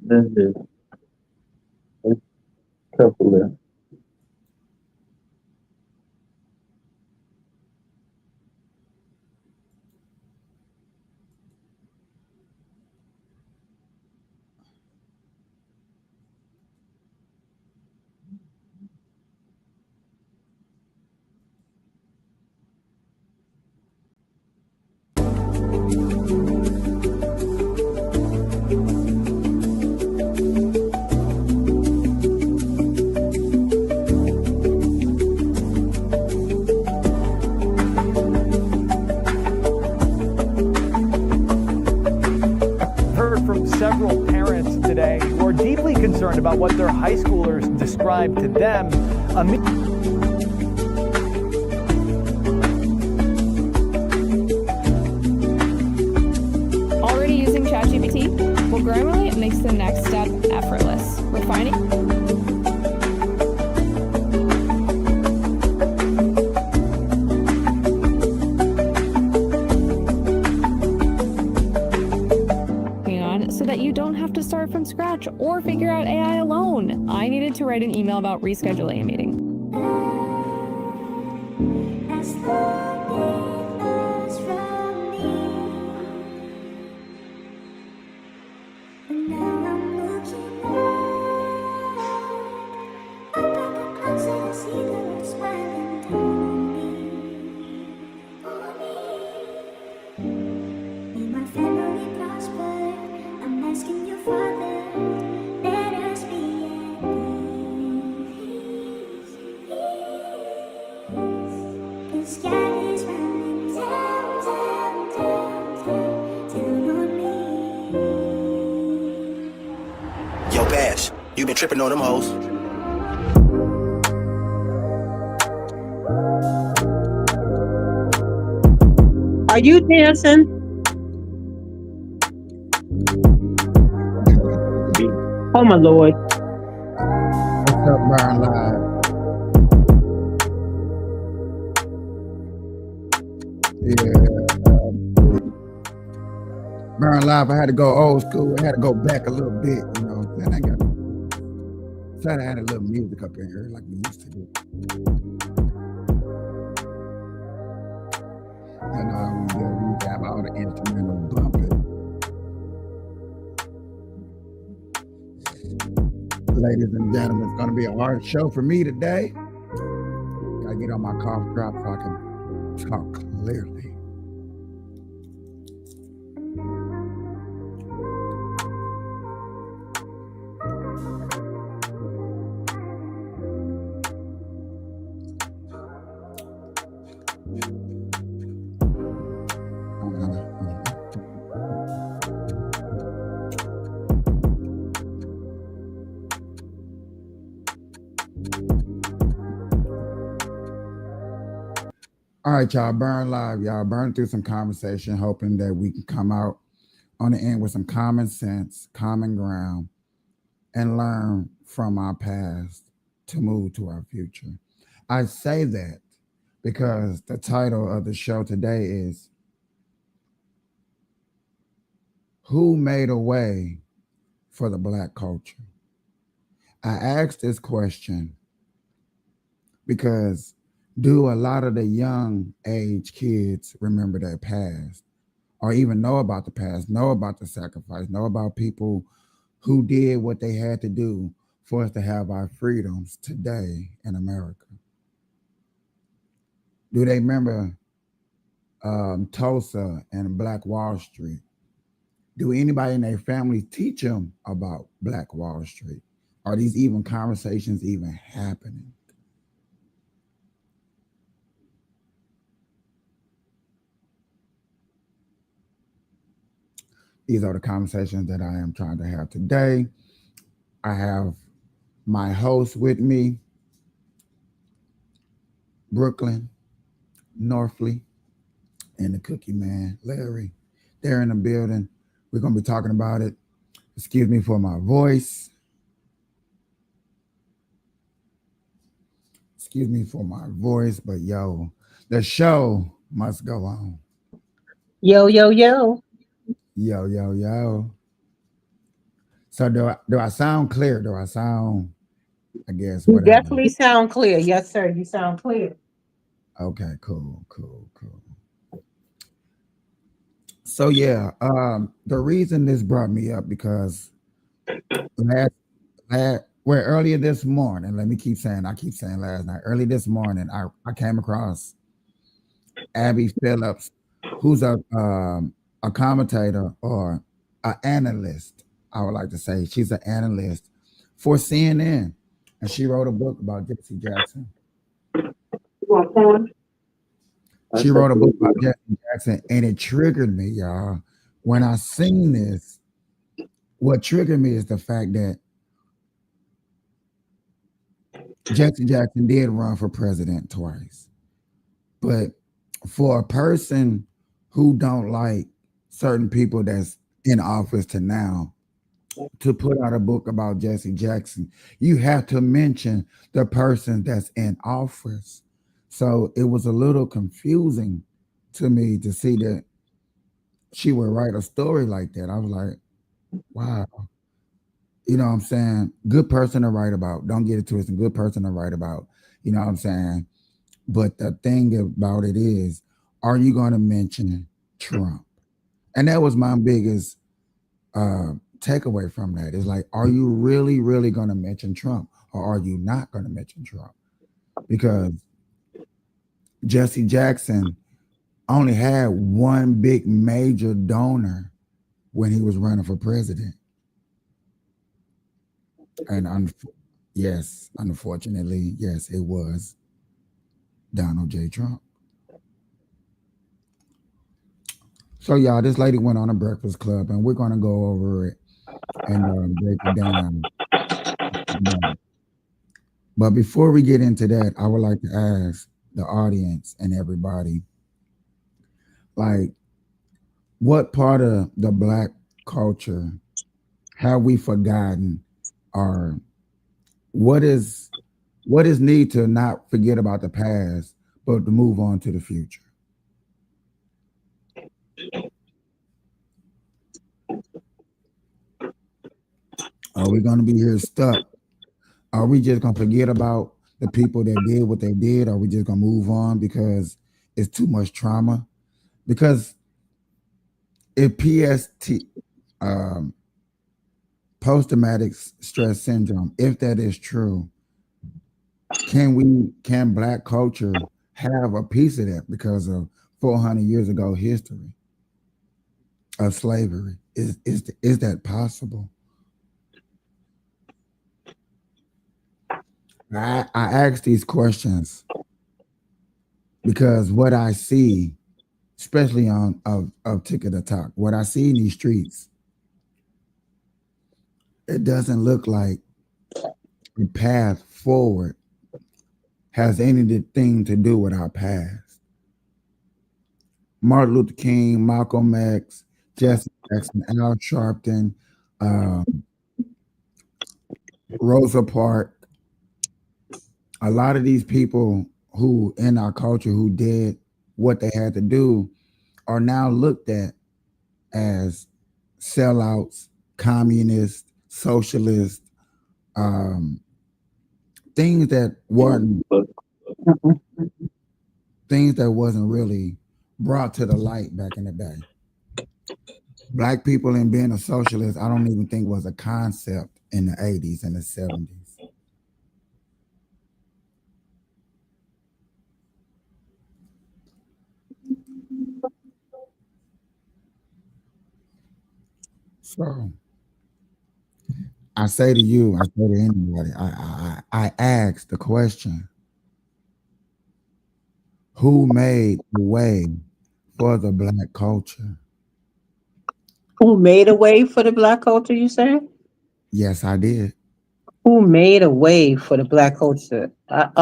That's just it's couple of Heard from several parents today who are deeply concerned about what their high schoolers describe to them. Already using ChatGPT? Well, Grammarly makes the next step effortless. Refining. So that you don't have to start from scratch or figure out AI alone. I needed to write an email about rescheduling a meeting. Yo, Bash, you been tripping on them hoes. Are you dancing? Oh my Lord. What's up, Burn Live? Yeah. Burn Live, I had to go old school. I had to go back a little bit, you know. Then I got try to add a little music up in here like we used to do. You know, we have all the instrumental bumping. Ladies and gentlemen, it's going to be a hard show for me today. Got to get on my cough drop so I can talk clearly. All right, y'all, Burn Live. Y'all burn through some conversation, hoping that we can come out on the end with some common sense, common ground, and learn from our past to move to our future. I say that because the title of the show today is Who Made a Way for the Black Culture? I asked this question because do a lot of the young age kids remember their past or even know about the past, know about the sacrifice, know about people who did what they had to do for us to have our freedoms today in America? Do they remember Tulsa and Black Wall Street? Do anybody in their family teach them about Black Wall Street? Are these even conversations even happening? These are the conversations that I am trying to have today. I have my host with me, Brooklyn, Northley, and the Cookie Man, Larry. They're in the building. We're going to be talking about it. Excuse me for my voice. Excuse me for my voice, but yo, the show must go on. Yo, yo, yo. Yo, yo, yo. So do I sound clear? Do I sound, I guess, You whatever? definitely sound clear. Yes, sir. You sound clear. Okay, cool. So yeah, the reason this brought me up because last well, earlier this morning, I keep saying last night, early this morning, I came across Abby Phillips, who's a commentator or an analyst. I would like to say she's an analyst for CNN, and she wrote a book about Jesse Jackson. She wrote a book about Jesse Jackson, and it triggered me, y'all. When I seen this, what triggered me is the fact that Jesse Jackson did run for president twice. But for a person who don't like certain people that's in office to now, to put out a book about Jesse Jackson, you have to mention the person that's in office. So it was a little confusing to me to see that she would write a story like that. I was like, wow. You know what I'm saying? Good person to write about. Don't get it twisted. Good person to write about. You know what I'm saying? But the thing about it is, are you going to mention Trump? And that was my biggest takeaway from that. Is like, are you really, really going to mention Trump, or are you not going to mention Trump? Because Jesse Jackson only had one big major donor when he was running for president. And yes, unfortunately, yes, it was Donald J. Trump. So, y'all, this lady went on a Breakfast Club, and we're going to go over it and break it down. But before we get into that, I would like to ask the audience and everybody, like, what part of the Black culture have we forgotten, or what is need to not forget about the past, but to move on to the future? Are we going to be here stuck? Are we just going to forget about the people that did what they did? Are we just going to move on because it's too much trauma? Because if PST, post-traumatic stress syndrome, if that is true, can Black culture have a piece of that because of 400 years ago history of slavery? Is that possible? I ask these questions because what I see, especially on of Ticket to Talk, what I see in these streets, it doesn't look like the path forward has anything to do with our past. Martin Luther King, Malcolm X, Jesse Jackson, Al Sharpton, Rosa Parks, a lot of these people who in our culture who did what they had to do are now looked at as sellouts, communists, socialists, things that wasn't really brought to the light back in the day. Black people and being a socialist, I don't even think was a concept in the 80s and the 70s. So I say to you, I say to anybody, I ask the question, who made the way for the Black culture? Who made a way for the Black culture, you say? Yes, I did. Who made a way for the Black culture? That's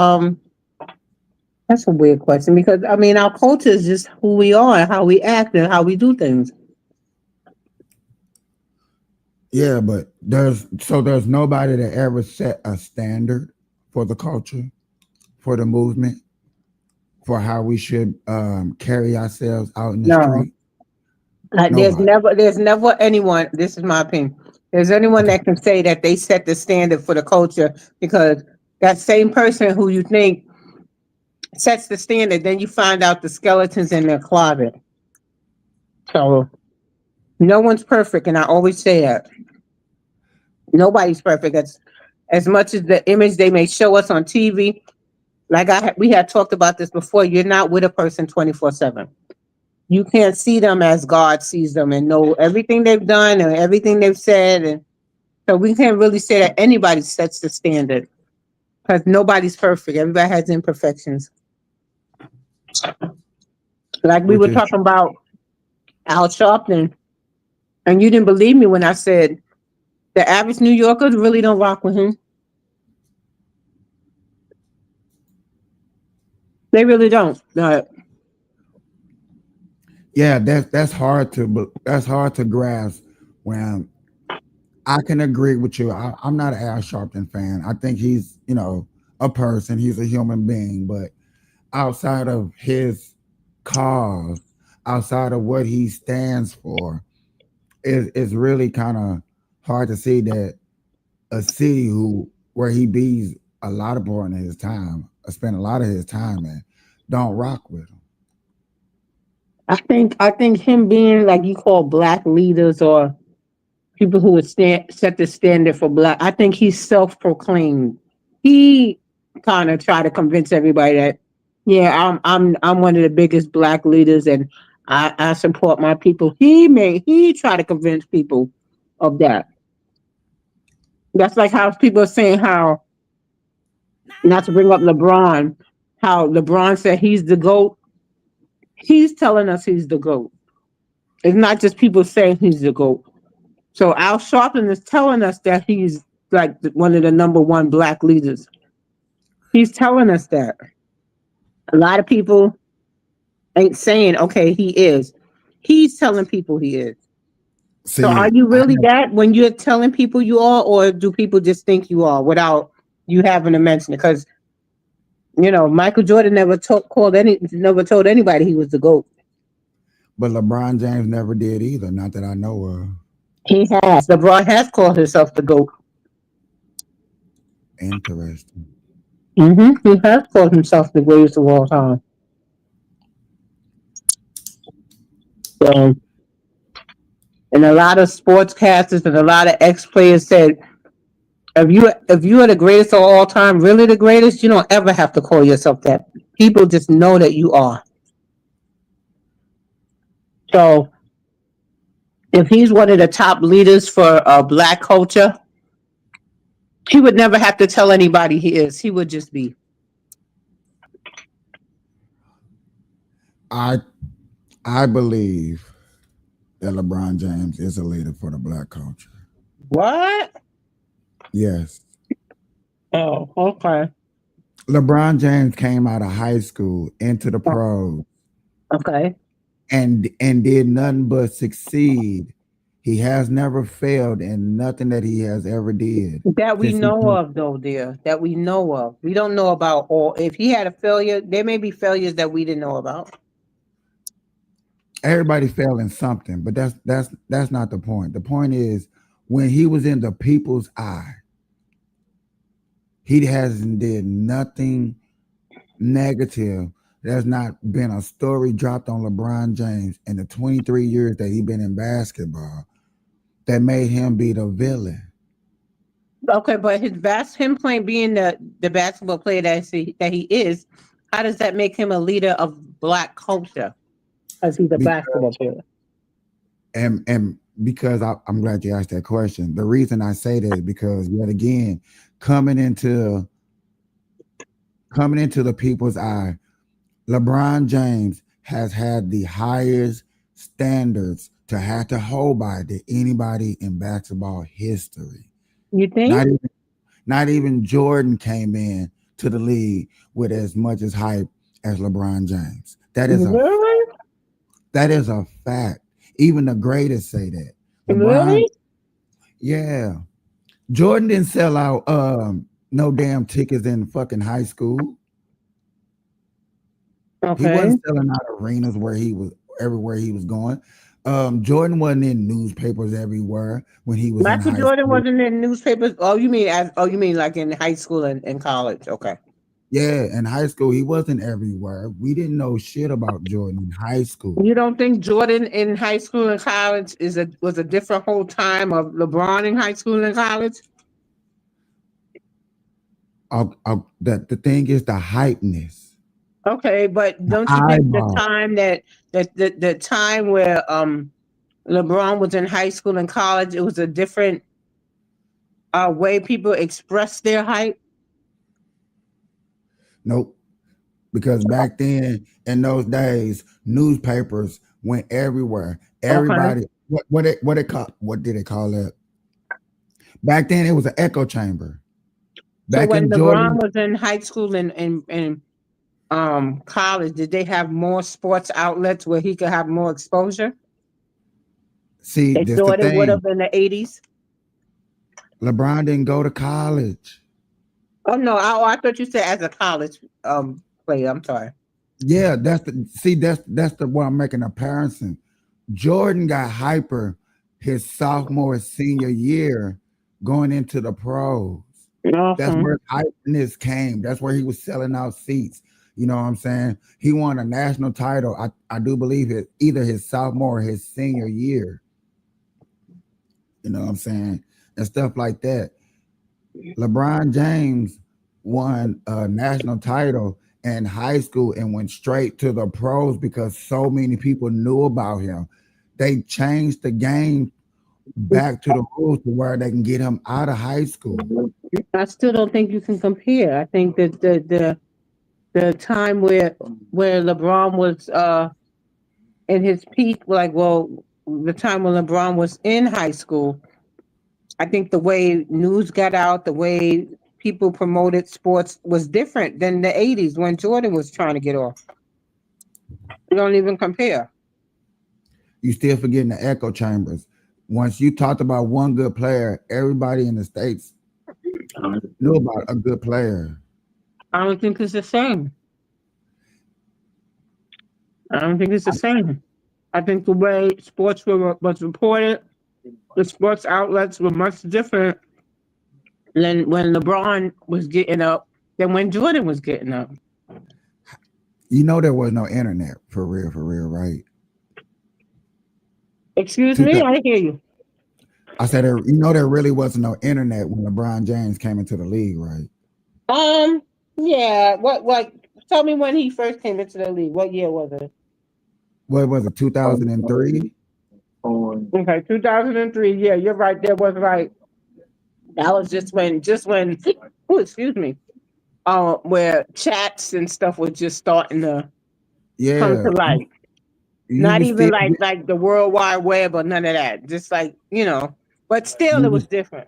a weird question because, I mean, our culture is just who we are and how we act and how we do things. Yeah, but there's nobody that ever set a standard for the culture, for the movement, for how we should carry ourselves out in the street. There's never anyone, this is my opinion, There's anyone that can say that they set the standard for the culture, because that same person who you think sets the standard, then you find out the skeletons in their closet. So no one's perfect, and I always say that. Nobody's perfect. As much as the image they may show us on TV, like we had talked about this before, you're not with a person 24/7. You can't see them as God sees them and know everything they've done and everything they've said. And so we can't really say that anybody sets the standard, because nobody's perfect. Everybody has imperfections. Like we were talking about Al Sharpton, and you didn't believe me when I said the average New Yorkers really don't rock with him. They really don't. Yeah, that's hard to grasp. When I can agree with you, I'm not an Al Sharpton fan. I think he's, a person. He's a human being, but outside of his cause, outside of what he stands for, it's really kind of hard to see that a city where he beats a lot of part of his time, spend a lot of his time in, don't rock with him. I think him being, like you call, black leaders or people who would set the standard for black, I think he's self-proclaimed. He kind of tried to convince everybody that, yeah, I'm one of the biggest black leaders and I support my people. He tried to convince people of that. That's like how people are saying how, not to bring up LeBron, how LeBron said he's the GOAT. He's telling us he's the GOAT. It's not just people saying he's the GOAT. So Al Sharpton is telling us that he's like one of the number one black leaders. He's telling us that. A lot of people ain't saying, okay, he is. He's telling people he is. See, so are you really that when you're telling people you are, or do people just think you are without you having to mention it? Because, Michael Jordan never told anybody he was the GOAT. But LeBron James never did either, not that I know of. He has. LeBron has called himself the GOAT. Interesting. He has called himself the greatest of all time. So, and a lot of sportscasters and a lot of ex-players said, if you are the greatest of all time, really the greatest, you don't ever have to call yourself that. People just know that you are. So, if he's one of the top leaders for black culture, he would never have to tell anybody he is. He would just be. I believe that LeBron James is a leader for the black culture. What? Yes. Oh, okay. LeBron James came out of high school into the pros. Okay. And did nothing but succeed. He has never failed in nothing that he has ever did. That we know of, though, dear. That we know of. We don't know about all. If he had a failure, there may be failures that we didn't know about. Everybody failed in something, but that's not the point. The point is, when he was in the people's eye, he hasn't did nothing negative. There's not been a story dropped on LeBron James in the 23 years that he's been in basketball that made him be the villain. Okay, but him being the basketball player that he is, how does that make him a leader of black culture? Because he's a basketball player. And because I'm glad you asked that question. The reason I say that is because, yet again, coming into the people's eye, LeBron James has had the highest standards to have to hold by to anybody in basketball history. You think? Not even Jordan came in to the league with as much as hype as LeBron James. That is a fact. Even the greatest say that. Really? Yeah. Jordan didn't sell out no damn tickets in fucking high school. Okay. He wasn't selling out arenas everywhere he was going. Jordan wasn't in newspapers everywhere when he was in Michael high Jordan school. wasn't in newspapers. Oh, you mean like in high school and college? Okay. Yeah, in high school he wasn't everywhere. We didn't know shit about Jordan in high school. You don't think Jordan in high school and college was a different whole time of LeBron in high school and college? The thing is the hypeness. Okay, but don't you think the Eyeball. time the time where LeBron was in high school and college, it was a different way people express their hype? Nope. Because back then, in those days, newspapers went everywhere. Everybody, what did they call it? Back then, it was an echo chamber. So Back when in LeBron Jordan, was in high school and college, did they have more sports outlets where he could have more exposure? see, They this the thought it would thing. have in the 80s. LeBron didn't go to college. Oh no, I thought you said as a college player. I'm sorry. Yeah, that's the what I'm making a comparison. Jordan got hyper his sophomore senior year going into the pros. That's where hypeness came. That's where he was selling out seats. You know what I'm saying? He won a national title. I do believe it either his sophomore or his senior year. You know what I'm saying? And stuff like that. LeBron James won a national title in high school and went straight to the pros because so many people knew about him. They changed the game back to the rules to where they can get him out of high school. I still don't think you can compare. I think that the time where LeBron was in his peak, the time when LeBron was in high school, I think the way news got out, the way people promoted sports was different than the 80s when Jordan was trying to get off. You don't even compare. You still forgetting the echo chambers. Once you talked about one good player, everybody in the States knew about a good player. I don't think it's the same. I don't think it's the same. I think the way sports was reported, the sports outlets were much different than when LeBron was getting up than when Jordan was getting up. You know there was no internet for real, right? Excuse me, I didn't hear you. I said, you know, there really wasn't no internet when LeBron James came into the league, right? Yeah. What? Tell me when he first came into the league. What year was it? What was it? 2003. Okay, 2003. Yeah, you're right. That was right. That was just when. Oh, excuse me. Where chats and stuff was just starting to come to life. Not even like the World Wide Web or none of that. Just like, but still it was different.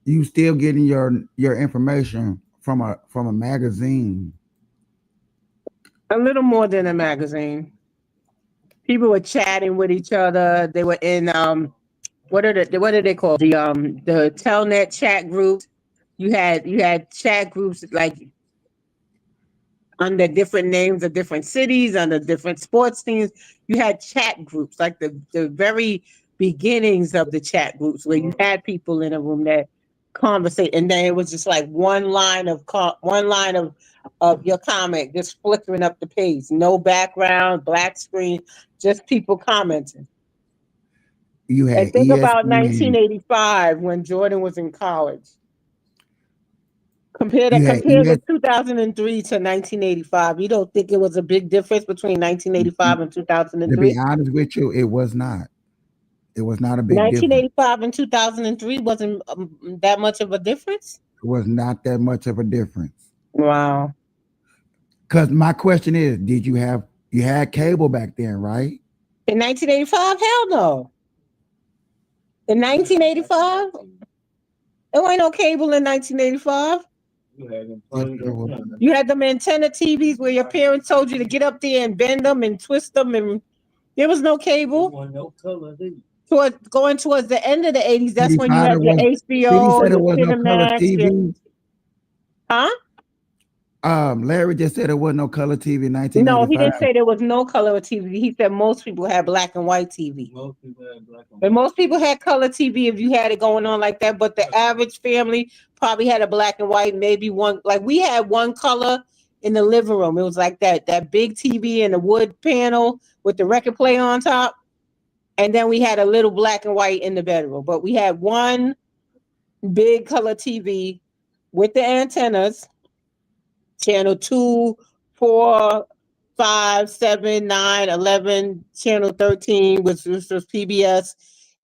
You still getting your information from a magazine. A little more than a magazine. People were chatting with each other. They were in what are they called? The Telnet chat groups. You had chat groups like under different names of different cities, under different sports teams. You had chat groups, like the very beginnings of the chat groups where you had people in a room that conversate, and then it was just like one line of your comment just flickering up the page, no background, black screen, just people commenting. You had and think about 1985 when Jordan was in college. Compare the 2003 to 1985. You don't think it was a big difference between 1985 and 2003? To be honest with you, it was not. It was not a big difference. 1985 and 2003 wasn't that much of a difference? It was not that much of a difference. Wow. Because my question is, you had cable back then, right? In 1985? Hell no. In 1985? There ain't no cable in 1985. You had them antenna TVs where your parents told you to get up there and bend them and twist them, and there was no cable. Going towards the end of the 80s, that's when you had your HBO, said it was no color TV. Huh? Larry just said there wasn't no color TV in No, 1985. he didn't say there was no color TV. He said most people had black and white TV. But most people had color TV if you had it going on like that. But the average family probably had a black and white, maybe one. Like we had one color in the living room. It was like that big TV and the wood panel with the record player on top. And then we had a little black and white in the bedroom. But we had one big color TV with the antennas. Channel 2, 4, 5, 7, 9, 11, channel 13, which was PBS.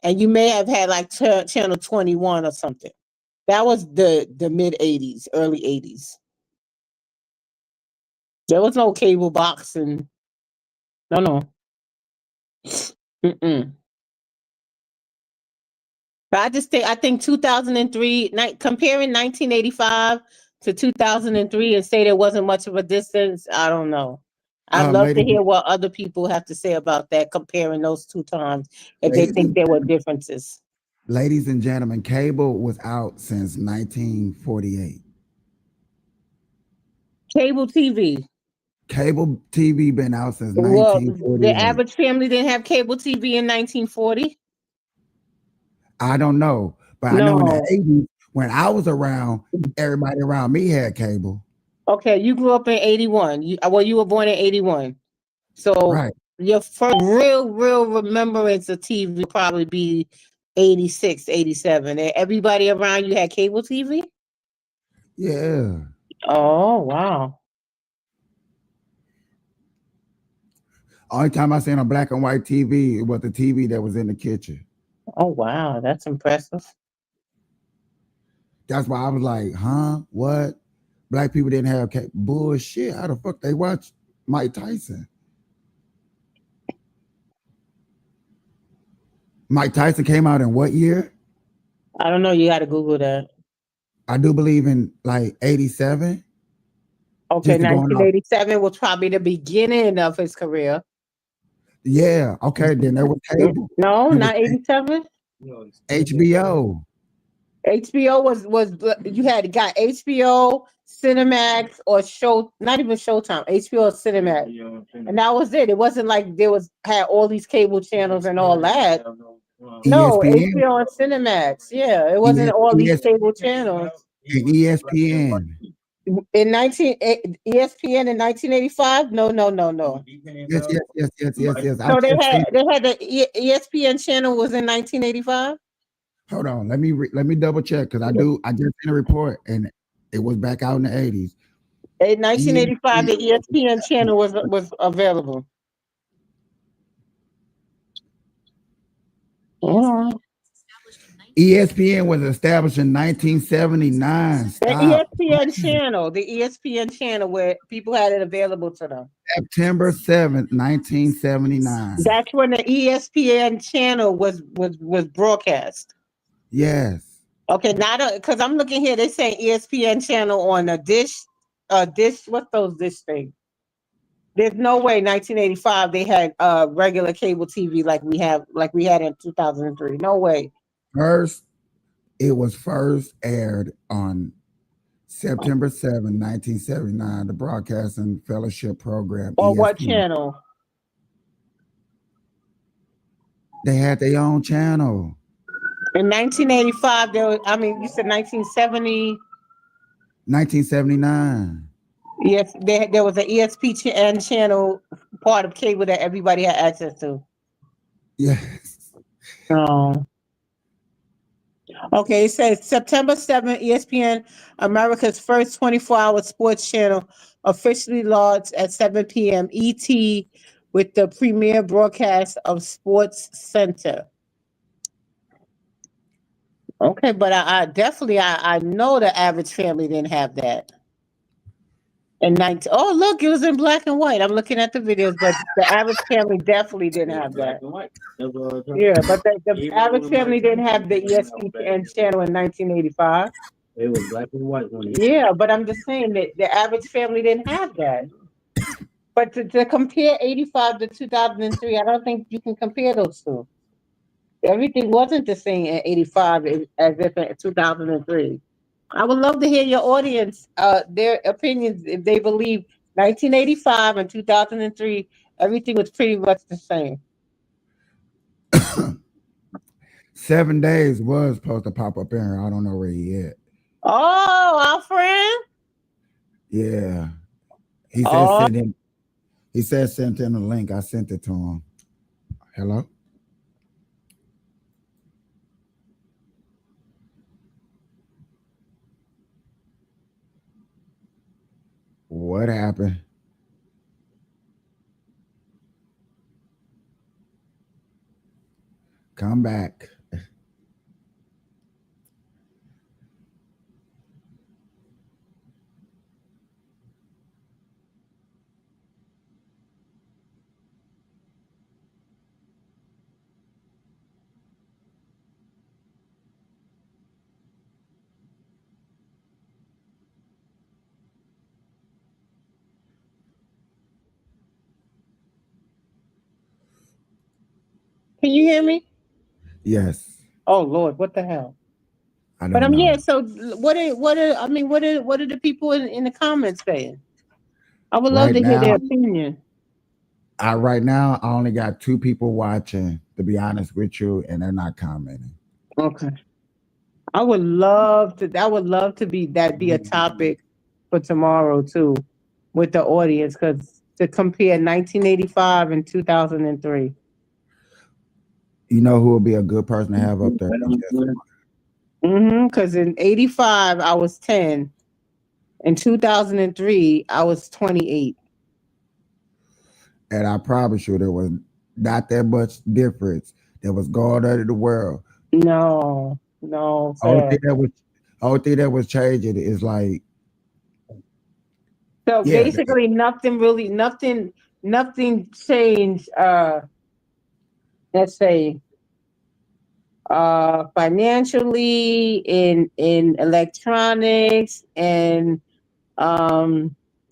And you may have had like channel 21 or something. That was the mid 80s, early 80s. There was no cable box and no. Mm-mm. But I think 2003, comparing 1985 to 2003 and say there wasn't much of a distance, I don't know. I'd love to hear what other people have to say about that, comparing those two times, if they think there were differences. Ladies and gentlemen, cable was out since 1948. Cable TV. Cable TV been out since 1948. Well, the average family didn't have cable TV in 1940. I don't know, but I know in the 80s, when I was around, everybody around me had cable. Okay, you grew up in 81. You were born in 81. So right. Your first real remembrance of TV would probably be 86, 87. And everybody around you had cable TV? Yeah. Oh, wow. Only time I seen a black and white TV, it was the TV that was in the kitchen. Oh, wow. That's impressive. That's why I was like, huh? What? Black people didn't have cable? Bullshit. How the fuck they watch Mike Tyson? Mike Tyson came out in what year? I don't know. You got to Google that. I do believe in like 87. Okay, 1987 was probably the beginning of his career. Yeah. Okay, then there was cable. No, not 87. HBO. HBO was you got HBO, Cinemax, or not even Showtime. HBO or Cinemax, and that was it. It wasn't like had all these cable channels and all that. No, ESPN. HBO and Cinemax. Yeah, it wasn't all these cable channels. And ESPN. In ESPN in 1985? No. Yes. So they had the ESPN channel was in 1985. Hold on, let me double check because I just seen a report and it was back out in the 80s. In 1985, the ESPN channel was available. Yeah. ESPN was established in 1979. The ESPN channel where people had it available to them. September 7th, 1979. That's when the ESPN channel was broadcast. Yes. Okay, now because I'm looking here, they say ESPN channel on a dish. What's those dish things? There's no way 1985 they had regular cable TV like we had in 2003. No way. It was first aired on September 7, 1979, the Broadcasting Fellowship Program. Or ESPN. what channel? They had their own channel. In 1985, you said 1970. 1979. Yes, there was an ESPN channel, part of cable that everybody had access to. Yes. Oh. Okay, it says September 7th, ESPN, America's first 24-hour sports channel, officially launched at 7 p.m. ET with the premiere broadcast of Sports Center. Okay, but I definitely know the average family didn't have that. Oh, look, it was in black and white. I'm looking at the videos, but the average family definitely didn't have that. Yeah, but the average family didn't have the ESPN channel in 1985. It was black and white one. Yeah, but I'm just saying that the average family didn't have that. But to compare 85 to 2003, I don't think you can compare those two. Everything wasn't the same in 85 as if in 2003. I would love to hear your audience, their opinions if they believe 1985 and 2003, everything was pretty much the same. 7 days was supposed to pop up in here. I don't know where he at. Oh, our friend. Yeah. He said Oh, send him. He said send him the link. I sent it to him. Hello? What happened? Come back. can you hear me? Yes. Oh Lord, what the hell? I But don't I'm know. here. So what are the people in the comments saying? I would love Right to hear their now, opinion. I only got 2 people watching, to be honest with you, and they're not commenting. Okay. I would love to be a topic for tomorrow too, with the audience, because to compare 1985 and 2003. You know who would be a good person to have up there? Because in 85 I was 10. In 2003 I was 28. And I promise you, there was not that much difference that was going on in the world. No, Only sir. thing that was changing is like, So yeah, basically nothing changed, let's say, financially, in electronics, and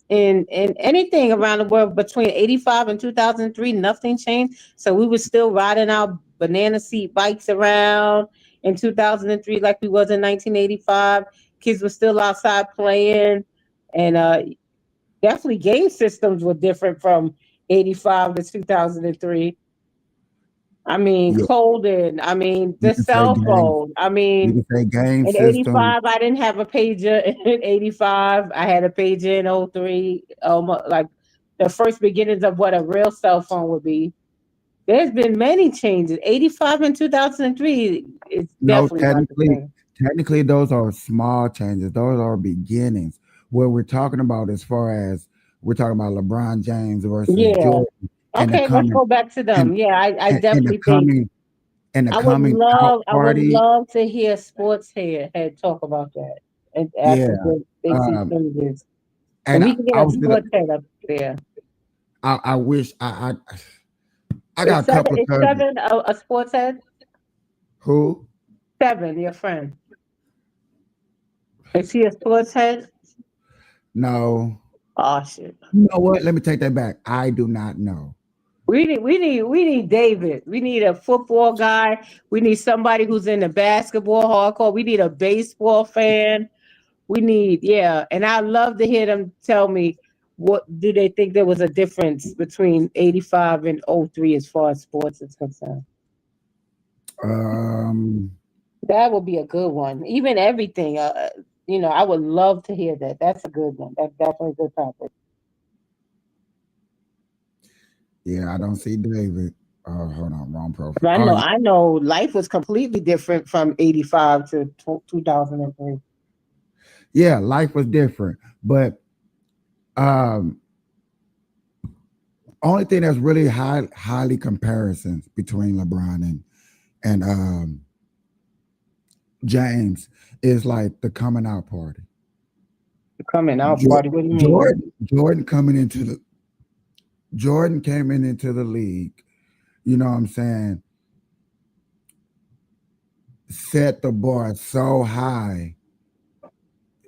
in anything around the world between 85 and 2003. Nothing changed. So we were still riding our banana seat bikes around in 2003 like we was in 1985. Kids were still outside playing, and definitely game systems were different from 85 to 2003. I mean, yeah, coding. I mean, you the can say cell game, phone. I you mean, can say game in system. 85, I didn't have a pager. In 85, I had a pager in 03. Like the first beginnings of what a real cell phone would be. There's been many changes. 85 and 2003 is No, definitely not the same. technically, those are small changes. Those are beginnings. What we're talking about, as far as we're talking about LeBron James versus Yeah. Jordan, and the Okay, let's coming go back to them. and, Yeah, I and the definitely think coming out I would party. love to hear sports head talk about that and Yeah. after they see Um, images. And and we can get I a was gonna. sports head up there. I wish I got It's a couple of cousins. seven a sports head? Who? Seven, your friend. Is he a sports head? No. Oh shit. You know what? Let me take that back. I do not know. We need David. We need a football guy. We need somebody who's into basketball hardcore. We need a baseball fan. We need, yeah. And I'd love to hear them tell me, what do they think there was a difference between 85 and 03 as far as sports is concerned. Um, That would be a good one. Even everything. I would love to hear that. That's a good one. That's definitely a good topic. yeah, I don't see David. Oh, hold on, wrong profile. I Oh, know. I know. Life was completely different from 85 to 2003. yeah, life was different. But only thing that's really highly comparisons between LeBron and James is like the coming out party. The coming out party. What do you mean? Jordan coming into the league, you know what I'm saying, set the bar so high,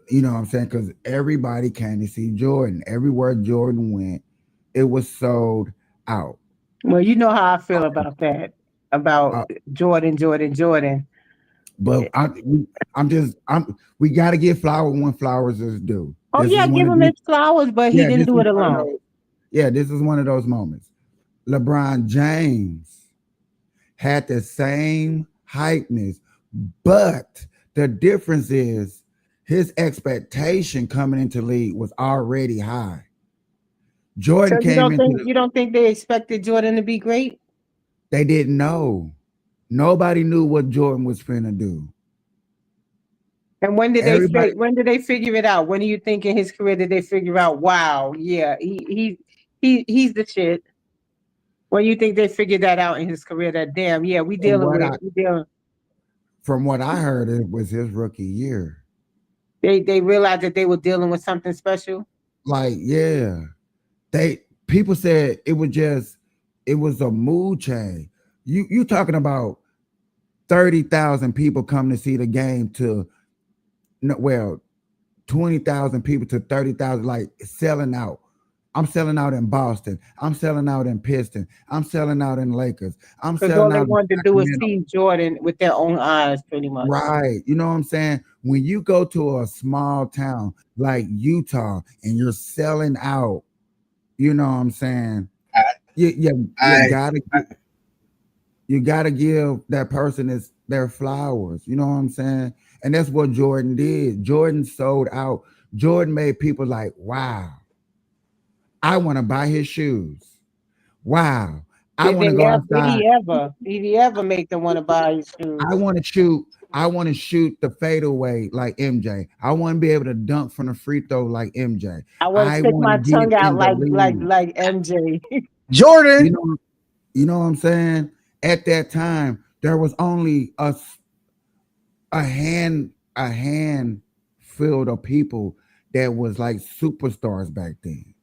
you know what I'm saying, because everybody came to see Jordan. Everywhere Jordan went, it was sold out. Well, you know how I feel about that, about Jordan. But we got to give flowers when flowers is due. Oh This yeah, is one give of him these- his flowers, but he yeah, didn't this do is it one of alone. those- Yeah, this is one of those moments. LeBron James had the same hypeness, but the difference is his expectation coming into league was already high. Jordan So you came don't into think you don't think they expected Jordan to be great? they didn't know. Nobody knew what Jordan was finna do. And when did Everybody- when did they figure it out? When do you think in his career did they figure out, wow, yeah, he's the shit? When you think they figured that out in his career, that damn, yeah, we dealing. From what I heard, it was his rookie year. They realized that they were dealing with something special. Like, yeah. People said it was a mood change. You talking about 30,000 people come to see the game to 20,000 people to 30,000, like selling out. I'm selling out in Boston. I'm selling out in Piston. I'm selling out in Lakers. I'm Because selling all out they in wanted to do was Sacramento. see Jordan with their own eyes, pretty much. Right. You know what I'm saying? When you go to a small town like Utah and you're selling out, you know what I'm saying? You gotta give that person their flowers. You know what I'm saying? And that's what Jordan did. Jordan sold out. Jordan made people like, wow, I want to buy his shoes. Wow. I want to go outside. Did he ever make them want to buy his shoes? I want to shoot the fadeaway like MJ. I want to be able to dunk from the free throw like MJ. I want to stick my tongue out like MJ. Jordan. You know what I'm saying? At that time, there was only a handful of people that was like superstars back then.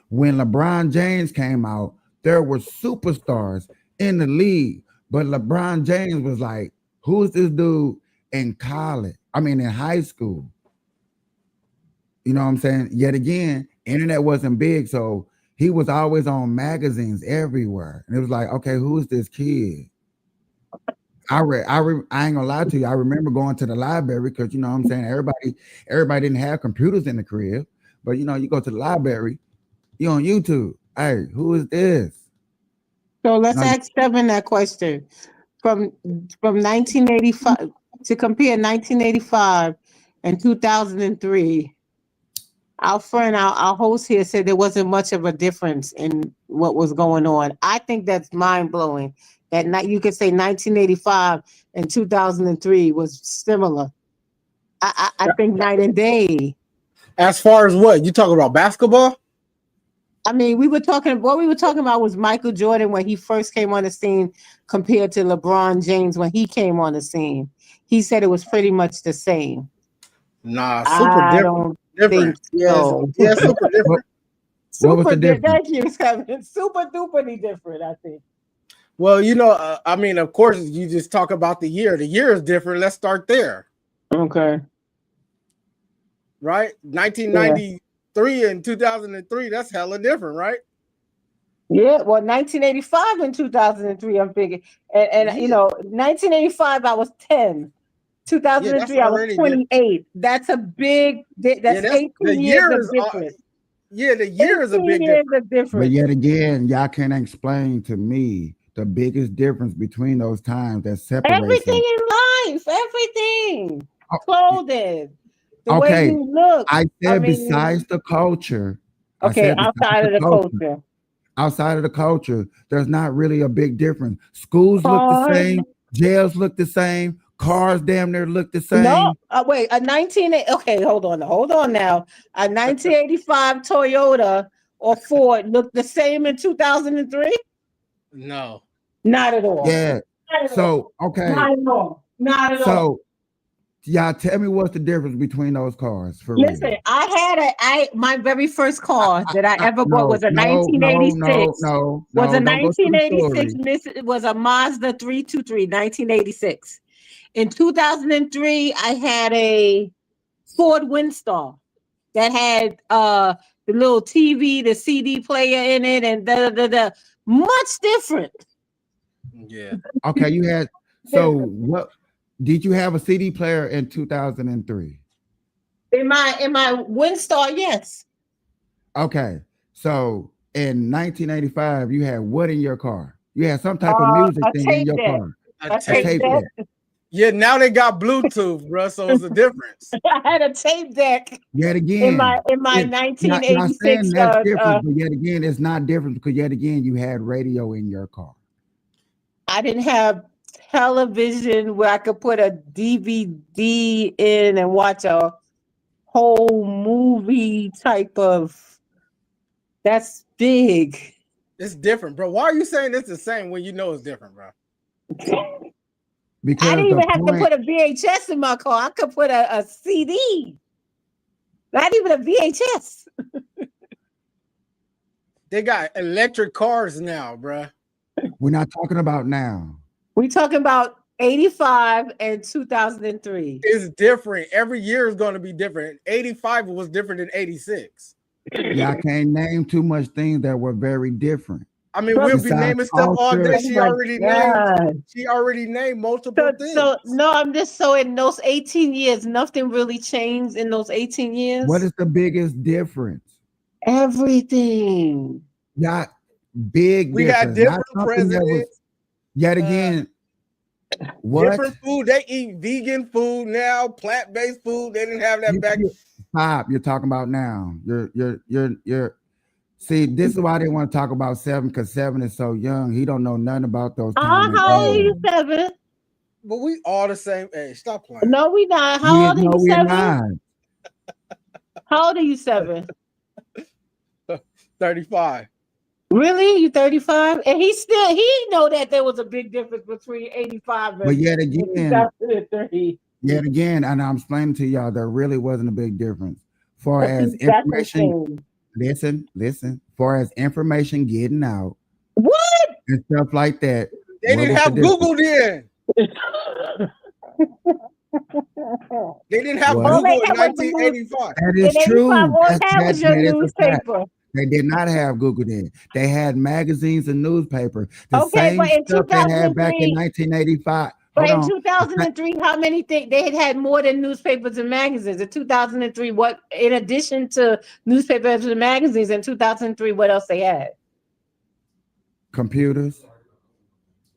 When LeBron James came out, there were superstars in the league, but LeBron James was like, who's this dude in high school? You know what I'm saying? Yet again, internet wasn't big, so he was always on magazines everywhere. And it was like, okay, who is this kid? I ain't gonna lie to you. I remember going to the library because, you know what I'm saying, everybody didn't have computers in the crib. But, you know, you go to the library, you on YouTube. Hey, who is this? So let's ask Stephen that question. From 1985, to compare 1985 and 2003, our friend, our host here said there wasn't much of a difference in what was going on. I think that's mind-blowing. That you could say 1985 and 2003 was similar. I think night and day. As far as what? You talking about basketball? I mean, what we were talking about was Michael Jordan when he first came on the scene compared to LeBron James when he came on the scene. He said it was pretty much the same. Nah, super different. So. Yeah, super different. What was the difference? Thank you, Kevin. Super duperly different, I think. Well, you know, of course, you just talk about the year. The year is different. Let's start there. Okay. Right? 1993 and 2003, that's hella different, right? Yeah, well, 1985 and 2003, I'm thinking. And you know, 1985, I was 10. 2003, I was 28. That's a big, that's 18 years of difference. The year is a big difference. But yet again, y'all can't explain to me the biggest difference between those times that separates everything in life, everything, clothing, the way you look. I said besides the culture. Okay, outside of the culture. Outside of the culture, there's not really a big difference. Schools look the same, jails look the same, cars damn near look the same. No, wait, hold on now. A 1985 Toyota or Ford looked the same in 2003? No. Not at all. Yeah. So, okay. Not at all. So, y'all tell me what's the difference between those cars for Listen, real. I had my very first car that I ever bought was a 1986. Was a 1986. It was a Mazda 323, 1986. In 2003, I had a Ford Windstar that had the little TV, the CD player in it, and much different. Yeah. Okay, you had what Did you have a CD player in 2003? In my Windstar, yes. Okay, so in 1985, you had what in your car? You had some type of music a thing in tape your deck. car. A tape deck. deck. Yeah, now they got Bluetooth, bro. So it's a difference. I had a tape deck Yet again, in my not 1986. saying that's different, but yet again, it's not different because yet again, you had radio in your car. I didn't have television where I could put a DVD in and watch a whole movie type of. That's big. It's different, bro. Why are you saying it's the same when you know it's different, bro? Because I didn't even the have to point- put a VHS in my car. I could put a CD. Not even a VHS. They got electric cars now, bro. We're not talking about now. We talking about 85 and 2003. It's different. Every year is going to be different. 85 was different than 86. Yeah, I can't name too much things that were very different. I mean, Bro, we'll be besides naming stuff all day. culture- She Oh my already God. named. She already named multiple things. So no, I'm just so in those 18 years, nothing really changed in those 18 years. What is the biggest difference? Everything? Not big. We got difference, not different something that was- presidents. Yet again, what? Different food. They eat vegan food now, plant-based food. They didn't have that You- back. Stop. You're talking about now. You're. See, this is why I didn't want to talk about Seven because Seven is so young. He don't know nothing about those. times and How old are days. you, Seven? But we all the same age. Stop playing. No, we not. How old are No, you, we're Seven? not. How old are you, Seven? 35. Really? You 35? And he know that there was a big difference between 85 But and yet again, 2003. and I'm explaining to y'all there really wasn't a big difference. Far as That's information, insane. listen. Far as information getting out What? and stuff like that. They what didn't was have the difference? Google then. They didn't have Well, Google in they had was the 1985. That In is true. 85, all That's- that was that your is a fact. newspaper. They did not have Google then. They had magazines and newspapers. The Okay, same but in stuff they had back 2003 in 1985. But Hold in on. 2003, how many things they had more than newspapers and magazines? In 2003, what in addition to newspapers and magazines in 2003, what else they had? Computers?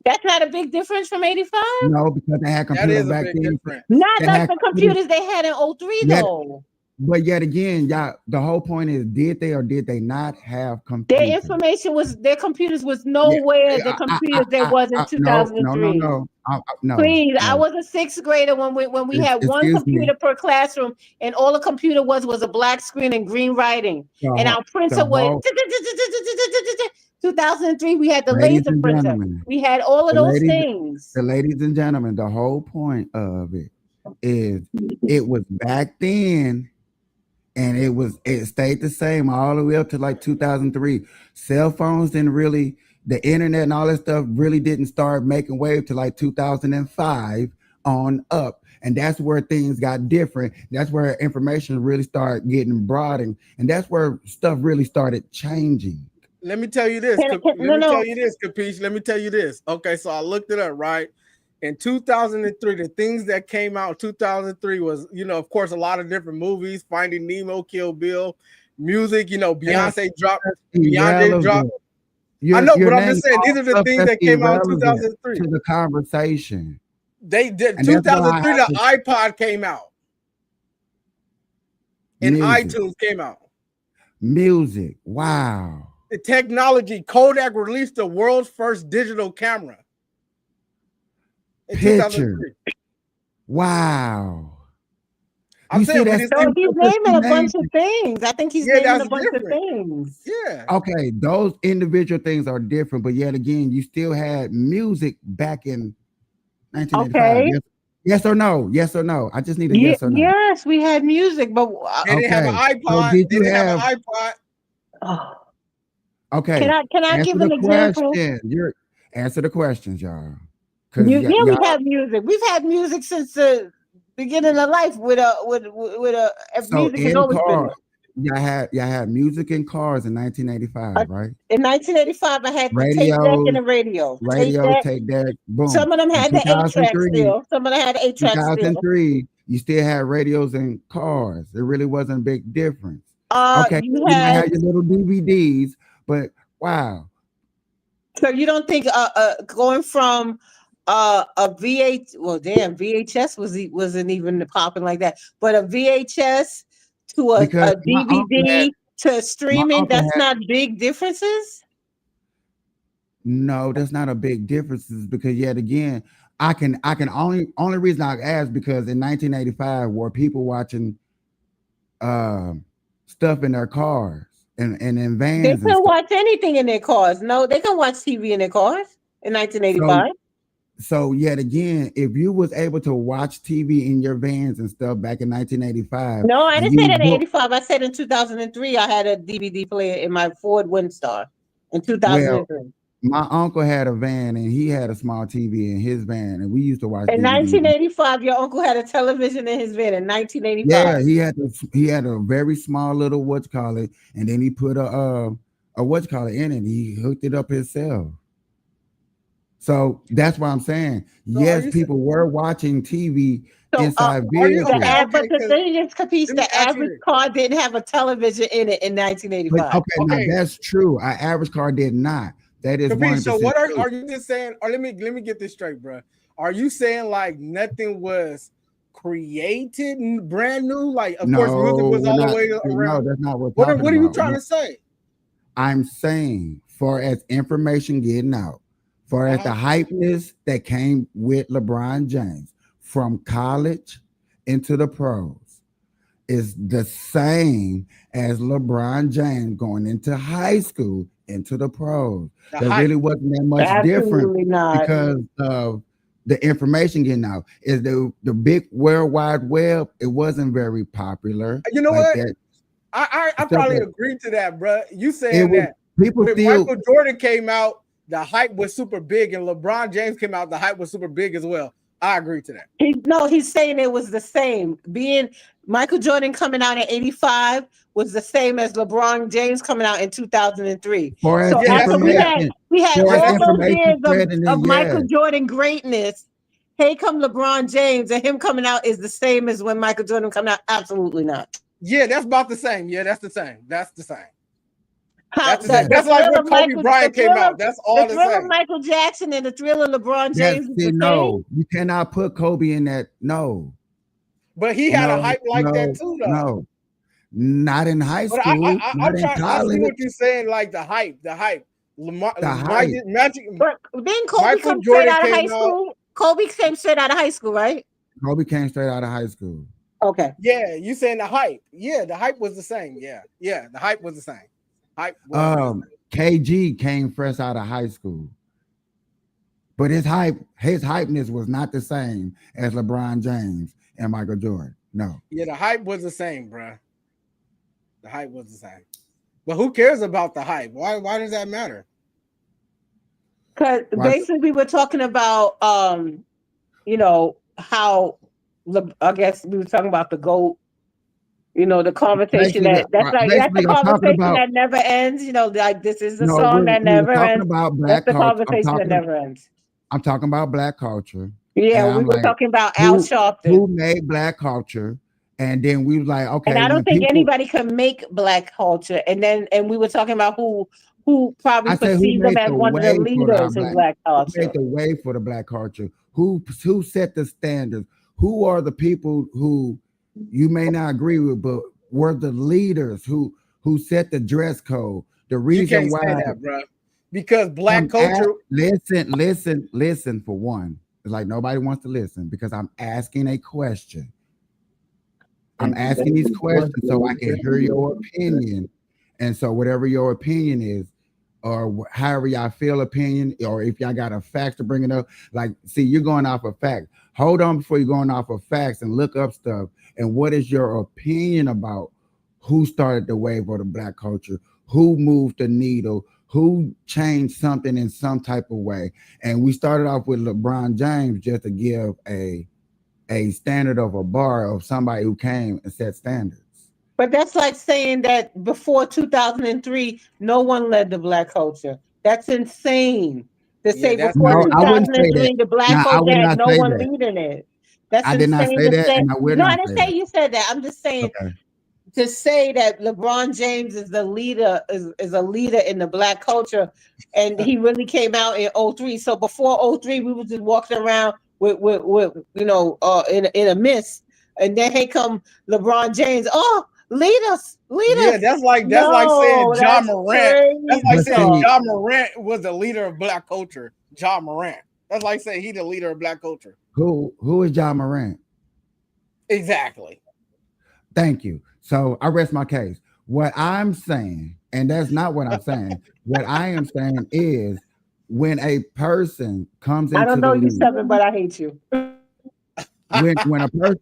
That's not a big difference from 85? No, because they had That computers is a back big then. difference. Not They like had the computers they had in 03 Yeah. though. But yet again, y'all, the whole point is, did they or did they not have computers? Their information was their computers was nowhere the computers there was in 2003. No. Please, I no. was a sixth grader when we had one Excuse me. computer per classroom, and all the computer was a black screen and green writing, and our printer was 2003. We had the Ladies laser and printer. gentlemen, We had all of the those ladies- things. the ladies and gentlemen, the whole point of it is it was back then, and it stayed the same all the way up to like 2003. Cell phones didn't really, the internet and all that stuff really didn't start making wave to like 2005 on up. And that's where things got different. That's where information really started getting broadened. And that's where stuff really started changing. Let me tell you this. Capiche. Let me tell you this. Okay, so I looked it up, right? In 2003, the things that came out in 2003 was, of course, a lot of different movies, Finding Nemo, Kill Bill, music, Beyonce dropped. Beyonce dropped. I know, but I'm just saying, these are the things that came out in 2003. To the conversation. They did. And that's why 2003, I the iPod came out. And Music. iTunes came out. Music. Wow. The technology, Kodak released the world's first digital camera. In Picture. 2003. Wow. I'm You saying, see but that it's- So he's naming a bunch name- of things. I think he's Yeah, naming that's a bunch different. of things. yeah. Okay, those individual things are different, but yet again, you still had music back in 1985. Okay. Yes or no? Yes or no? I just need a Ye- yes or no. Yes, we had music, but They didn't have an Okay, so iPod. did They you didn't have have- an iPod. oh, Okay. can I answer give the an example? question. Answer the questions, y'all. 'Cause Yeah, y'all- we have music. We've had music since the beginning of life with so music has always been. y'all had music in cars in 1985, right? In 1985, I had the tape deck Radio, and the radio. radio, tape deck, boom. Some of them had In the 8-track 2003, still. Some of them had the 8-track still. 2003, you still had radios in cars. It really wasn't a big difference. Okay, You might had, have your little DVDs, but wow. so you don't think going from a VH, well, damn, VHS wasn't even popping like that, but a VHS to a Because my uncle DVD had- to streaming, uncle that's had- not big differences? No, that's not a big difference because yet again, I can only reason I ask because in 1985 were people watching stuff in their cars and in vans. They and couldn't stuff. watch anything in their cars. No, they can watch TV in their cars in 1985. So yet again, if you was able to watch TV in your vans and stuff back in 1985. No, I and didn't say you that in booked- 85. I said in 2003, I had a DVD player in my Ford Windstar in 2003. My uncle had a van and he had a small TV in his van and we used to watch In DVD. 1985, your uncle had a television in his van in 1985. Yeah, he had a very small little whatchamacallit, and then he put a whatchamacallit in it. He hooked it up himself. So that's what I'm saying. So yes, are you people were watching TV So, inside are you- vehicles. okay, but the 'cause- thing is, Capiche, let me the ask you average this. car didn't have a television in it in 1985. But, okay, Okay. now that's true. Our abrage car did not. That is Capiche, 100%. so what true. are you just saying? Or let me get this straight, bro. Are you saying like nothing was created brand new? Like, of course, music was all the way No, around. that's not what. What talking are you about. trying to say? I'm saying, for as information getting out, for as the hypeness that came with LeBron James from college into the pros is the same as LeBron James going into high school into the pros. The There hype. really wasn't that much different Absolutely not. because of the information getting out. Is the big World Wide Web? It wasn't very popular. You know what? that. I Stuff probably like- agree to that, bro. You It saying was that people when still. Michael Jordan came out, the hype was super big, and LeBron James came out, the hype was super big as well. I agree to that. He's saying it was the same. Being Michael Jordan coming out in 85 was the same as LeBron James coming out in 2003. For as So Yeah, after information, we had For all those information years spreading of it, Michael yes. Jordan greatness. Hey, come LeBron James, and him coming out is the same as when Michael Jordan coming out. Absolutely not. Yeah, that's about the same. Yeah, that's the same. That's the same. How- That's, that's like when Kobe Bryant came out. That's all the the thrill of same. Michael Jackson and the thrill of LeBron James is the same. No, you cannot put Kobe in that. No, But he had no, a hype like no, that too, though. No, not in high But school, I not in I see college. what you're saying, like the hype. Lamar, The hype. Magic. But then Kobe Michael come Jordan straight out of high came out- school. Kobe came straight out of high school, right? Kobe came straight out of high school. Okay. Yeah, you saying the hype? Yeah, the hype was the same. Yeah, the hype was the same. Hype. Was KG came fresh out of high school, but his hypeness was not the same as LeBron James and Michael Jordan. No, yeah, the hype was the same, bruh. The hype was the same. But who cares about the hype? Why does that matter? Because Why- basically we were talking about how I guess we were talking about the GOAT, the conversation Basically, that's the basically, I'm talking conversation about- that never ends, like this is the No, song we- that we were never talking ends. about That's black the culture. conversation that never ends. I'm talking about black culture. Yeah, And we I'm were like, talking about Al who Sharpton. made black culture, and then we was like, okay. And I don't when think people- anybody can make black culture. And we were talking about who probably I said who perceived them made as the one of the way for leaders our in black who culture. made the way for the black culture? Who set the standards? Who are the people who you may not agree with, but were the leaders who set the dress code? The You reason can't why say that, bruh. Because black culture. listen for one. It's like nobody wants to listen because I'm asking a question. I'm asking these questions so I can hear your opinion. And so whatever your opinion is, or however y'all feel opinion, or if y'all got a fact to bring it up, like, see, you're going off of fact. Hold on before you're going off of facts and look up stuff. And what is your opinion about who started the wave of the black culture? Who moved the needle? Who changed something in some type of way? And we started off with LeBron James just to give a standard of a bar of somebody who came and set standards. But that's like saying that before 2003, no one led the black culture. That's insane. To say that's before crazy. No, I wouldn't say 2003, that. the black Nah, I culture would had not no say one that. leading it. That's I did not insane say to that, say. and I will No, I not didn't say say that. you said that. I'm just saying Okay. to say that LeBron James is the leader, is a leader in the black culture, and he really came out in 03. So before 03, we were just walking around with in a mist, and then here come LeBron James. Oh, lead us. Yeah, that's like saying John that's Morant. That's like crazy saying talk. John Morant was the leader of black culture. John Morant. That's like saying he the leader of black culture. Who is John Morant? Exactly. Thank you. So I rest my case. What I'm saying, and that's not what I'm saying. What I am saying is when a person comes into I don't the know you league, seven, but I hate you. when a person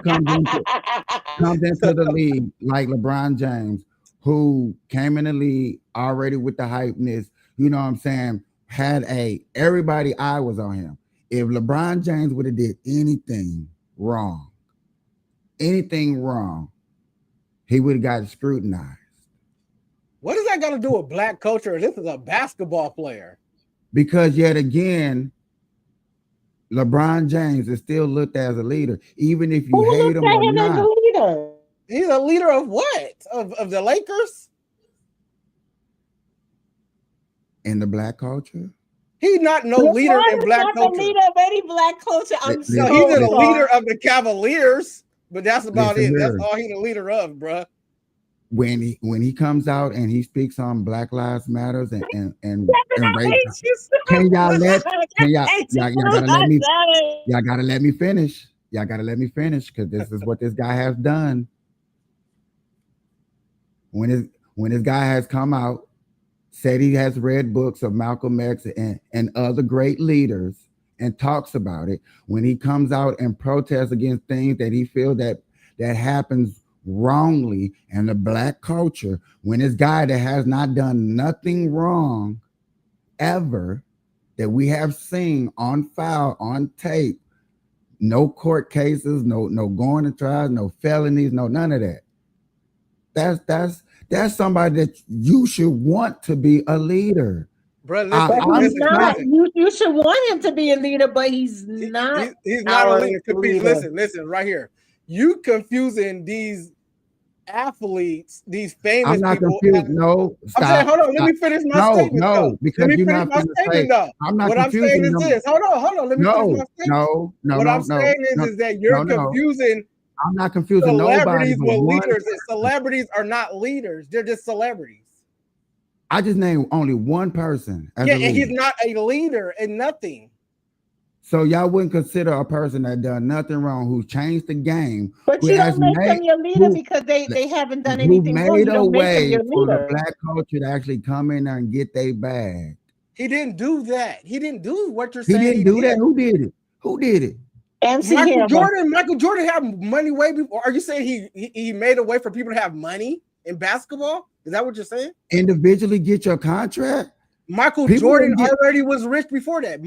comes into the league like LeBron James, who came in the league already with the hypeness, you know what I'm saying, everybody eye was on him. If LeBron James would have did anything wrong, he would have got scrutinized. What does that got to do with black culture? This is a basketball player. Because yet again, LeBron James is still looked as a leader, even if you hate him or not. As a leader? He's a leader of what? Of the Lakers? In the black culture? He's not leader in black culture. He's not the leader of any black culture. He's the leader of the Cavaliers, but that's about it. That's all he's the leader of, bruh. When he comes out and he speaks on Black Lives Matters and race, y'all gotta let me finish. Y'all gotta let me finish because this is what this guy has done. When this guy has come out, said he has read books of Malcolm X and other great leaders and talks about it, when he comes out and protests against things that he feels that happens wrongly in the black culture, when this guy that has not done nothing wrong ever that we have seen on file, on tape, no court cases, no going to trial, no felonies, no none of that. That's somebody that you should want to be a leader. Bro, you should want him to be a leader, but he's not. He's not a leader. Listen, right here. You confusing these athletes, these famous I'm not people. confused. No, stop. I'm saying, hold on. Let me finish my statement. No, because you're not my statement. Though. I'm not what I'm saying is this. Hold on. Let me finish my statement. What I'm saying is that you're confusing. I'm not confusing celebrities nobody with leaders. And celebrities are not leaders. They're just celebrities. I just named only one person. And he's not a leader in nothing. So y'all wouldn't consider a person that done nothing wrong, who changed the game. But you don't make them your leader because they haven't done anything wrong. Who made a way for the black culture to actually come in there and get their bag. He didn't do that. He didn't do what you're saying. He didn't do that. Who did it? Who did it? Michael Jordan had money way before. Are you saying he made a way for people to have money in basketball? Is that what you're saying? Individually get your contract? Michael Jordan already was rich before that.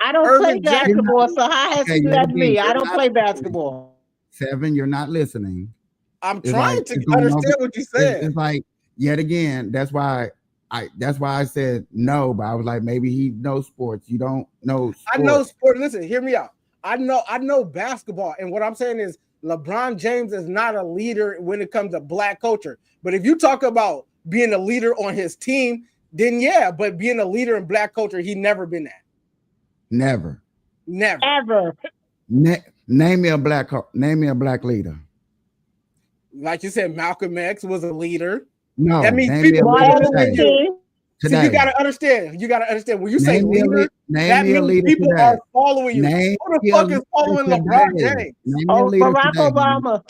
I don't play basketball, so how has he led me? I don't play basketball. Seven, you're not listening. I'm trying to understand what you said. It's like, yet again, that's why I said no, but I was like, maybe he knows sports. You don't know sports. I know sport. Listen, hear me out. I know basketball, and what I'm saying is LeBron James is not a leader when it comes to black culture. But if you talk about being a leader on his team, then yeah, but being a leader in black culture, he never been that. Never. Ever. Name me a black leader. Like you said, Malcolm X was a leader. No, that means people today. So you gotta understand. When you say leader, that means people are following you. Who the fuck is following LeBron James? Barack Obama.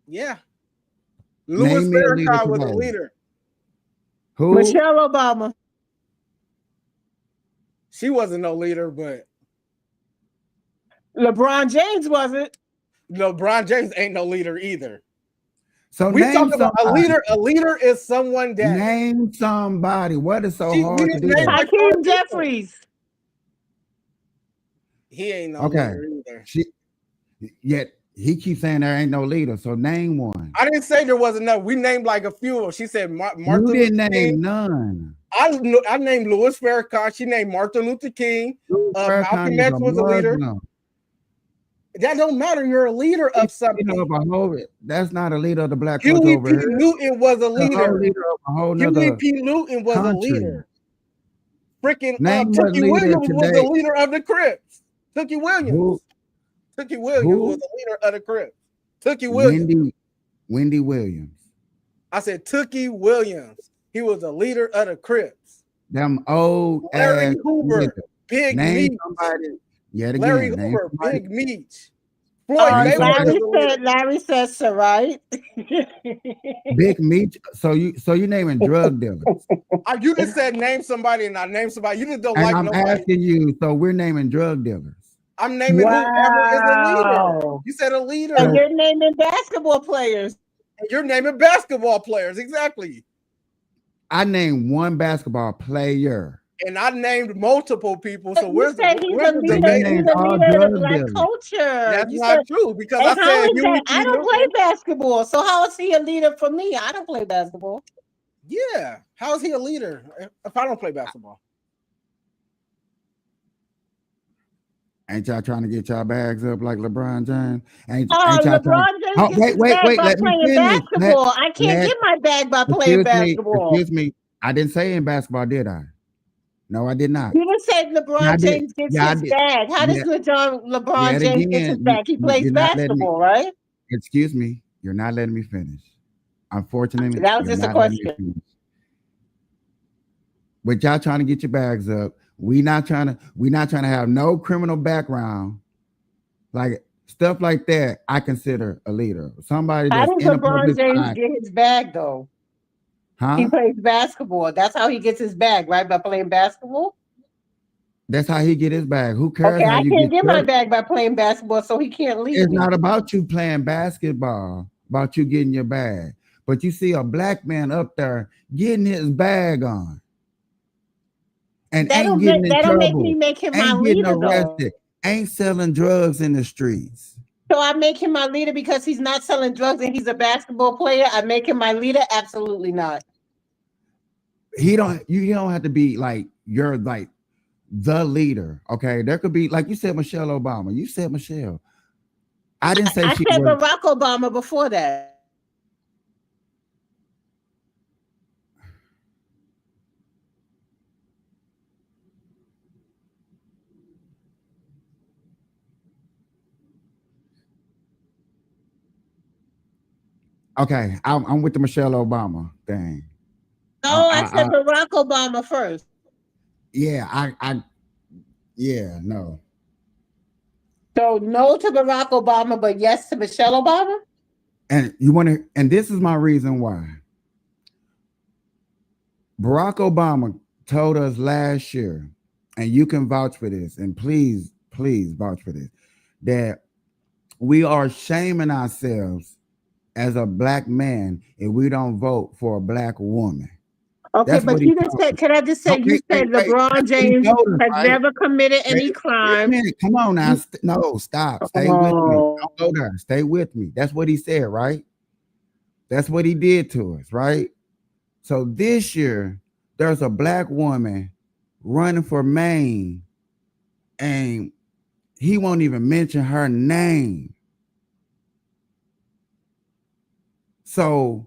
Yeah. Louis Farrakhan was a leader. Who? Michelle Obama. She wasn't no leader, but LeBron James wasn't. LeBron James ain't no leader either. So we talk about a leader. A leader is someone that name somebody. What is so hard to do? Hakeem Jeffries. He ain't no leader either. Yet He keeps saying there ain't no leader. So name one. I didn't say there wasn't enough. We named like a few of them. She said Martin You didn't Luther name King. none. I named Louis Farrakhan. She named Martin Luther King. Malcolm X was a leader. That don't matter. You're a leader of something. That's not a leader of the black culture Huey over P. here. Newton was a leader. Huey P. Newton was a leader. Freaking Tookie Williams was the leader of the Crips. Tookie Williams. Tookie Williams was the leader of the Crips. Tookie Williams. Wendy Williams. I said Tookie Williams. He was a leader of the Crips. Them old Larry Hoover. niggas. Big Name Meech. somebody. Yet again. Larry Hoover. Big Meech. Floyd Larry says so, right? Big Meech. So you naming drug dealers. You just said name somebody and I named somebody. You just don't and like I'm nobody. asking you, so we're naming drug dealers. I'm naming whoever is a leader. You said a leader. And you're naming basketball players. And you're naming basketball players. Exactly. I named one basketball player. And I named multiple people. So where's the leader of black culture? That's not true because I said I don't play basketball. So how is he a leader for me? I don't play basketball. Yeah. How is he a leader if I don't play basketball? Ain't y'all trying to get y'all bags up like LeBron James? Ain't LeBron James gets his bag by playing basketball. I can't get my bag by playing basketball. Excuse me. I didn't say in basketball, did I? No, I did not. You just said LeBron James gets his bag. How does LeBron James get his bag? He plays basketball, right? Excuse me. You're not letting me finish. Unfortunately, that was just a question. But y'all trying to get your bags up. We not trying to have no criminal background. Like stuff like that, I consider a leader. Somebody that's how does LeBron James get his bag though? Huh? He plays basketball. That's how he gets his bag, right? By playing basketball? That's how he get his bag. Who cares? Okay, I can't get my bag by playing basketball, so he can't leave. It's not about you playing basketball, about you getting your bag. But you see a black man up there getting his bag on. And that ain't getting in trouble. Make me make him my leader, arrested. Ain't selling drugs in the streets. So I make him my leader because he's not selling drugs and he's a basketball player. I make him my leader? Absolutely not. You don't have to be like you're like the leader. Okay. There could be, like you said, Michelle Obama. You said Michelle. I didn't say I said Barack Obama before that. Okay, I'm with the Michelle Obama thing. No, I said Barack Obama first. Yeah, no. So no to Barack Obama, but yes to Michelle Obama? And this is my reason why. Barack Obama told us last year, and you can vouch for this, and please vouch for this, that we are shaming ourselves as a black man if we don't vote for a black woman. Okay, that's but you just said, can I just say, you said LeBron James has never committed any crime. Come on now. No, stop. Stay with me. Don't go there. Stay with me. That's what he said, right? That's what he did to us, right? So this year, there's a black woman running for Maine, and he won't even mention her name. So,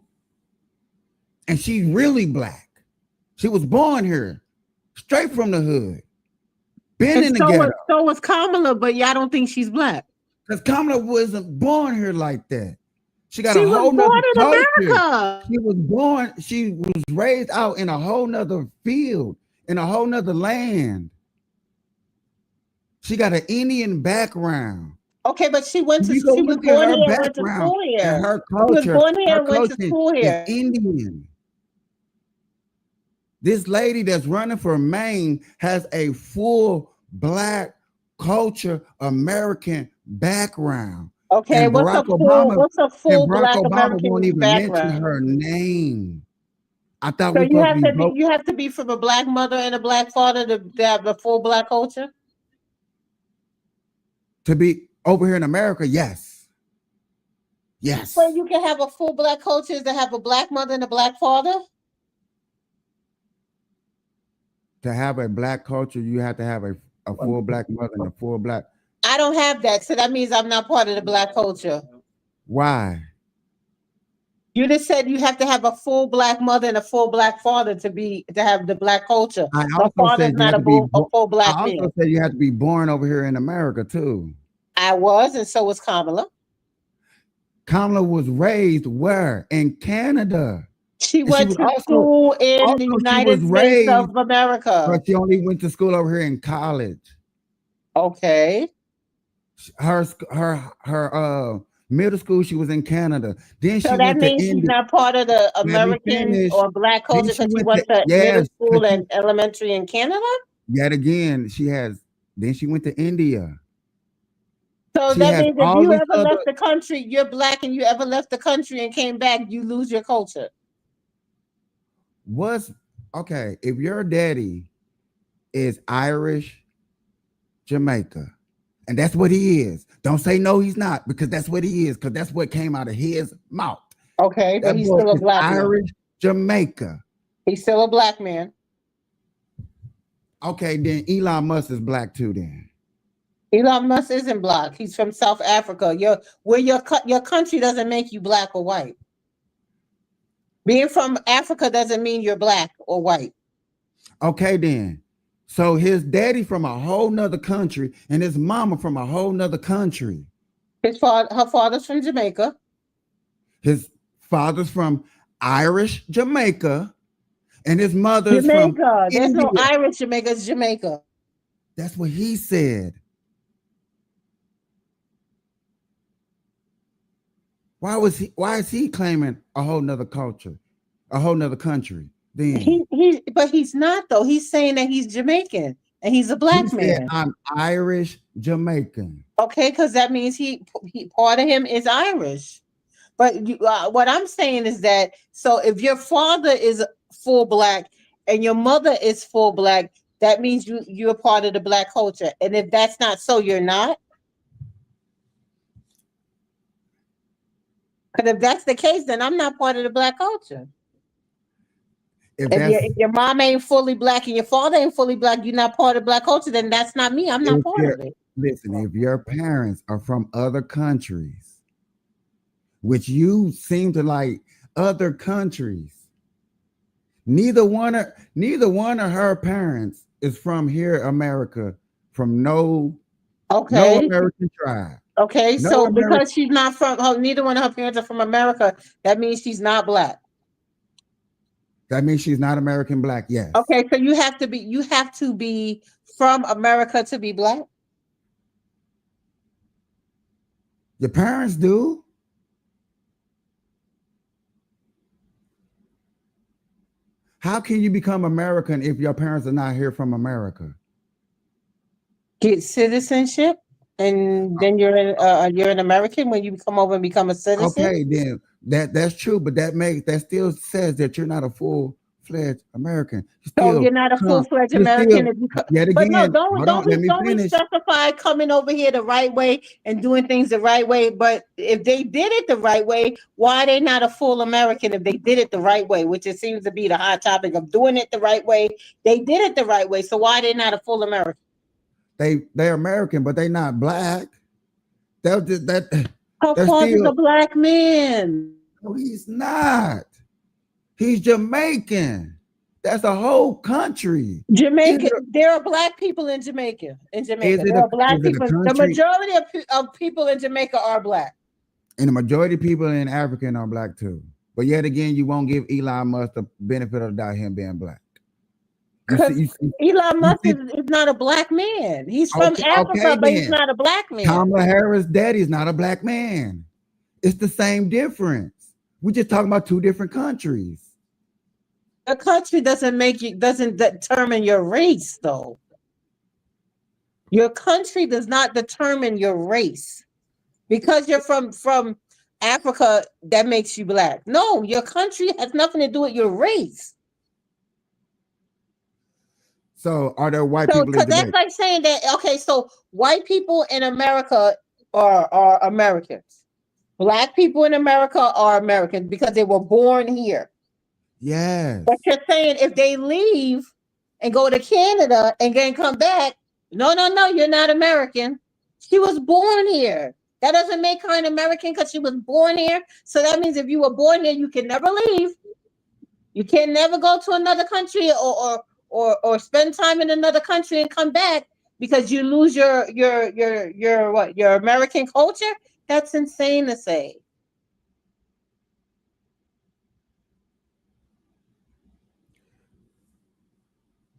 and she's really black. She was born here, straight from the hood. Been in the ghetto. So was Kamala, but y'all don't think she's black. Because Kamala wasn't born here like that. She got a whole nother culture. America. She was raised out in a whole nother field, in a whole nother land. She got an Indian background. Okay, but she was born here and went to school here. And her culture, she was born here and went to school here. Indian. This lady that's running for Maine has a full black culture, American background. Okay, what's a full black American won't even background? Mention her name. I thought so you have to be from a black mother and a black father to have a full black culture. To be over here in America, yes. Yes. Well, you can have a full black culture is to have a black mother and a black father. To have a black culture, you have to have a full black mother and a full black. I don't have that, so that means I'm not part of the black culture. Why? You just said you have to have a full black mother and a full black father to have the black culture. I My also father's said you not have to be. a full black I man. also said you have to be born over here in America too. I was, and so was Kamala. Kamala was raised where? In Canada. She And went to school in the United States of America. But she only went to school over here in college. Okay. Her middle school, she was in Canada. Then So she that went to means she's India. not part of the American or black culture because she went to middle school and elementary in Canada? Yet again, then she went to India. So that means if you ever left the country, you're black and you ever left the country and came back, you lose your culture. Okay, if your daddy is Irish, Jamaica, and that's what he is. Don't say no, he's not, because that's what he is, because that's what came out of his mouth. Okay, but he's still a black man. Irish, Jamaica. He's still a black man. Okay, then Elon Musk is black too then. Elon Musk isn't black. He's from South Africa. Your country doesn't make you black or white. Being from Africa doesn't mean you're black or white. Okay, then. So his daddy from a whole nother country and his mama from a whole nother country. Her father's from Jamaica. His father's from Irish Jamaica, and his mother's Jamaica. from There's India. no Irish Jamaica. It's Jamaica. That's what he said. Why is he claiming a whole nother culture, a whole nother country? Then But he's not though. He's saying that he's Jamaican and he's a black man. I'm Irish Jamaican. Okay, because that means he part of him is Irish. But what I'm saying is that so if your father is full black and your mother is full black, that means you're part of the black culture. And if that's not so, you're not. Because if that's the case, then I'm not part of the black culture. If your mom ain't fully black and your father ain't fully black, you're not part of black culture, then that's not me. I'm not part of it. Listen, if your parents are from other countries, which you seem to like other countries, neither one of her parents is from here, America, from no American tribe. Okay, so because she's not from neither one of her parents are from America, that means she's not black. That means she's not American black, yes. Okay, so you have to be from America to be black. Your parents do. How can you become American if your parents are not here from America? Get citizenship, and then you're an American when you come over and become a citizen. Okay, then that's true, but that still says that you're not a full-fledged American. So you're not a full-fledged American. But no, don't we specify coming over here the right way and doing things the right way? But if they did it the right way, why are they not a full American if they did it the right way? Which it seems to be the hot topic of doing it the right way. They did it the right way, so why are they not a full American? They're American, but they're not black. Her father's a black man. No, he's not. He's Jamaican. That's a whole country. Jamaica. There are black people in Jamaica. There are black people. The majority of people in Jamaica are black. And the majority of people in Africa are black too. But yet again, you won't give Elon Musk the benefit of the doubt him being black. Elon Musk is not a black man. He's from Africa, but he's not a black man. Kamala Harris' daddy is not a black man. It's the same difference. We're just talking about two different countries. A country doesn't determine your race, though. Your country does not determine your race. Because you're from Africa, that makes you black. No, your country has nothing to do with your race. So are there white people in Jamaica? That's like saying that, okay, so white people in America are Americans. Black people in America are Americans because they were born here. Yes. But you're saying if they leave and go to Canada and then come back, no, you're not American. She was born here. That doesn't make her an American because she was born here. So that means if you were born here, you can never leave. You can never go to another country or spend time in another country and come back because you lose your American culture. That's insane to say.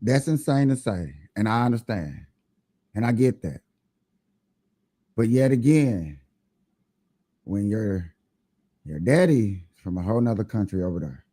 That's insane to say, and I understand, and I get that. But yet again, when your daddy from a whole nother country over there,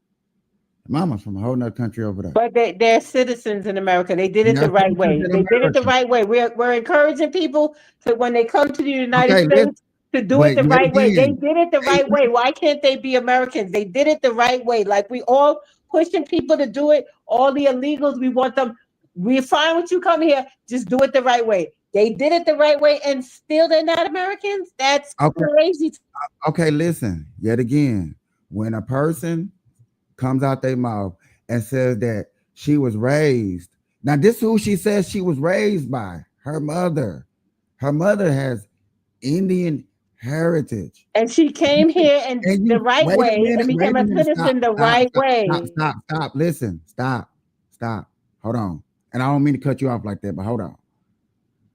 mama's from a whole nother country over there. But they're citizens in America. They did it the right way. They did it the right way. We're encouraging people to, when they come to the United States, to do it the right way. They did it the right way. Why can't they be Americans? They did it the right way. Like we all pushing people to do it. All the illegals, we want them. We're fine with you coming here. Just do it the right way. They did it the right way, and still they're not Americans. That's crazy. Okay, listen. Yet again, when a person comes out their mouth and says that she was raised. Now, this is who she says she was raised by. Her mother. Her mother has Indian heritage. And she came here and the right way and became a citizen the right way. Stop. Listen. Stop. Hold on. And I don't mean to cut you off like that, but hold on.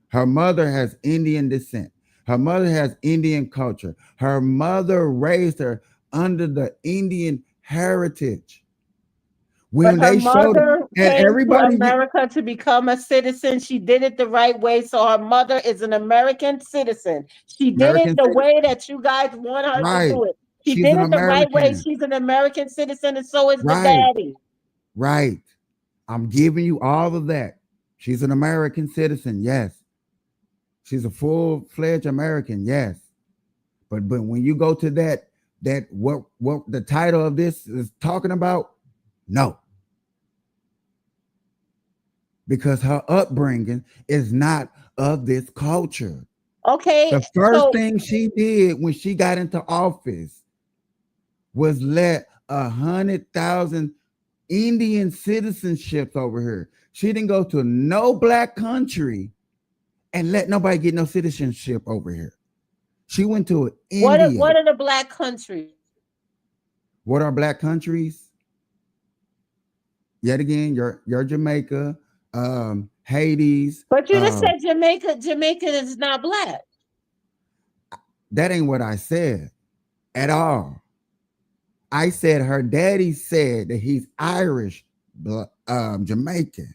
Her mother has Indian descent. Her mother has Indian culture. Her mother raised her under the Indian heritage. When but her they mother showed and everybody to America to become a citizen, she did it the right way. So her mother is an American citizen. She did it the way that you guys want her to do it. She did it the right way. She's an American citizen, and so is the daddy. Right. I'm giving you all of that. She's an American citizen, yes. She's a full-fledged American, yes. But when you go to that what the title of this is talking about, no. Because her upbringing is not of this culture. Okay. The first thing she did when she got into office was let 100,000 Indian citizenships over here. She didn't go to no black country and let nobody get no citizenship over here. She went to India. What are the black countries? What are black countries? Yet again, you're Jamaica, Hades. But you just said Jamaica is not black. That ain't what I said at all. I said her daddy said that he's Irish, Jamaican.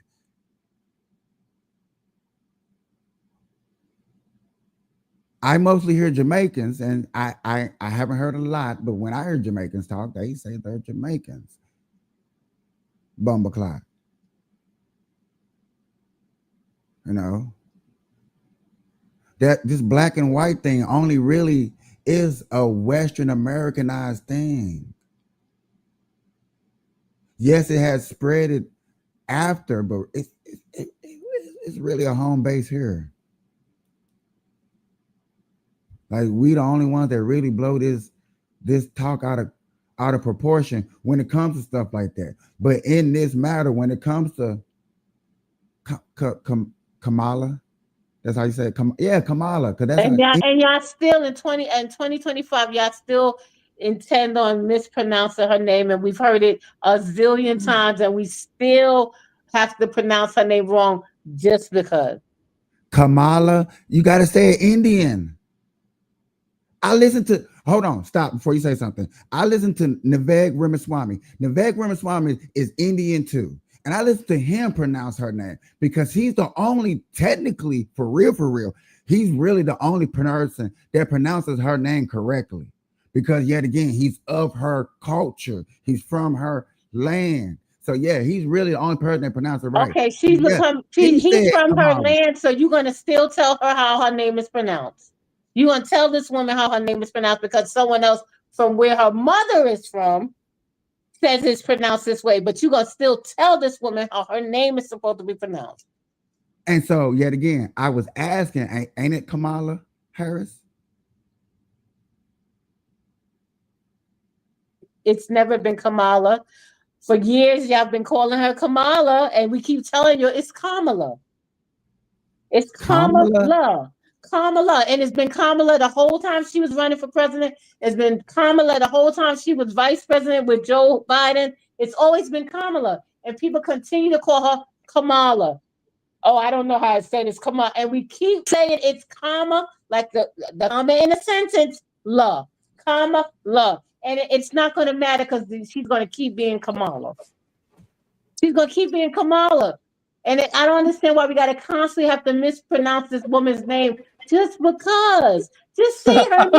I mostly hear Jamaicans, and I haven't heard a lot, but when I hear Jamaicans talk, they say they're Jamaicans. Bumbleclot. You know, that this black and white thing only really is a Western Americanized thing. Yes, it has spread it after, but it's really a home base here. Like we the only ones that really blow this talk out of proportion when it comes to stuff like that. But in this matter, when it comes to Kamala, that's how you say it. Kamala. And y'all still in 2025, y'all still intend on mispronouncing her name, and we've heard it a zillion times, and we still have to pronounce her name wrong just because. Kamala, you got to say Indian. I listen to, hold on, stop before you say something. I listen to Nivek Ramaswamy. Nivek Ramaswamy is Indian too. And I listen to him pronounce her name because he's the only, technically, for real, he's really the only person that pronounces her name correctly. Because yet again, he's of her culture. He's from her land. So yeah, he's really the only person that pronounces it right. Okay, he's from her land, so you're going to still tell her how her name is pronounced. You're going to tell this woman how her name is pronounced because someone else from where her mother is from says it's pronounced this way, but you're going to still tell this woman how her name is supposed to be pronounced. And so, yet again, I was asking, ain't it Kamala Harris? It's never been Kamala. For years, y'all been calling her Kamala, and we keep telling you it's Kamala. It's Kamala. Kamala. And it's been Kamala the whole time she was running for president. It's been Kamala the whole time she was vice president with Joe Biden. It's always been Kamala. And people continue to call her Kamala. Oh, I don't know how to say this. Kamala. And we keep saying it's comma, like the comma in a sentence, la. Comma, la. And it's not going to matter because she's going to keep being Kamala. She's going to keep being Kamala. And I don't understand why we got to constantly have to mispronounce this woman's name just because. Just say her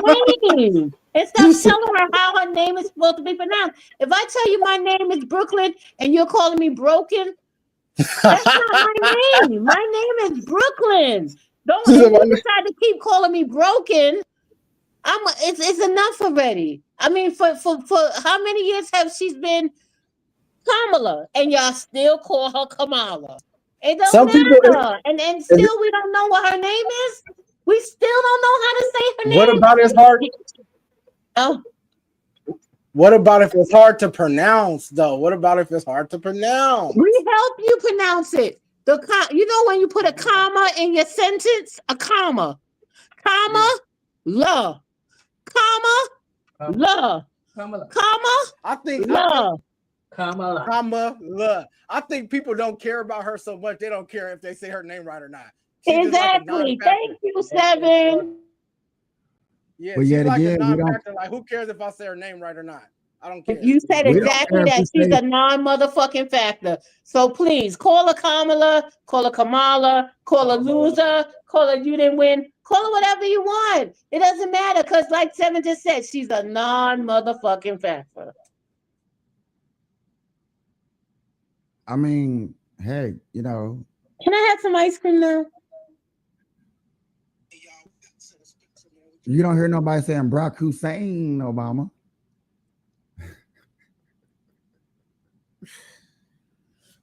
name and stop telling her how her name is supposed to be pronounced. If I tell you my name is Brooklyn and you're calling me Broken, that's not my name. My name is Brooklyn. Don't if you decide to keep calling me Broken. It's enough already. I mean, for how many years have she been Kamala, and y'all still call her Kamala? It doesn't matter. And still we don't know what her name is. We still don't know how to say her name. What about it's hard? Oh. What about if it's hard to pronounce, though? What about if it's hard to pronounce? We help you pronounce it. You know when you put a comma in your sentence, a comma, la, comma, la, comma. I think la. Comma, la. I think people don't care about her so much. They don't care if they say her name right or not. Exactly. Thank you, Seven. Yeah, but she's yet like again, a non-factor. Like, who cares if I say her name right or not? I don't care. You said exactly that. She's a non-motherfucking factor. So please call her Kamala, call her Kamala, call her loser, call her you didn't win, call her whatever you want. It doesn't matter because, like Seven just said, she's a non-motherfucking factor. I mean, hey, you know. Can I have some ice cream now? You don't hear nobody saying Barack Hussein Obama.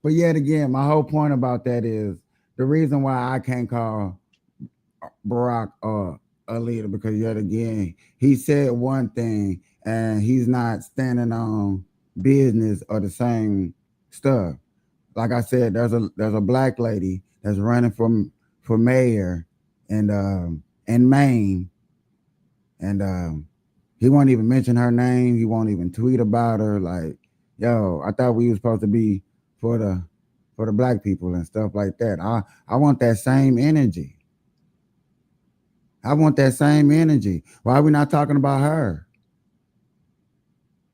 But yet again, my whole point about that is the reason why I can't call Barack a leader, because yet again, he said one thing and he's not standing on business or the same stuff. Like I said, there's a black lady that's running for mayor in Maine, and he won't even mention her name. He won't even tweet about her. Like, yo, I thought we were supposed to be for the black people and stuff like that. I want that same energy. I want that same energy. Why are we not talking about her?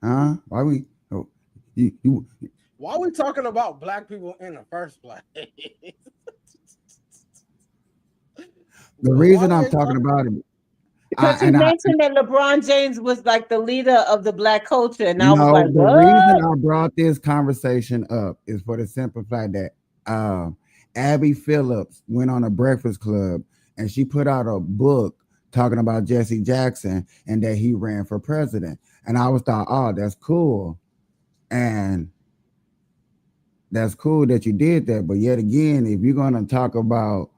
Huh? Why we? Why are we talking about black people in the first place? The reason I'm talking about it. Because you mentioned that LeBron James was like the leader of the black culture. And I was like, the reason I brought this conversation up is for the simple fact that Abby Phillips went on a Breakfast Club and she put out a book talking about Jesse Jackson and that he ran for president. And I was thought, oh, that's cool. And that's cool that you did that. But yet again, if you're going to talk about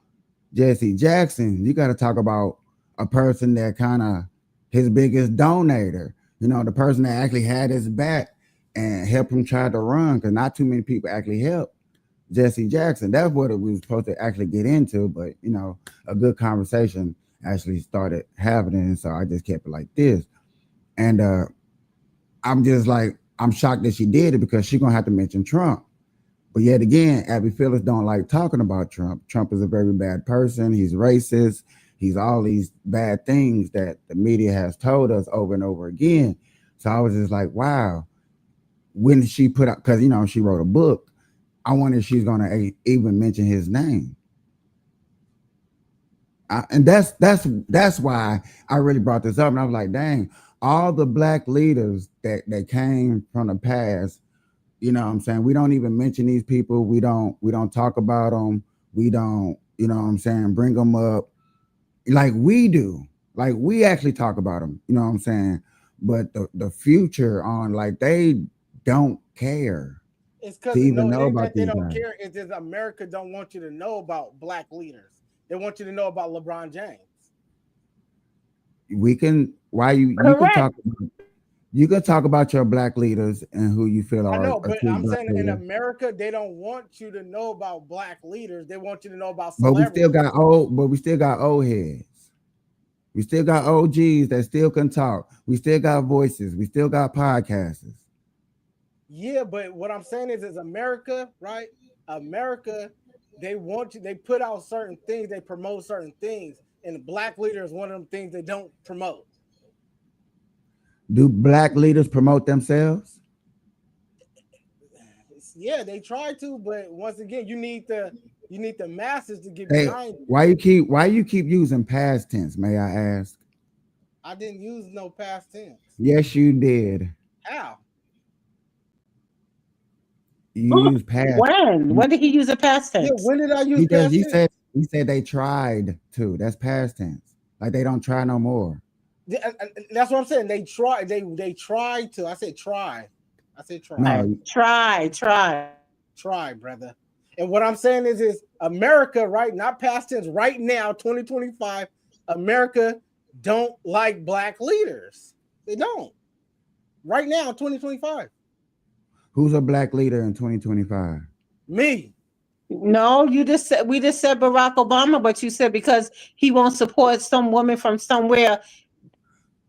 Jesse Jackson, you got to talk about a person that kind of his biggest donator, you know, the person that actually had his back and helped him try to run, because not too many people actually helped Jesse Jackson. That's what we were supposed to actually get into, but, you know, a good conversation actually started happening, so I just kept it like this. And I'm just like, I'm shocked that she did it because she's going to have to mention Trump. But yet again, Abby Phillips don't like talking about Trump. Trump is a very bad person. He's racist. He's all these bad things that the media has told us over and over again. So I was just like, wow. When she put out, because, you know, she wrote a book, I wonder if she's going to even mention his name. And that's why I really brought this up. And I was like, dang, all the black leaders that came from the past, you know what I'm saying? We don't even mention these people. We don't talk about them. We don't, you know what I'm saying, bring them up like we do. Like we actually talk about them, you know what I'm saying? But the future on, like, they don't care. It's because they don't care. It's just America don't want you to know about black leaders. They want you to know about LeBron James. We can, why you can talk about, You can talk about your black leaders and who you feel I are know, a but true I'm black saying in leader. America, they don't want you to know about black leaders. They want you to know about But we celebrities. still got old heads. We still got OGs that still can talk. We still got voices. We still got podcasters. Yeah, but what I'm saying is America, right? America, they want you, they put out certain things, they promote certain things, and the black leader is one of them things they don't promote. Do black leaders promote themselves? Yeah, they try to, but once again, you need the masses to get Hey, behind you. why you keep using past tense, may I ask? I didn't use no past tense. Yes, you did. How? You use past. When did he use a past tense? Yeah, when did I use past tense? He said they tried to. That's past tense. Like they don't try no more. That's what I'm saying. They try. They tried to. I said try. I said try. No. Try, brother. And what I'm saying is America, right? Not past tense. Right now, 2025, America don't like black leaders. They don't. Right now, 2025. Who's a black leader in 2025? Me. No, we just said Barack Obama, but you said because he won't support some woman from somewhere,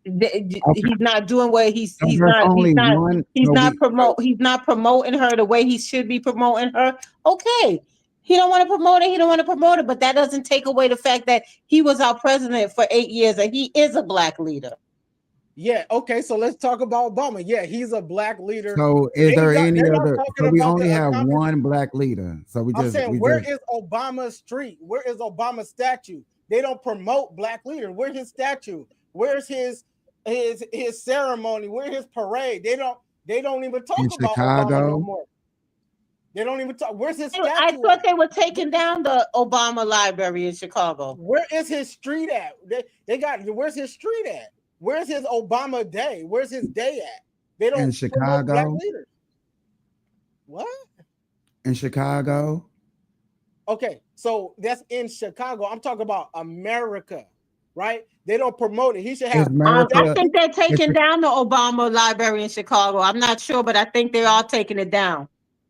he's not doing what he's not promoting her the way he should be promoting her. Okay. He don't want to promote it, but that doesn't take away the fact that he was our president for 8 years and he is a black leader. Yeah, okay, so let's talk about Obama. Yeah, he's a black leader. So is there any other? So we only have one black leader. So I'm saying, where is Obama's street? Where is Obama's statue? They don't promote black leaders. Where's his statue? Where's his ceremony? Where's his parade? They don't even talk about Chicago. Obama no more. They don't even talk. Where's his statue? I thought they were taking down the Obama Library in Chicago. Where is his street at? Where's his street at? Where's his Obama day? Where's his day at? They don't in Chicago. Black leaders. What? In Chicago. Okay, so that's in Chicago. I'm talking about America, right? They don't promote it. He should have. I think they're taking down the Obama Library in Chicago. I'm not sure, but I think they are taking it down.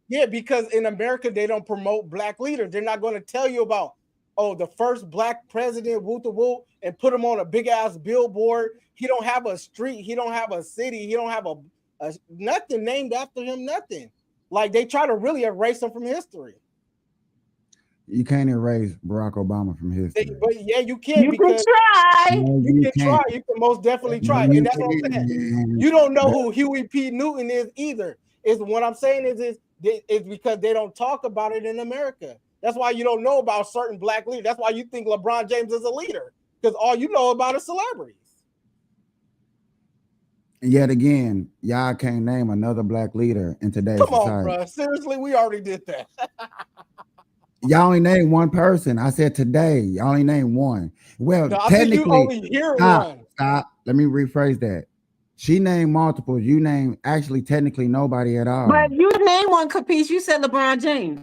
Yeah, because in America, they don't promote black leaders. They're not going to tell you about, the first black president, woo, and put him on a big ass billboard. He don't have a street. He don't have a city. He don't have a nothing named after him, nothing. Like they try to really erase him from history. You can't erase Barack Obama from history. But yeah, you can. You can try. No, you can try. You can most definitely try. And that's what I'm saying. You don't know who Huey P. Newton is either. Is what I'm saying is because they don't talk about it in America. That's why you don't know about certain black leaders. That's why you think LeBron James is a leader, because all you know about is celebrities. And yet again, y'all can't name another black leader in today's society. Come on, bro. Seriously, we already did that. Y'all only named one person. I said today. Y'all only named one. Well, no, technically, you only hear one. Stop. Let me rephrase that. She named multiple. You named actually technically nobody at all. But you named one, Capiche. You said LeBron James.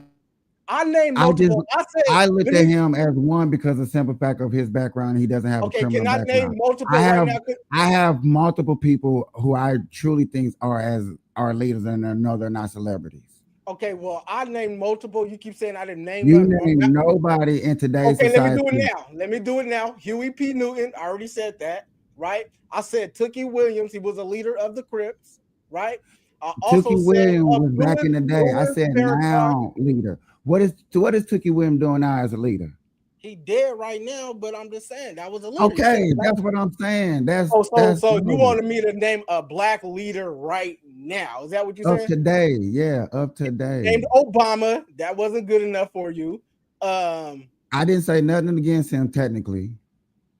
I named multiple. I looked at him as one because of the simple fact of his background. He doesn't have a criminal background. Can I name multiple right now? I have multiple people who I truly think are leaders, and no, they're not celebrities. Okay, well, I named multiple. You keep saying I didn't name. You named nobody in today's society. Okay, let me do it now. Huey P. Newton. I already said that, right? I said Tookie Williams. He was a leader of the Crips, right? Tookie Williams was back in the day. I said now leader. What is Tookie Williams doing now as a leader? He dead right now, but I'm just saying that was a leader. Okay, that's what I'm saying. So you wanted me to name a black leader right now? Is that what you're saying? Of today, yeah, of today. Named Obama. That wasn't good enough for you. I didn't say nothing against him technically.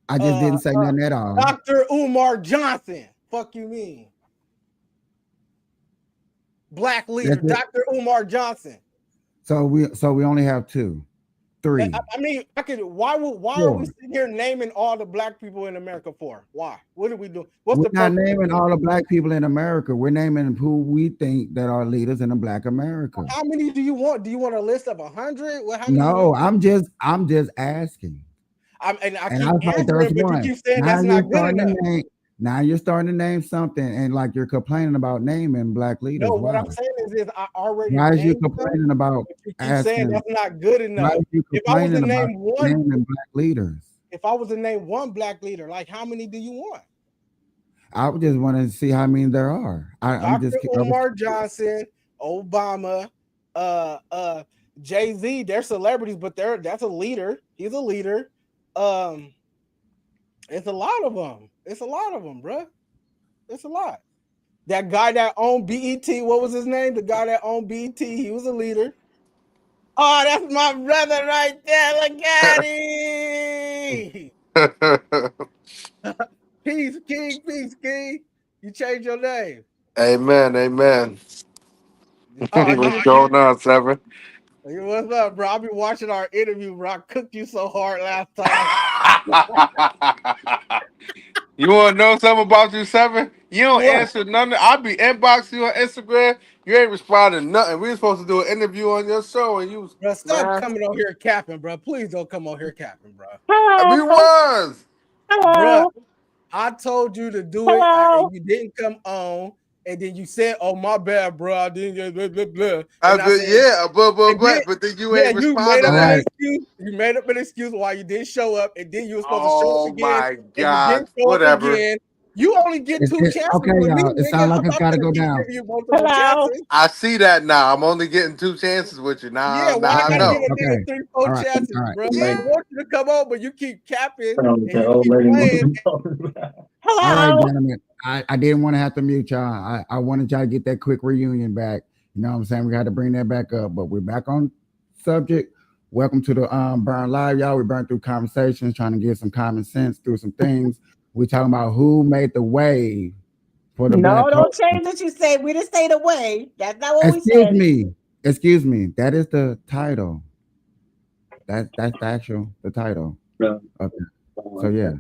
I just didn't say nothing at all. Dr. Umar Johnson. Fuck you mean? Black leader, Dr. Umar Johnson. So we only have 2, 3. I mean, why are we sitting here naming all the black people in America for? Why? What are we doing? We're not naming all the black people in America. We're naming who we think that are leaders in the black America. How many do you want? Do you want a list of 100? No, I'm just asking. I keep answering, but you keep saying that's not good enough. Now you're starting to name something, and like you're complaining about naming black leaders. No, what Why? I'm saying is I already Why is you named them, complaining about but you keep saying asking? that's not good Why enough. are you If I was to complaining about name one, naming black leaders? if I was to name one black leader, like how many do you want? I would just want to see how many there are. I'm Dr. just Umar Johnson, Obama, Jay-Z, they're celebrities, but that's a leader. He's a leader. It's a lot of them. It's a lot of them, bro. It's a lot. That guy that owned BET, what was his name? The guy that owned BET, he was a leader. Oh, that's my brother right there. Look at him. Peace, King. Peace, King. You changed your name. Amen, amen. Oh, What's going on, Seven? What's up, bro? I've been watching our interview, bro. I cooked you so hard last time. You want to know something about you, Seven? You don't What? answer nothing. I be inboxing you on Instagram. You ain't responding nothing. We were supposed to do an interview on your show, and you was, Bro, stop coming on here capping, bro. Please don't come on here capping, bro. We was. Bro, I told you to do it, Hello. and you didn't come on. And then you said, "Oh, my bad, bro. I didn't get blah, blah, blah." I said, yeah, but then you ain't you made responding. up Right. an excuse. You made up an excuse why you didn't show up, and then you were supposed to show Oh up again. my And you God! didn't show Whatever. up again. You only get two chances Okay, with me, y'all. It nigga. sounds like I'm it's not got to gonna go keep down. giving you multiple Hello. chances. I see that now. I'm only getting 2 chances with you now. Yeah, why I I gotta know. give a nigga Okay. 3, 4 All right. chances, All right. bro? I want you to come on, but you keep capping and The you old keep lady playing. All right, Hello. gentlemen. I didn't want to have to mute y'all. I wanted y'all to get that quick reunion back. You know what I'm saying? We got to bring that back up, but we're back on subject. Welcome to the Burn Live, y'all. We burned through conversations, trying to get some common sense through some things. We talking about who made the wave for the No, black don't culture. change what you said. We didn't say the way. That's not what we Excuse said. me. Excuse me. That is the title. That's the title. Yeah. Okay. So yeah,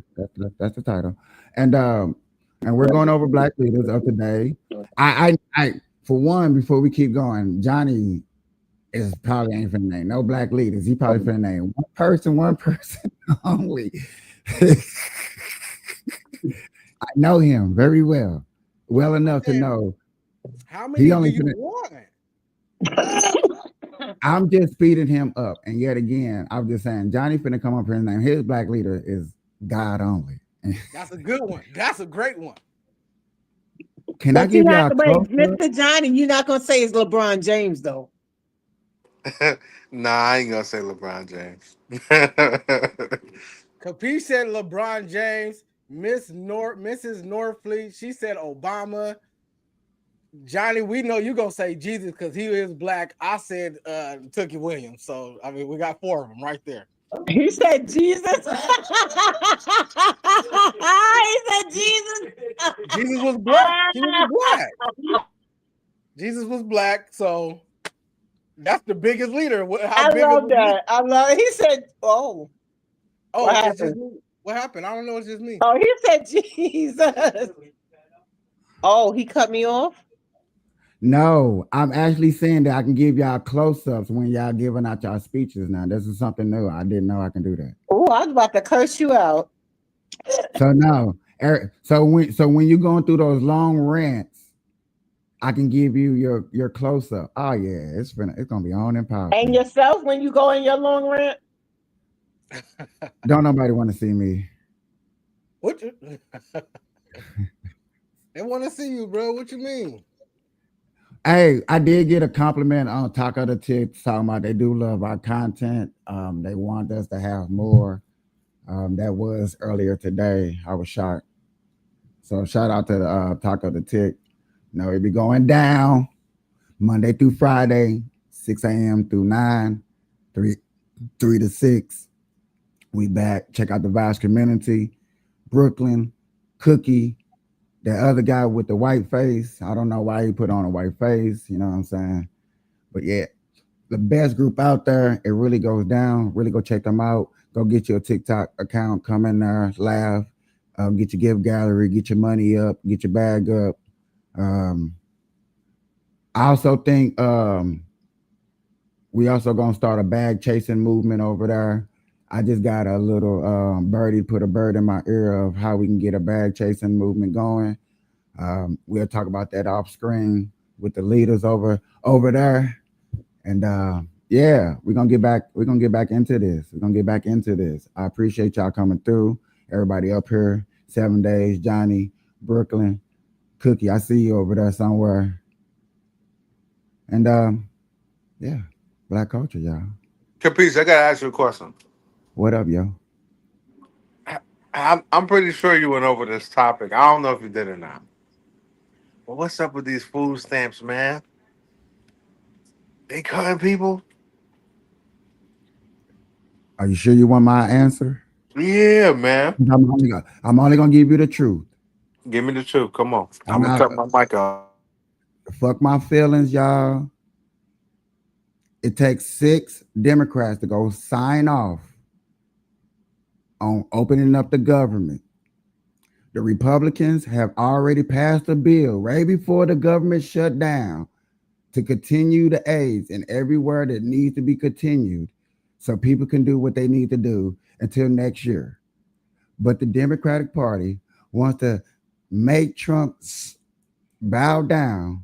that's the title. And we're going over black leaders of today. I for one, before we keep going, Johnny is probably ain't finna name no black leaders. He probably finna name one person only. I know him very well enough to know. How many He do only you finna- want? I'm just speeding him up. And yet again, I'm just saying, Johnny finna come up here and name his black leader is God only. That's a good one. That's a great one. Can I But you're give y'all not, a wait, close-up? Mr. Johnny, you're not gonna say it's LeBron James though. Nah, I ain't gonna say LeBron James. Capiche said LeBron James. Mrs. Norfleet, she said Obama. Johnny, we know you gonna say Jesus because he is black. I said Tookie Williams. So I mean, we got 4 of them right there. He said Jesus. He said Jesus. Jesus was black. He was black. Jesus was black. So that's the biggest leader. How I big love of a that. I love it. He said, "Oh, Oh, what it's just happened? me. What happened? I don't know. It's just me. Oh, he said Jesus." Oh, he cut me off. No, I'm actually saying that I can give y'all close-ups when y'all giving out y'all speeches. Now, this is something new. I didn't know I can do that. Oh, I was about to curse you out. So no, so when you're going through those long rants, I can give you your close-up. Oh yeah, it's gonna be on and powerful. And yourself when you go in your long rant. Don't nobody want to see me. What you? They want to see you, bro. What you mean? Hey, I did get a compliment on Taco the Tick talking about they do love our content. They want us to have more. That was earlier today. I was shocked. So shout out to the Taco the Tick. You know, it be going down Monday through Friday, 6 a.m. through 9, 3 to 6. We back. Check out the Vibes community. Brooklyn, Cookie, the other guy with the white face. I don't know why he put on a white face. You know what I'm saying? But yeah, the best group out there. It really goes down. Really go check them out. Go get your TikTok account. Come in there, laugh. Get your gift gallery. Get your money up. Get your bag up. I also think we also gonna start a bag chasing movement over there. I just got a little birdie put a bird in my ear of how we can get a bag chasing movement going. We'll talk about that off screen with the leaders over there. And yeah, we're gonna get back into this. We're gonna get back into this. I appreciate y'all coming through. Everybody up here, 7 days, Johnny, Brooklyn, Cookie. I see you over there somewhere. And yeah, Black culture, y'all. Capiche, I gotta ask you a question. What up, yo? I'm pretty sure you went over this topic. I don't know if you did or not. But what's up with these food stamps, man? They cutting people? Are you sure you want my answer? Yeah, man. I'm only gonna give you the truth. Give me the truth. Come on. I'm gonna cut my mic off. Fuck my feelings, y'all. It takes 6 Democrats to go sign off on opening up the government. The Republicans have already passed a bill right before the government shut down to continue the aids and everywhere that needs to be continued so people can do what they need to do until next year. But the Democratic Party wants to make Trump bow down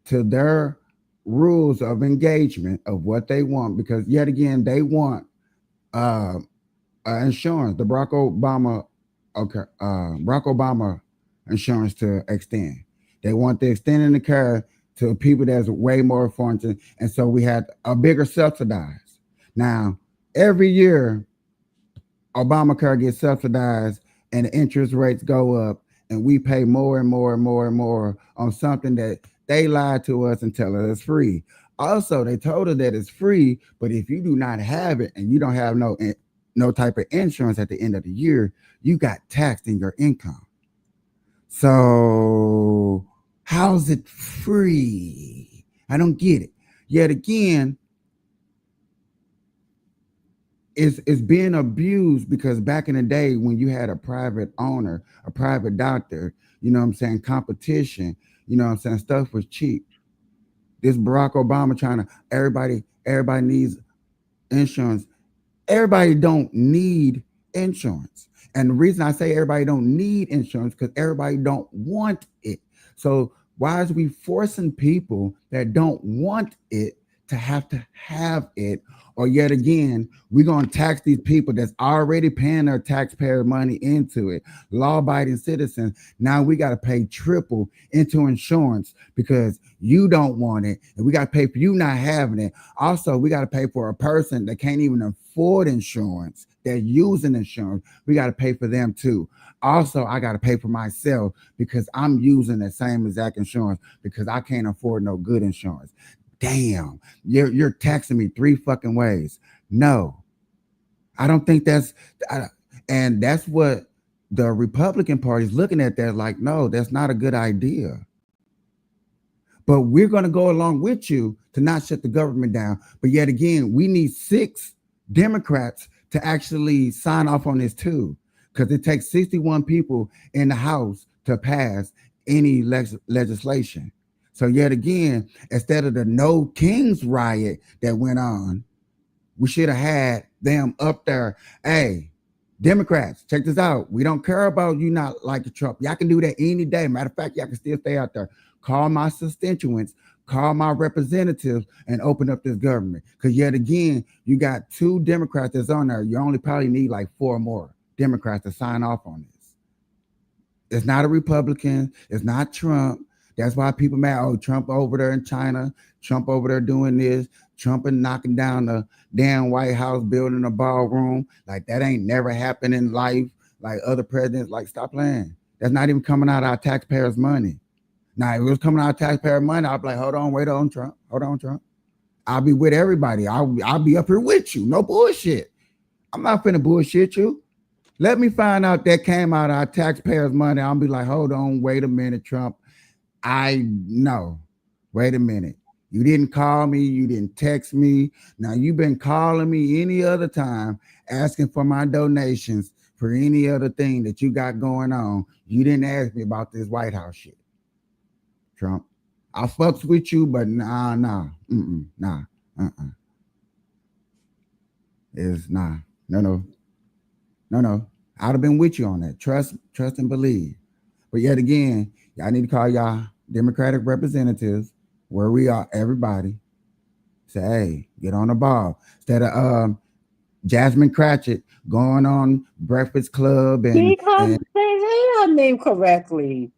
to their rules of engagement of what they want, because yet again, they want insurance, the Barack Obama insurance to extend. They want to extend in the care to people that's way more fortunate. And so we had a bigger subsidized. Now, every year, Obamacare gets subsidized and the interest rates go up and we pay more and more and more and more on something that they lied to us and tell us it's free. Also, they told us that it's free, but if you do not have it and you don't have no type of insurance at the end of the year, you got taxed in your income. So how's it free? I don't get it. Yet again, it's being abused because back in the day when you had a private owner, a private doctor, you know what I'm saying, competition, you know what I'm saying, stuff was cheap. This Barack Obama trying to, everybody needs insurance. Everybody don't need insurance. And the reason I say everybody don't need insurance because everybody don't want it. So why is we forcing people that don't want it to have it? Or yet again, we're going to tax these people that's already paying their taxpayer money into it, law-abiding citizens. Now we got to pay triple into insurance because you don't want it, and we got to pay for you not having it. Also, we got to pay for a person that can't even afford insurance, they're using insurance. We got to pay for them too. Also, I got to pay for myself because I'm using the same exact insurance because I can't afford no good insurance. Damn, you're taxing me 3 fucking ways. No, I don't think and that's what the Republican Party is looking at. They're like, no, that's not a good idea. But we're going to go along with you to not shut the government down. But yet again, we need 6 Democrats to actually sign off on this too, because it takes 61 people in the House to pass any legislation. So yet again, instead of the No Kings riot that went on, we should have had them up there. Hey, Democrats, check this out. We don't care about you not liking Trump. Y'all can do that any day. Matter of fact, y'all can still stay out there. Call my constituents, call my representatives, and open up this government. Because yet again, you got 2 Democrats that's on there. You only probably need like 4 more Democrats to sign off on this. It's not a Republican. It's not Trump. That's why people mad. Oh, Trump over there in China, Trump over there doing this, Trump and knocking down the damn White House, building a ballroom. Like that ain't never happened in life. Like other presidents, like stop playing. That's not even coming out of our taxpayers' money. Now, if it was coming out of taxpayer money, I'd be like, hold on, wait on Trump. Hold on, Trump. I'll be with everybody. I'll be up here with you. No bullshit. I'm not finna bullshit you. Let me find out that came out of our taxpayers' money. I'll be like, hold on, wait a minute, Trump. I know. Wait a minute. You didn't call me. You didn't text me. Now you've been calling me any other time, asking for my donations for any other thing that you got going on. You didn't ask me about this White House shit, Trump. I fucks with you, but nah. It's nah. No. I'd have been with you on that. Trust and believe. But yet again, y'all need to call y'all Democratic representatives where we are, everybody. Say, hey, get on the ball. Instead of Jasmine Cratchit going on Breakfast Club Say and her name correctly.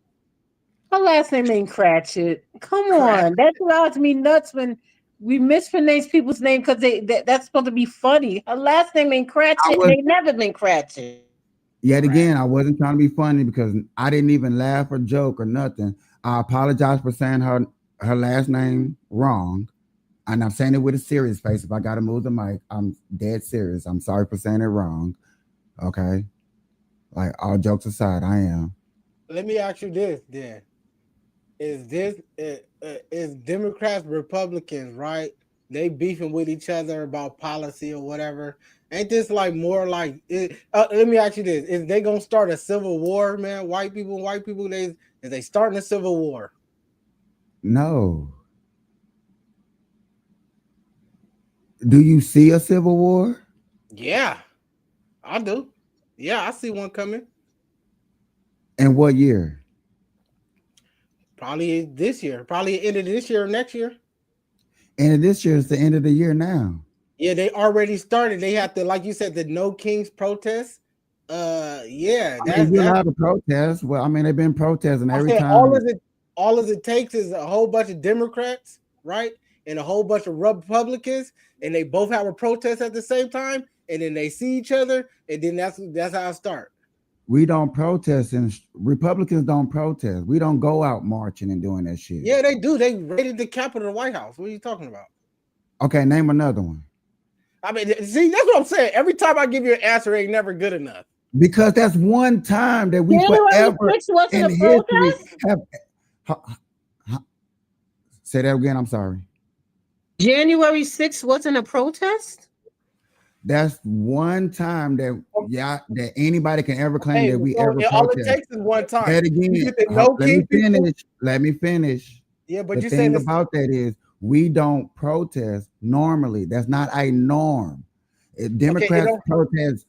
Her last name ain't Cratchit. Come on. That drives me nuts when we mispronounce people's name because that's supposed to be funny. Her last name ain't Cratchit, and they never been Cratchit. Yet again, I wasn't trying to be funny because I didn't even laugh or joke or nothing. I apologize for saying her last name wrong. And I'm saying it with a serious face. If I got to move the mic, I'm dead serious. I'm sorry for saying it wrong. Okay? Like, all jokes aside, I am. Let me ask you this then. Is Democrats, Republicans, right? They beefing with each other about policy or whatever. Ain't this like more like let me ask you this. Is they gonna start a civil war, man? White people, is they starting a civil war? No. Do you see a civil war? Yeah, I do. Yeah, I see one coming. In what year? Probably this year. Probably end of this year or next year. End of this year is the end of the year now. Yeah, they already started. They have to, like you said, the No Kings protest. Yeah, that's allowed to protest. Well, I mean, they've been protesting every time. All it takes is a whole bunch of Democrats, right, and a whole bunch of Republicans, and they both have a protest at the same time, and then they see each other, and then that's how it starts. We don't protest, and Republicans don't protest. We don't go out marching and doing that shit. Yeah, they do. They raided the Capitol, the White House. What are you talking about? Okay, name another one. I mean, see, that's what I'm saying. Every time I give you an answer, it ain't never good enough. Because that's one time that we forever in history have. Say that again. I'm sorry. January 6th wasn't a protest? That's one time that that anybody can ever claim that we ever protest. All it takes is one time. That again, let me finish. Yeah, but the thing about that is we don't protest normally. That's not a norm. Democrats protest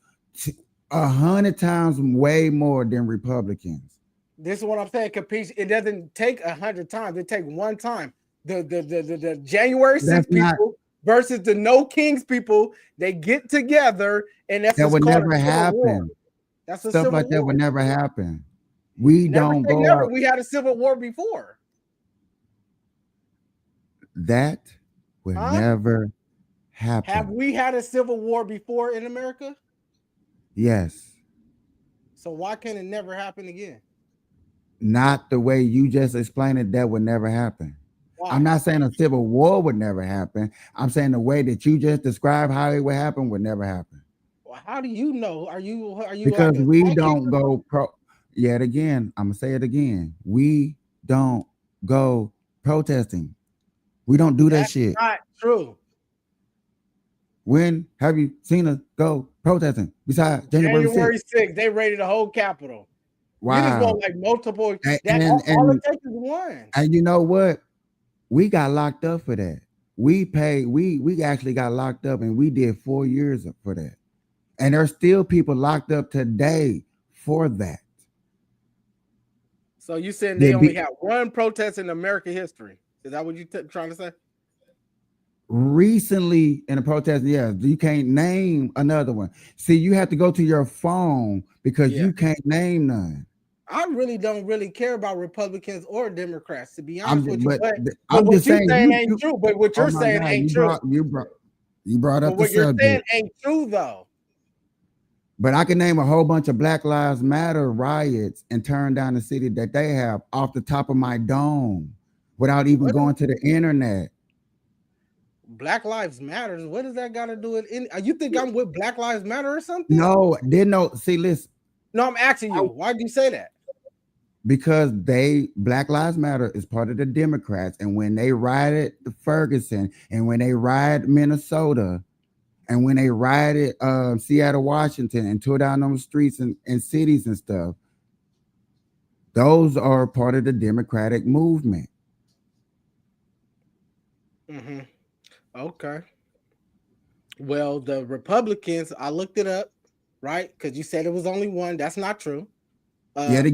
100 times way more than Republicans. This is what I'm saying. It doesn't take 100 times. It takes one time. The January 6th people versus the No Kings people, they get together, and that would never happen. That's a stuff like that would never happen. We don't go out. We had a civil war before. That would never happen. Have we had a civil war before in America? Yes. So why can't it never happen again? Not the way you just explained it. That would never happen. Why? I'm not saying a civil war would never happen. I'm saying the way that you just described how it would happen would never happen. Well, how do you know? Are you because like we don't go pro? Yet again, I'm gonna say it again. We don't go protesting. We don't do that shit. Not true. When have you seen us go protesting? Besides January 6th, they raided the whole Capitol. Wow. You just want like multiple. All it takes is one. And you know what? We got locked up for that. We actually got locked up, and we did 4 years for that. And there's still people locked up today for that. So you saying they only have one protest in American history? Is that what you're trying to say? Recently in a protest, yeah, you can't name another one. See, you have to go to your phone because you can't name none. I really don't care about Republicans or Democrats, to be honest with you. But I'm what just you're saying ain't true. But what you're saying ain't true. You brought up the subject. What you're saying ain't true, though. But I can name a whole bunch of Black Lives Matter riots and turn down the city that they have off the top of my dome without even going to the internet. Black Lives Matter. What does that got to do with you think I'm with Black Lives Matter or something? No, didn't know. See, listen. No, I'm asking you. Why do you say that? Because Black Lives Matter is part of the Democrats, and when they rioted the Ferguson, and when they rioted Minnesota, and when they rioted Seattle, Washington, and tore down those streets and cities and stuff, those are part of the Democratic movement. Mm-hmm. Okay. Well, the Republicans, I looked it up, right? Because you said it was only one. That's not true. Yet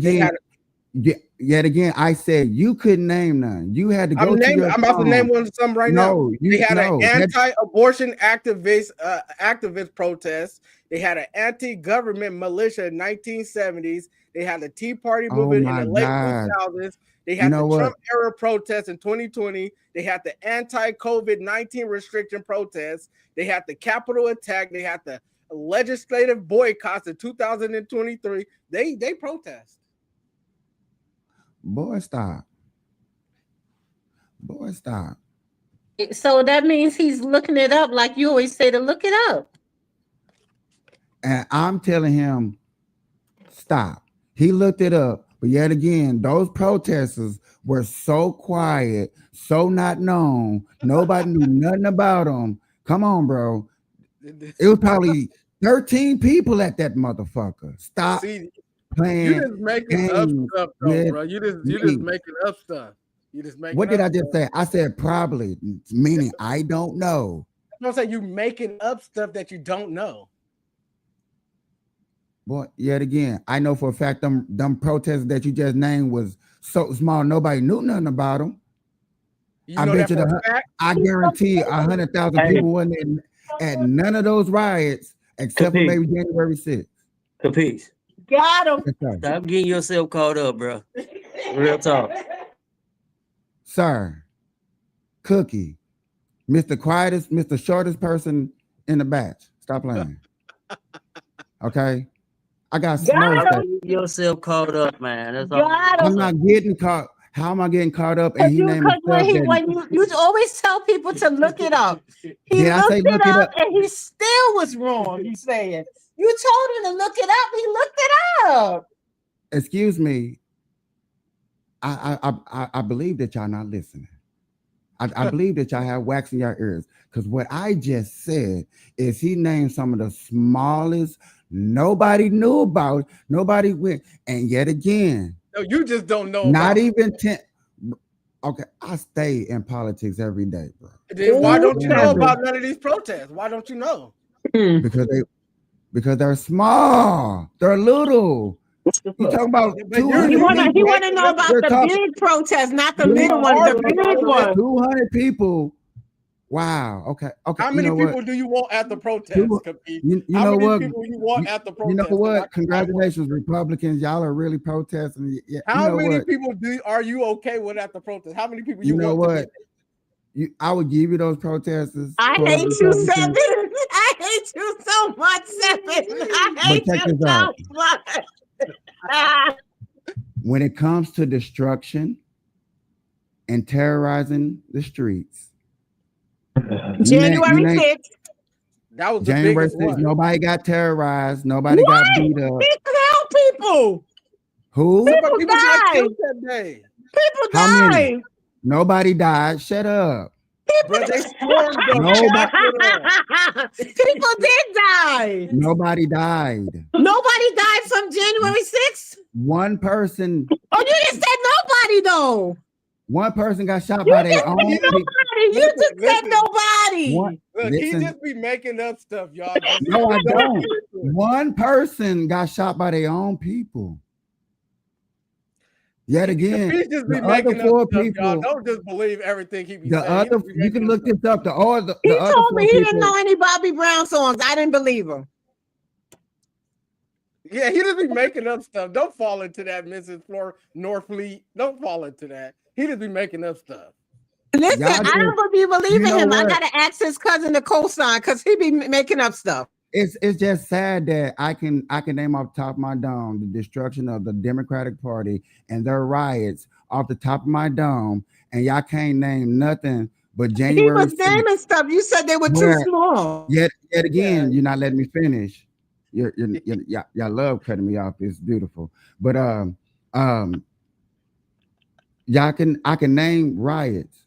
again, I said you couldn't name none. You had to go I'm about to name one some right now. They had an anti-abortion activist protest. They had an anti-government militia in 1970s. They had the Tea Party movement in the late 2000s. They had the Trump era protest in 2020. They had the anti-COVID-19 restriction protests. They had the Capitol attack. They had the legislative boycotts in 2023. They protest. Boy, stop. So that means he's looking it up, like you always say to look it up. And I'm telling him, stop. He looked it up, but yet again, those protesters were so quiet, so not known. Nobody knew nothing about them. Come on, bro. It was probably 13 people at that motherfucker. Stop. See, playing. You just making up stuff, though, bro. You just making up stuff. You just making. What did I just say? I said probably, meaning I don't know. I'm saying you making up stuff that you don't know. Boy, yet again, I know for a fact them protests that you just named was so small nobody knew nothing about them. I bet you I guarantee 100,000 people wasn't at none of those riots except for maybe January 6th. Capiche. Got him. Stop getting yourself caught up, bro. Real talk. Sir, Cookie, Mr. Quietest, Mr. Shortest person in the batch. Stop playing. Okay? I got smoked. Yourself caught up, man. That's all. I'm not getting caught. How am I getting caught up? And you always tell people to look it up. He looked it up and he still was wrong. He's saying you told him to look it up. He looked it up. Excuse me. I believe that y'all not listening. I believe that y'all have wax in your ears, because what I just said is he named some of the smallest. Nobody knew about. Nobody went. And yet again, no, you just don't know. Not even 10. Okay, I stay in politics every day, bro. Then why don't you know about none of these protests? Why don't you know? Because they're small. They're little. You talking about? He want to know about the big protests, not the little ones. The big ones. 200 people. Wow. Okay. How many people do you want at the protest? You know what? People you want at the protest? You know what? Congratulations, Republicans. Y'all are really protesting. Yeah, how many people are you okay with at the protest? How many people you know what? I would give you those protesters. I hate you, Seven. I hate you so much, Seven. I hate you so much. When it comes to destruction and terrorizing the streets, January 6th. That was January 6th. Nobody got terrorized. Nobody got beat up. People. Who? People died. People died. Nobody died. Shut up. People did die. Nobody died. Nobody died from January 6th? One person. Oh, you just said nobody, though. One person got shot by their own. You just said nobody. Look, he just be making up stuff, y'all. No, I don't. One person got shot by their own people. Yet again, he just be making up stuff, y'all. Don't just believe everything he be saying. You can look this up. He told me he didn't know any Bobby Brown songs. I didn't believe him. Yeah, he just be making up stuff. Don't fall into that, Mrs. Norfleet. Don't fall into that. He just be making up stuff. Listen, I don't believe in him. I gotta ask his cousin to co-sign because he be making up stuff. It's just sad that I can name off the top of my dome the destruction of the Democratic Party and their riots off the top of my dome, and y'all can't name nothing but January. He was naming stuff. You said they were too small. Yet again, you're not letting me finish. Y'all love cutting me off. It's beautiful, but I can name riots,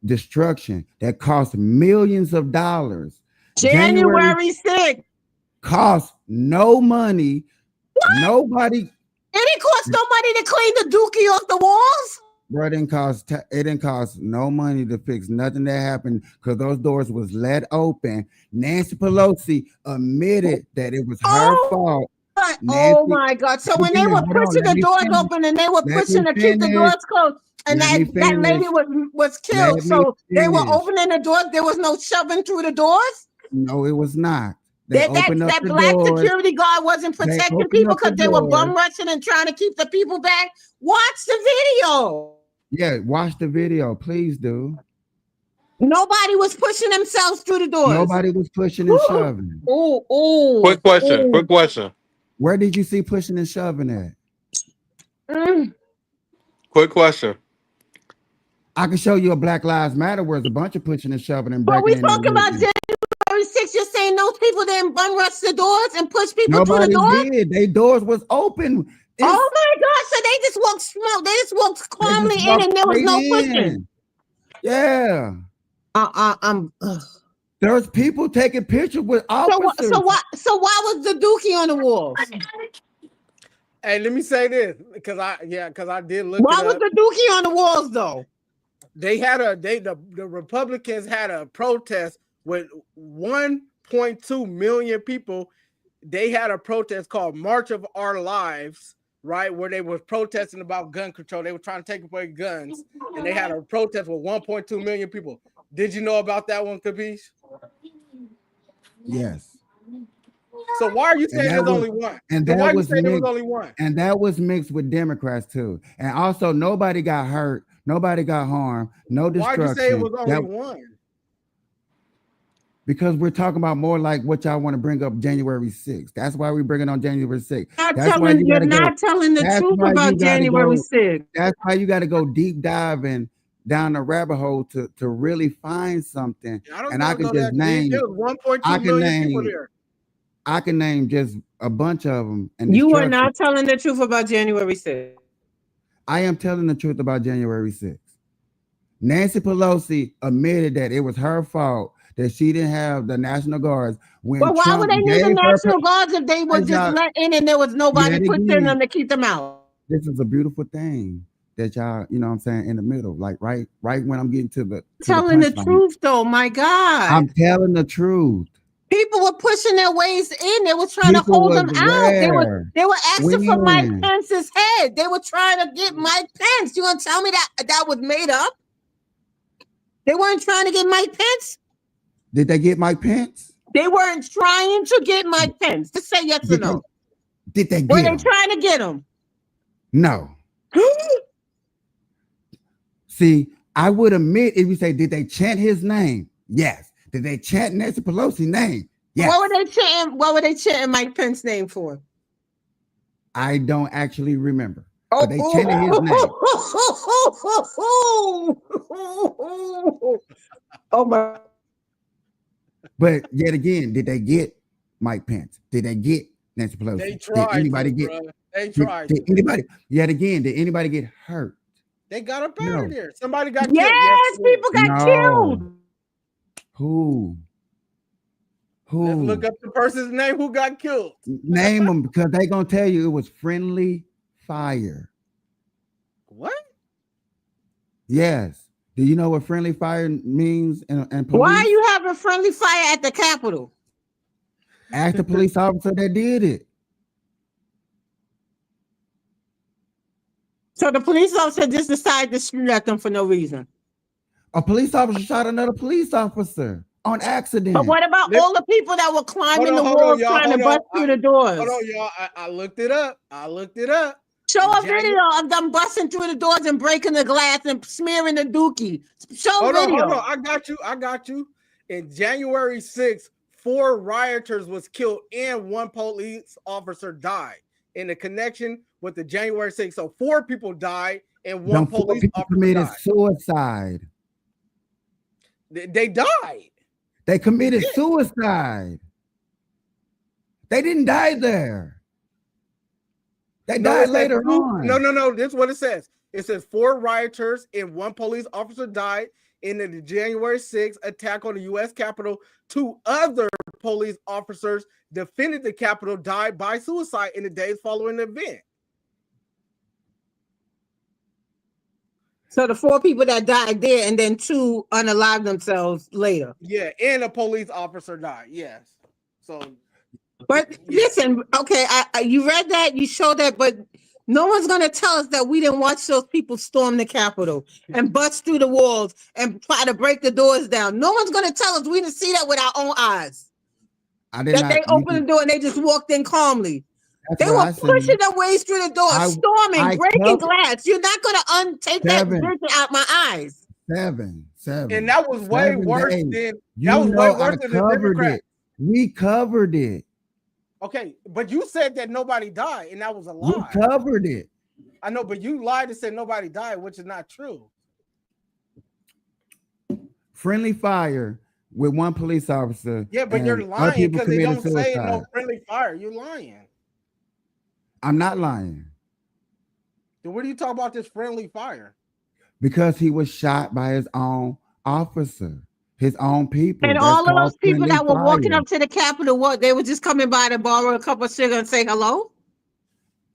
destruction that cost millions of dollars. January 6th cost no money. What? Nobody. It didn't cost no money to clean the dookie off the walls. Bro, it didn't cost no money to fix nothing that happened because those doors was let open. Nancy Pelosi admitted that it was her fault. Oh my God! So when they were pushing the doors open and they were pushing to keep the doors closed, and that lady was killed, so they were opening the doors. There was no shoving through the doors. No, it was not. That black security guard wasn't protecting people because they were bum rushing and trying to keep the people back. Watch the video. Yeah, watch the video, please do. Nobody was pushing themselves through the doors. Nobody was pushing and shoving. Quick question. Where did you see pushing and shoving at? Quick question. I can show you a Black Lives Matter where there's a bunch of pushing and shoving and breaking. But we talk about January 6th. You're saying those people didn't bum rush the doors and push people through the doors? Nobody did. Their doors was open. Oh my God! So they just walked smoke. They just walked calmly in, and there was no pushing. Yeah. There's people taking pictures with officers. So why was the dookie on the wall? Hey, let me say this because I did look. Why was the dookie on the walls though? The Republicans had a protest with 1.2 million people. They had a protest called March of Our Lives, right, where they were protesting about gun control. They were trying to take away guns, and they had a protest with 1.2 million people. Did you know about that one, Capiche? Yes. So why are you saying there's only one? And why are you was saying there was mixed, only one? And that was mixed with Democrats too. And also nobody got hurt, nobody got harmed, no destruction. Why'd you say it was only one? Because we're talking about more like what y'all want to bring up January 6th. That's why we bring it on January 6th. You're not telling the truth about January 6th. That's why you got to go deep diving down the rabbit hole to really find something. I can just name. There was 1.2 million people there. I can name just a bunch of them. And you are not telling the truth about January 6th. I am telling the truth about January 6th. Nancy Pelosi admitted that it was her fault that she didn't have the National Guards. Well, why would they need the National Guards if they were just let in and there was nobody pushing them to keep them out? This is a beautiful thing that y'all, you know what I'm saying, in the middle, like right when I'm getting to the telling the truth though, my God. I'm telling the truth. People were pushing their ways in. They were trying to hold them out. They were asking for Mike Pence's head. They were trying to get Mike Pence. You want to tell me that was made up? They weren't trying to get Mike Pence? Did they get Mike Pence? They weren't trying to get Mike Pence. Just say yes or no. Did they get Were him? they trying to get him? No. See, I would admit if you say, did they chant his name? Yes. Did they chant Nancy Pelosi's name? Yes. What were they chanting Mike Pence's name for? I don't actually remember. But they chanted his name. Oh my. But yet again, did they get Mike Pence? Did they get Nancy Pelosi? They tried. Did anybody get? They tried. Did anybody? Yet again, did anybody get hurt? They got up out of there. Somebody got killed. Yes, people got killed. Who? Let's look up the person's name who got killed. Name them because they're gonna tell you it was friendly fire. What? Yes. Do you know what friendly fire means? And police? Why are you having friendly fire at the Capitol? Ask the police officer that did it. So the police officer just decided to shoot at them for no reason. A police officer shot another police officer on accident. But what about all the people that were climbing the walls trying to bust through the doors? Hold on, y'all. I looked it up. Show a video of them busting through the doors and breaking the glass and smearing the dookie. Hold on. I got you. In January 6th, 4 rioters was killed and 1 police officer died in the connection with the January 6th. So 4 people died and 1 police officer committed died. Suicide. They died. They committed suicide. They didn't die there. They died later on. No. This is what it says. It says 4 rioters and 1 police officer died in the January 6th attack on the U.S. Capitol. 2 other police officers defended the Capitol died by suicide in the days following the event. So the 4 people that died there, and then 2 unalived themselves later. Yeah, and a police officer died. Yes. So, but listen, okay, you read that, you showed that, but no one's gonna tell us that we didn't watch those people storm the Capitol and bust through the walls and try to break the doors down. No one's gonna tell us we didn't see that with our own eyes. They opened the door and they just walked in calmly. They were pushing their ways through the door, storming, breaking glass. You're not gonna take that vision out my eyes. 7. And that was way worse than the Democrats. We covered it. Okay, but you said that nobody died, and that was a lie. We covered it. I know, but you lied and said nobody died, which is not true. Friendly fire with 1 police officer. Yeah, but you're lying because they don't say no friendly fire. You're lying. I'm not lying. Then what do you talk about this friendly fire? Because he was shot by his own officer, his own people. And all of those people that were walking up to the Capitol, they were just coming by to borrow a cup of sugar and say hello?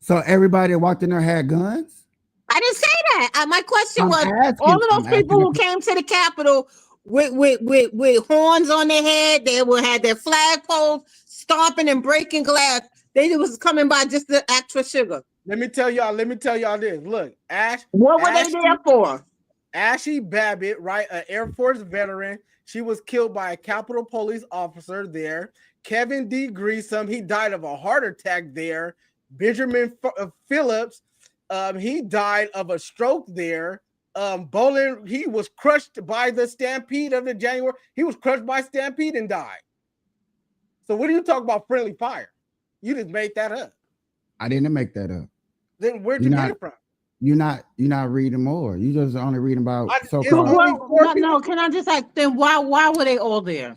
So everybody that walked in there had guns? I didn't say that. My question was, all of those people who came to the Capitol with horns on their head, they had their flagpoles stomping and breaking glass. They was coming by just to ask for sugar. Let me tell y'all this. Look, what were they there for? Ashley Babbitt, right? An Air Force veteran. She was killed by a Capitol Police officer there. Kevin D. Greesham, he died of a heart attack there. Benjamin Phillips, he died of a stroke there. Bolin, he was crushed by the stampede of the January. He was crushed by stampede and died. So what do you talk about friendly fire? You just made that up. I didn't make that up. Then where'd you get it from? You're not reading more. You just only reading about so-called. No, can I just ask then why were they all there?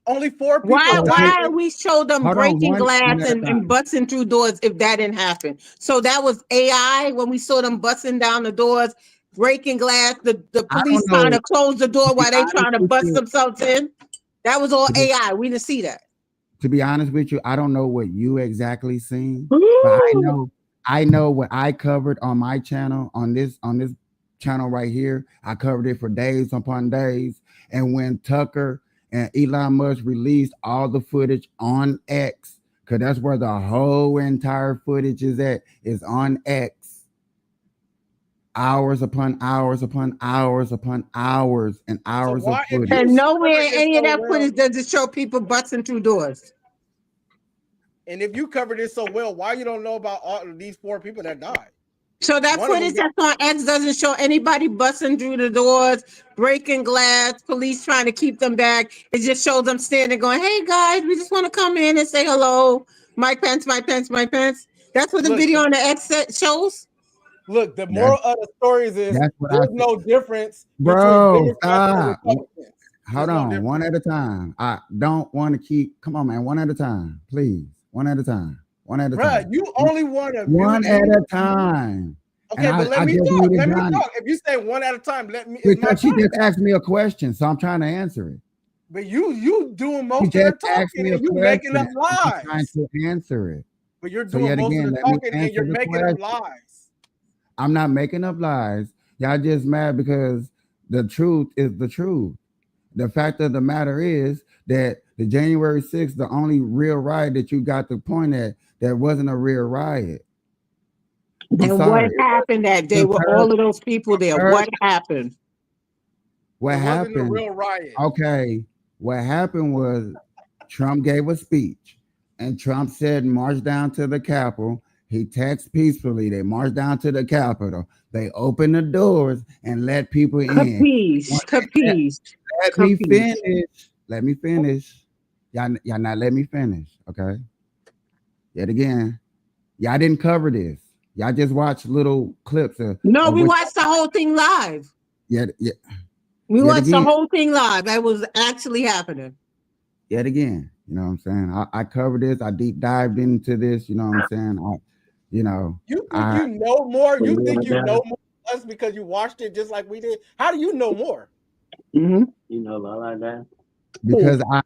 Only 4 people. Why we showed them breaking glass and busting through doors if that didn't happen? So that was AI when we saw them busting down the doors, breaking glass, the police trying to close the door while they trying to bust themselves in. That was all AI. We didn't see that. To be honest with you, I don't know what you exactly seen, but I know what I covered on my channel, on this channel right here. I covered it for days upon days. And when Tucker and Elon Musk released all the footage on X, because that's where the whole entire footage is on X. Hours upon hours upon hours upon hours and hours of footage. And nowhere any of that footage does it show people busting through doors. And if you covered it so well, why you don't know about all of these 4 people that died? So that footage that's on X doesn't show anybody busting through the doors, breaking glass, police trying to keep them back. It just shows them standing going, hey guys, we just want to come in and say hello. Mike Pence, Mike Pence, Mike Pence. That's what the video on the X shows. Look, the moral of the stories is there's no difference. Bro, stop. Hold on, one at a time. I don't want to keep, come on, man, one at a time, please. One at a time. One at a time. You only want to one at a time. Okay, but let me talk. Let me talk. If you say one at a time, let me. Because she just asked me a question, so I'm trying to answer it. But you doing most of the talking and you making up lies. I'm trying to answer it. But you're doing most of the talking and you're making up lies. I'm not making up lies. Y'all just mad because the truth is the truth. The fact of the matter is that the January 6th, the only real riot that you got to point at, that wasn't a real riot. And what happened that day with all of those people there? What happened? What happened? Wasn't a real riot. Okay. What happened was Trump gave a speech and Trump said, march down to the Capitol. He texted peacefully. They marched down to the Capitol. They opened the doors and let people in. Capiche. Let me finish. Y'all not let me finish, okay? Yet again, y'all didn't cover this. Y'all just watched little clips of. No, we watched the whole thing live. Yeah. We watched the whole thing live. That was actually happening. Yet again, you know what I'm saying? I covered this. I deep dived into this. You know what I'm saying? You know more. You think you know more than us because you watched it just like we did. How do you know more? Mm-hmm. You know about like that. Because I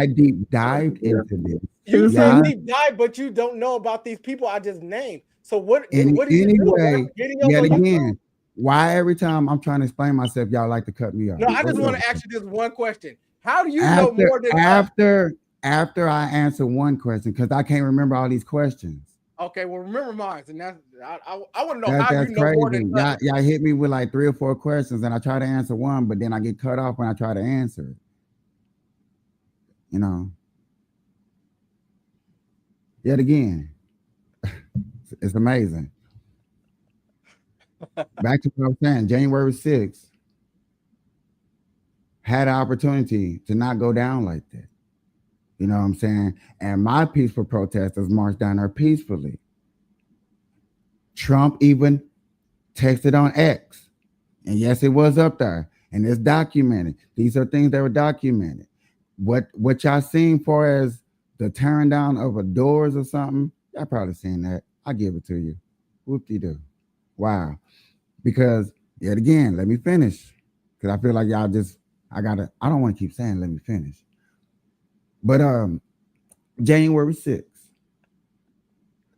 deep dived into this. You said deep dive, but you don't know about these people I just named. So what? Yet Why every time I'm trying to explain myself, y'all like to cut me off? No, I just want to ask you this one question. How do you know more than after I answer one question, because I can't remember all these questions. Okay, well, remember mine, and that's I want to know That's how you know more than y'all hit me with like 3 or 4 questions, and I try to answer one, but then I get cut off when I try to answer it. You know. Yet again, it's amazing. Back to what I was saying, January 6th had an opportunity to not go down like that. You know what I'm saying? And my peaceful protesters marched down there peacefully. Trump even texted on X. And yes, it was up there. And it's documented. These are things that were documented. What y'all seen for as the tearing down of a doors or something, y'all probably seen that. I give it to you. Whoop-de-doo. Wow. Because, yet again, let me finish. Because I feel like y'all just, I don't want to keep saying let me finish. But January 6th,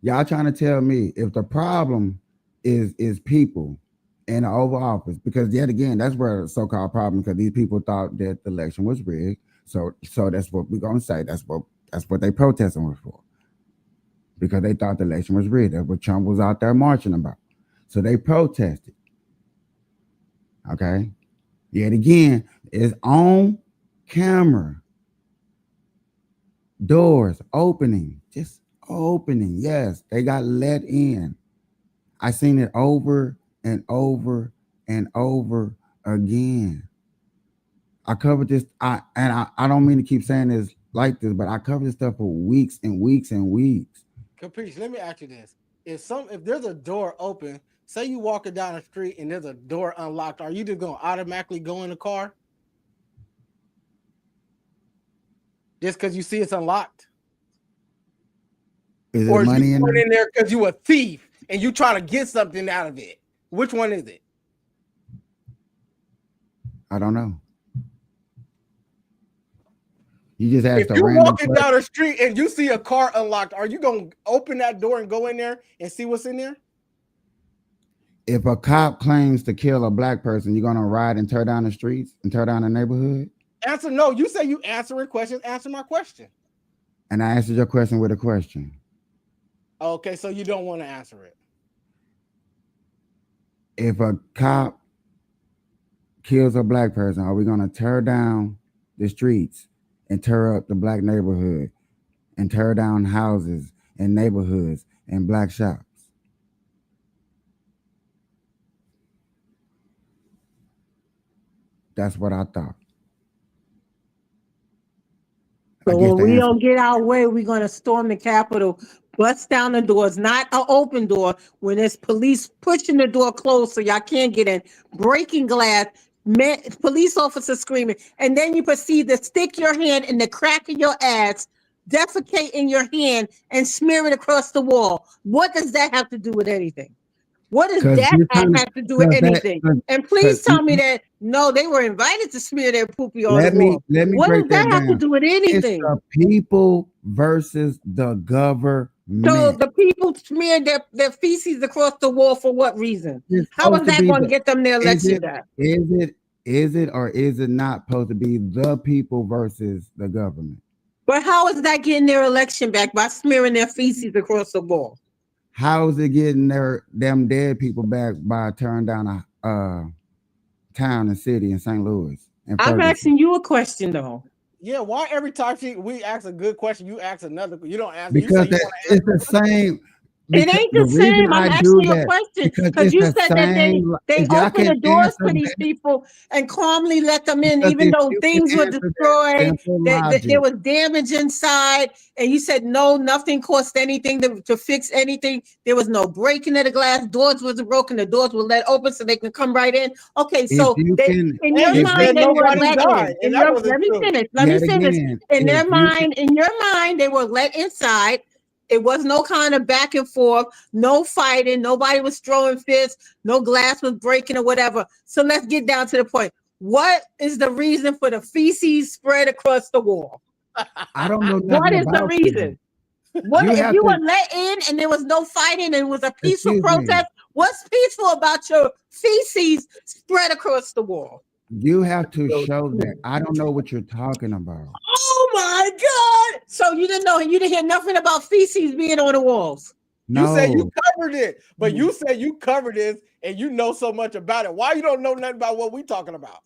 y'all trying to tell me if the problem is people in the Oval Office, because yet again, that's where the so-called problem, because these people thought that the election was rigged. So that's what we're gonna say. That's what they protesting was for. Because they thought the election was rigged. That's what Trump was out there marching about. So they protested. Okay. Yet again, it's on camera. Doors opening, just opening. Yes, they got let in. I seen it over and over and over again. I covered this. I don't mean to keep saying this like this, but I covered this stuff for weeks and weeks and weeks. Caprice, let me ask you this: if there's a door open, say you walking down the street and there's a door unlocked, are you just gonna automatically go in the car? Just because you see it's unlocked? Is it or money in there because you a thief and you trying to get something out of it? Which one is it? I don't know. You just asked if you're walking down the street and you see a car unlocked, are you going to open that door and go in there and see what's in there? If a cop claims to kill a black person, you're going to ride and tear down the streets and tear down the neighborhood? Answer no. You say you answering questions. Answer my question. And I answered your question with a question. Okay, so you don't want to answer it. If a cop kills a black person, are we going to tear down the streets and tear up the black neighborhood and tear down houses and neighborhoods and black shops? That's what I thought. So when we don't get our way, we're going to storm the Capitol, bust down the doors, not an open door, when there's police pushing the door closed so y'all can't get in, breaking glass, police officers screaming, and then you proceed to stick your hand in the crack of your ass, defecate in your hand, and smear it across the wall. What does that have to do with anything? What does that have to do with anything? And please tell me that, no, they were invited to smear their poopy on the wall. What does that have to do with anything? It's the people versus the government. So the people smeared their feces across the wall for what reason? How is that going to get them their election back? Is it or is it not supposed to be the people versus the government? But how is that getting their election back? By smearing their feces across the wall? How is it getting them dead people back by tearing down a town and city in St. Louis? I'm asking you a question though. Yeah, why every time we ask a good question, you ask another? You don't ask. Because it's the same. It ain't the same. I'm asking you a question because you said that they opened the doors for these people and calmly let them in, even though things were destroyed, there was damage inside, and you said no, nothing cost anything to fix anything. There was no breaking of the glass. Doors wasn't broken. The doors were let open so they can come right in. Okay, so in your mind they were let in. Let me finish. In their mind, they were let inside. It was no kind of back and forth, no fighting, nobody was throwing fists, no glass was breaking or whatever. So let's get down to the point. What is the reason for the feces spread across the wall? I don't know. What is the reason? What if you were let in and there was no fighting and it was a peaceful protest? What's peaceful about your feces spread across the wall? You have to show that. I don't know what you're talking about. Oh my God! So you didn't hear nothing about feces being on the walls. No. You said you covered it, but you said you covered this and you know so much about it. Why you don't know nothing about what we talking about?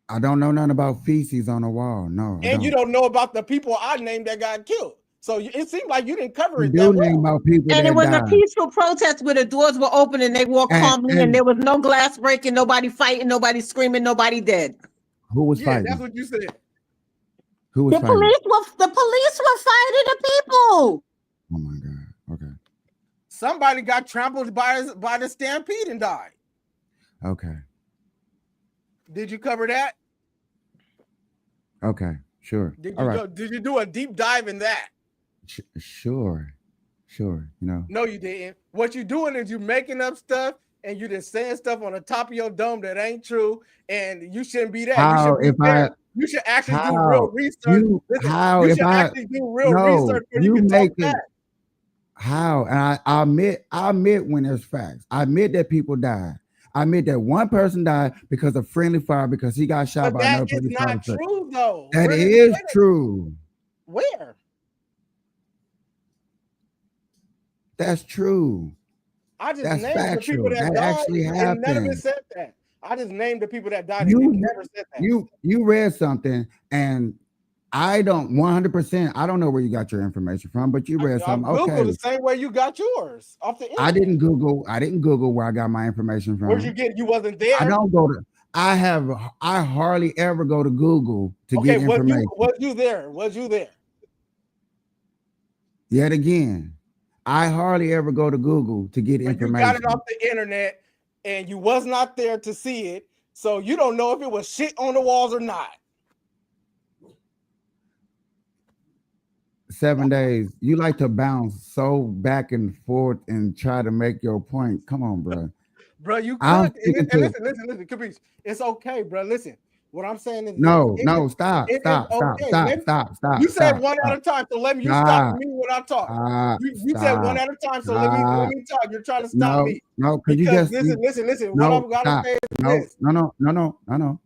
I don't know nothing about feces on the wall. No. And you don't know about the people I named that got killed. So it seemed like you didn't cover You it do that name well. about people And that it was died. a peaceful protest where the doors were open and they walked calmly and there was no glass breaking, nobody fighting, nobody screaming, nobody dead. Who was Yeah, fighting? that's what you said. Who was The fighting? police were fighting the people. Oh my God. Okay. Somebody got trampled by the stampede and died. Okay. Did you cover that? Okay. Sure. Did All you right. did you do a deep dive in that? Sure. You know. No, you didn't. What you doing is you making up stuff and you just saying stuff on the top of your dome that ain't true, and you shouldn't be that. How You should if be there. I You should actually do how real research. you Listen, how you if should I actually do real no research where you you can make talk it back. how and I admit when there's facts. I admit that people died. I admit that one person died because of friendly fire because he got shot But by another that is police not officer. true, though. That Where is true. Where? That's true. I just That's named the people factual. that That died, actually and none of it happened. said that. I just named the people that died, You and it never said that. you read something and I don't 100%. I don't know where you got your information from, but you read I something. Googled Okay. the same way you got yours off the internet. I didn't Google where I got my information from. Where'd you get it? You wasn't there. I don't go to I hardly ever go to Google to get information. Was you there? Was you there? Yet again, I hardly ever go to Google to get But information. you got it off the internet, and you was not there to see it, so you don't know if it was shit on the walls or not. 7 days. You like to bounce so back and forth and try to make your point. Come on, bro. Bro, you I'm could. sticking And to- listen, Caprice. It's okay, bro. Listen, what I'm saying is No, this. stop. It is okay. You You said one at a time, so let me stop me when I talk. You said one at a time, so let me talk. You're trying to stop me. No, because you Because just listen. no, What I'm gotta stop. say is No. this. No.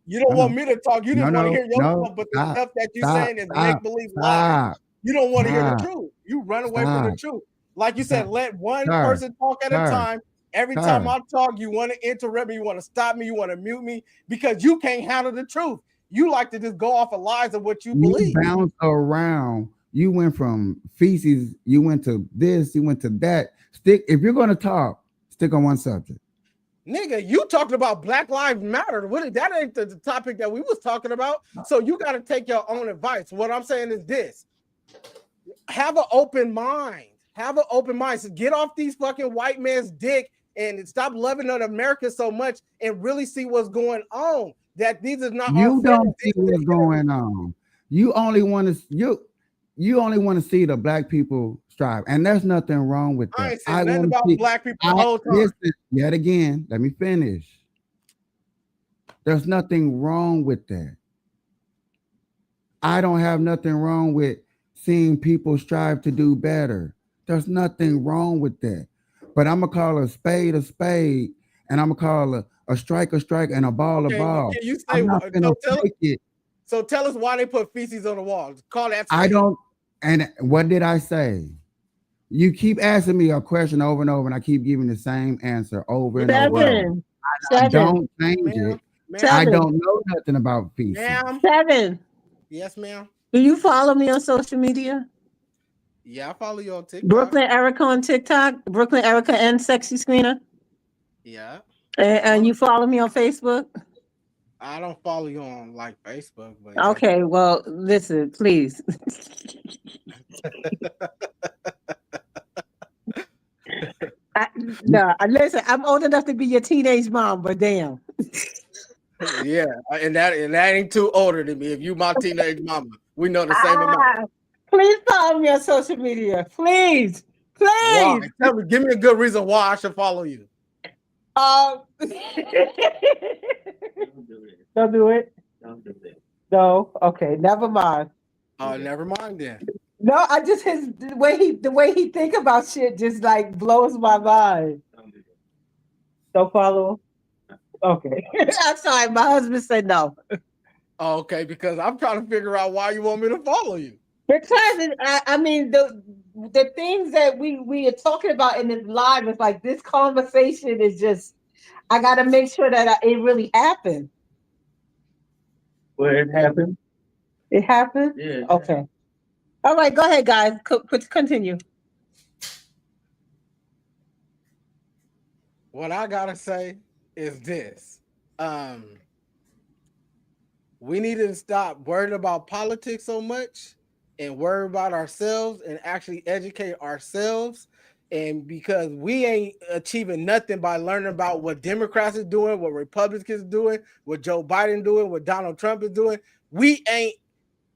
You don't No, want me to talk. You just want to hear your no, stuff, but stop, the stuff that you're stop, saying is stop, make believe lies. Stop. You don't want to hear the Stop. truth. You run away from the truth. Like you said, Stop. let one Sir. person talk at a Sir. time. Every Sir. time I talk, you want to interrupt me, you want to stop me, you want to mute me because you can't handle the truth. You like to just go off of lies of what you believe. You bounce around. You went from feces, you went to this, you went to that. If you're gonna talk, stick on one subject. Nigga, you talking about Black Lives Matter. That ain't the topic that we was talking about. So you got to take your own advice. What I'm saying is this. Have an open mind. Have an open mind. So get off these fucking white man's dick and stop loving on America so much and really see what's going on. That these is not. You don't see what's going on. You only want to see the black people strive, and there's nothing wrong with that. I ain't saying nothing about black people the whole time. Listen, yet again, let me finish. There's nothing wrong with that. I don't have nothing wrong with seeing people strive to do better. There's nothing wrong with that. But I'm gonna call a spade, and I'm gonna call a strike, and a ball, a ball. Can you say I'm not gonna take it. So tell us why they put feces on the walls. Call that. I don't. And what did I say? You keep asking me a question over and over, and I keep giving the same answer over and over. I don't change it. I don't know nothing about feces. Ma'am. 7. Yes, ma'am. Do you follow me on social media? Yeah, I follow you on TikTok. Brooklyn Erica on TikTok. Brooklyn Erica and Sexy Screener. Yeah. And you follow me on Facebook? I don't follow you on like Facebook, but okay, well, listen, please. Listen, I'm old enough to be your teenage mom, but damn. Yeah, and that ain't too older than me. If you my teenage mama, we know the same amount. Please follow me on social media. Please. Why? Tell me, give me a good reason why I should follow you. Don't do it. No. Okay. Never mind. Oh, never mind then. No, I just the way he think about shit just like blows my mind. Don't follow. Okay, I'm sorry. My husband said no. Okay, because I'm trying to figure out why you want me to follow you. Because I mean the things that we are talking about in this live is like this conversation is just. I got to make sure that it really happened. Where it happened? It happened. Yeah. Okay. All right. Go ahead, guys. Continue. What I gotta say is this. We need to stop worrying about politics so much and worry about ourselves and actually educate ourselves. And because we ain't achieving nothing by learning about what Democrats are doing, what Republicans are doing, what Joe Biden doing, what Donald Trump is doing, we ain't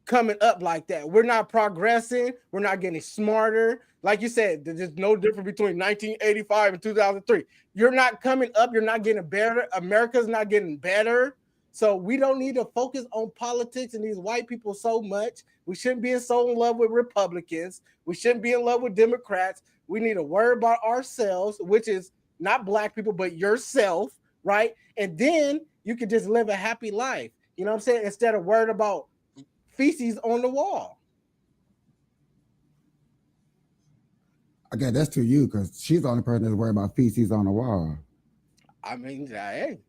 coming up like that. We're not progressing. We're not getting smarter. Like you said, there's no difference between 1985 and 2003. You're not coming up. You're not getting better. America's not getting better. So we don't need to focus on politics and these white people so much. We shouldn't be so in love with Republicans. We shouldn't be in love with Democrats. We need to worry about ourselves, which is not black people, but yourself, right? And then you can just live a happy life. You know what I'm saying? Instead of worried about feces on the wall. Okay, that's to you because she's the only person that's worried about feces on the wall. I mean, hey.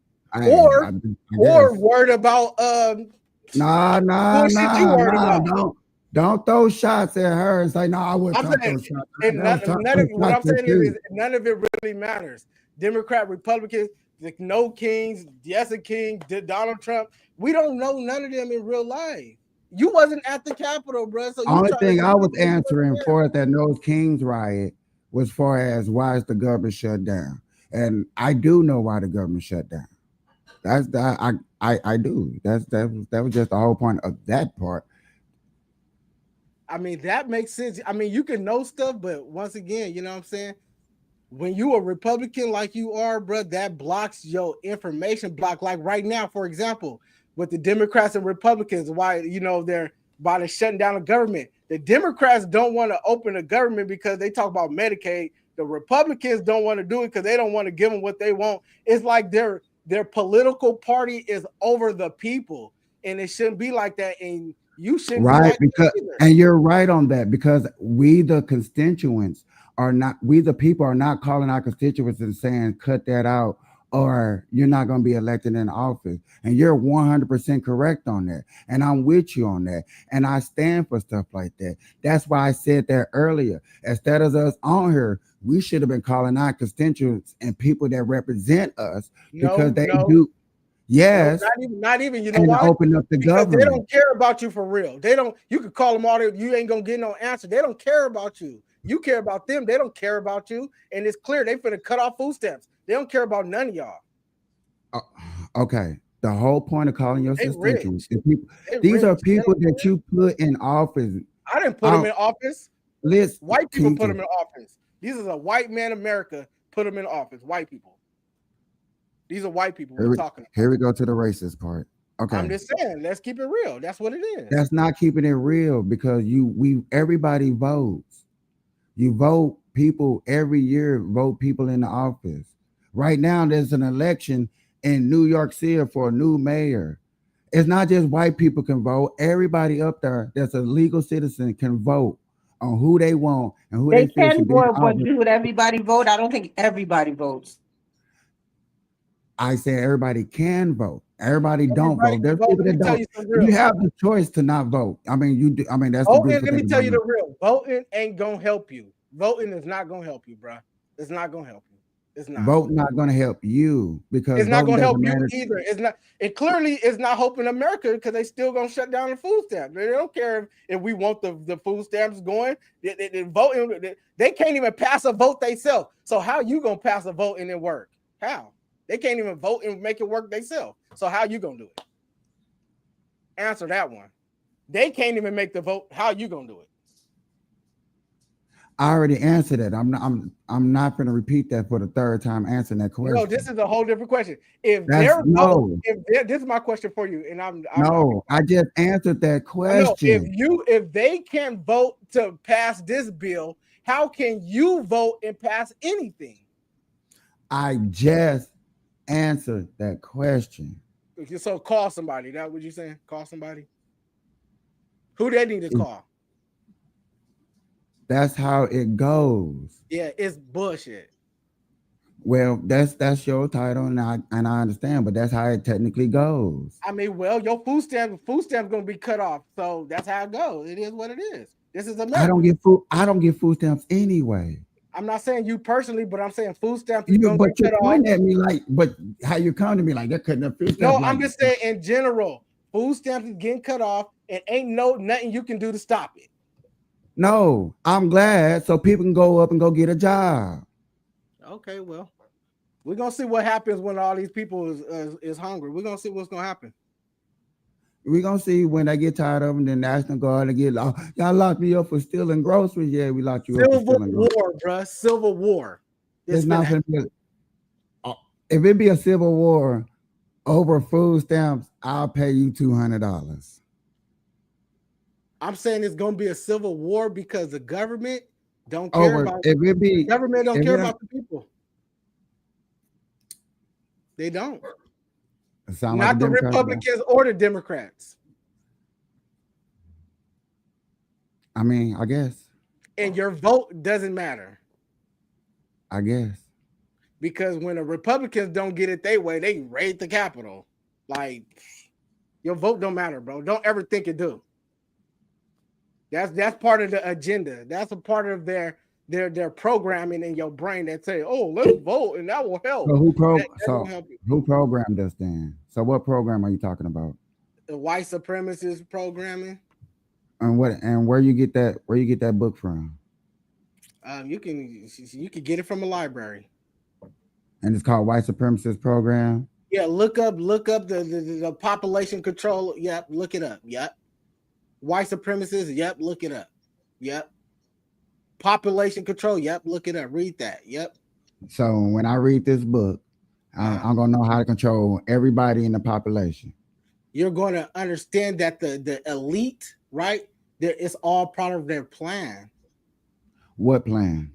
Or worried about nah. Don't throw shots at her and say no. I wouldn't throw shots. What I'm saying is none of it really matters. Democrat, Republicans, the no kings, yes a king, Donald Trump. We don't know none of them in real life. You wasn't at the Capitol, bro. So only thing I was answering for that Nose Kings riot was far as why is the government shut down, and I do know why the government shut down. That's that I do. That was just the whole point of that part. I mean, that makes sense. I mean, you can know stuff, but once again, you know what I'm saying? When you a Republican like you are, bro, that blocks your information block. Like right now, for example, with the Democrats and Republicans, why, you know, they're about to shutting down the government. The Democrats don't want to open the government because they talk about Medicaid. The Republicans don't want to do it because they don't want to give them what they want. It's like their political party is over the people, and it shouldn't be like that. And you shouldn't right because and you're right on that because we the constituents are not, we the people are not calling our constituents and saying cut that out or you're not going to be elected in office. And you're 100% correct on that. And I'm with you on that. And I stand for stuff like that. That's why I said that earlier. Instead of us on here, we should have been calling our constituents and people that represent us because they do. Yes, no, not even. You know why? Open up the government. They don't care about you for real. They don't. You could call them all. You ain't gonna get no answer. They don't care about you. You care about them. They don't care about you. And it's clear they finna cut off food stamps. They don't care about none of y'all. Okay. The whole point of calling your constituents, these are people that you put in office. I didn't put them in office. Listen, white people put them in office. These is a white man America put them in office. White people. These are white people we're talking about. Here we go to the racist part. Okay. I'm just saying, let's keep it real. That's what it is. That's not keeping it real because everybody votes. You vote people every year, vote people in the office. Right now, there's an election in New York City for a new mayor. It's not just white people can vote. Everybody up there that's a legal citizen can vote on who they want and who they can vote, but would everybody vote? I don't think everybody votes. I say everybody can vote. Everybody don't vote. There's people that don't. You have the choice to not vote. I mean, you do. I mean, that's voting. Let me tell you the real. Voting ain't gonna help you. Voting is not gonna help you, bro. It's not gonna help you. It's not. Voting not gonna help you because it's not gonna help you either. It's not. It clearly is not helping America because they still gonna shut down the food stamps. They don't care if we want the food stamps going. Voting. They can't even pass a vote themselves. So how you gonna pass a vote and it work? How? They can't even vote and make it work themselves. So how you gonna do it? Answer that one. They can't even make the vote. How you gonna do it? I already answered it. I'm not going to repeat that for the third time answering that question. No, this is a whole different question. If this is my question for you, and I just answered that question. If they can't vote to pass this bill, how can you vote and pass anything? I just answered that question. So call somebody. That's what you're saying? Call somebody. Who they need to call? That's how it goes. Yeah, it's bullshit. Well, that's your title, and I understand, but that's how it technically goes. I mean, well, your food stamp gonna be cut off, so that's how it goes. It is what it is. This is America. I don't get food stamps anyway. I'm not saying you personally, but I'm saying food stamps. But you're pointing at me like, but how you come to me like that couldn't have food stamps? No, I'm just saying in general, food stamps is getting cut off, and ain't nothing you can do to stop it. No, I'm glad so people can go up and go get a job. Okay, well, we're gonna see what happens when all these people is hungry. We're gonna see what's gonna happen. We're gonna see when they get tired of them, then National Guard and get y'all locked me up for stealing groceries. Yeah, we locked you up for stealing groceries. Civil war, bro. Civil war. It's not gonna be if it be a civil war over food stamps, I'll pay you $200. I'm saying it's gonna be a civil war because the government don't care about the government don't care about the people. They don't. Not like the Republicans or the Democrats. I mean, I guess. And your vote doesn't matter. I guess. Because when the Republicans don't get it their way, they raid the Capitol. Like, your vote don't matter, bro. Don't ever think it do. That's part of the agenda. That's a part of their programming in your brain that say, "Oh, let's vote, and that will help." So who programmed us then? So what program are you talking about? The white supremacist programming. And where you get that? Where you get that book from? You can get it from a library. And it's called White Supremacist Program. Yeah, look up the population control. Yep, look it up. Yep. White supremacists, yep, look it up. Yep. Population control, yep, look it up. Read that. Yep. So when I read this book, I'm gonna know how to control everybody in the population. You're gonna understand that the elite, right? It's all part of their plan. What plan?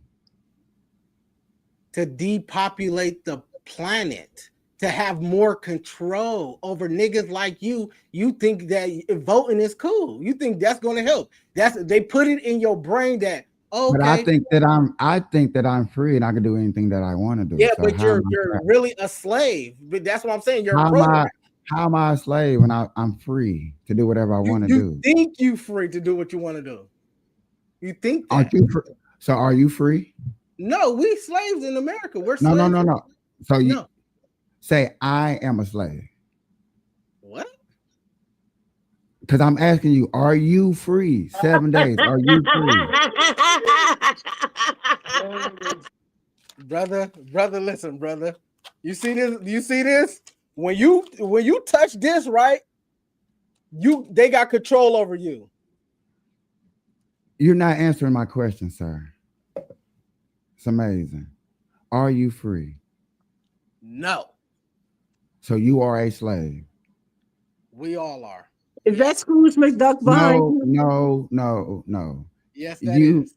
To depopulate the planet. To have more control over niggas like you. You think that voting is cool. You think that's going to help. They put it in your brain that But I think that I'm free and I can do anything that I want to do. Yeah, so but you're really a slave. But that's what I'm saying. You're how am I a slave when I'm free to do whatever I want to do? You think you free to do what you want to do. You think that. Aren't you free? So are you free? No, we slaves in America. We're slaves. No. So you say I am a slave. What? Because I'm asking you, are you free? 7 days. Are you free? brother, listen, brother. You see this? When you touch this, right? They got control over you. You're not answering my question, sir. It's amazing. Are you free? No. So you are a slave. We all are. Is that Scrooge McDuck behind you? No. Yes, that is.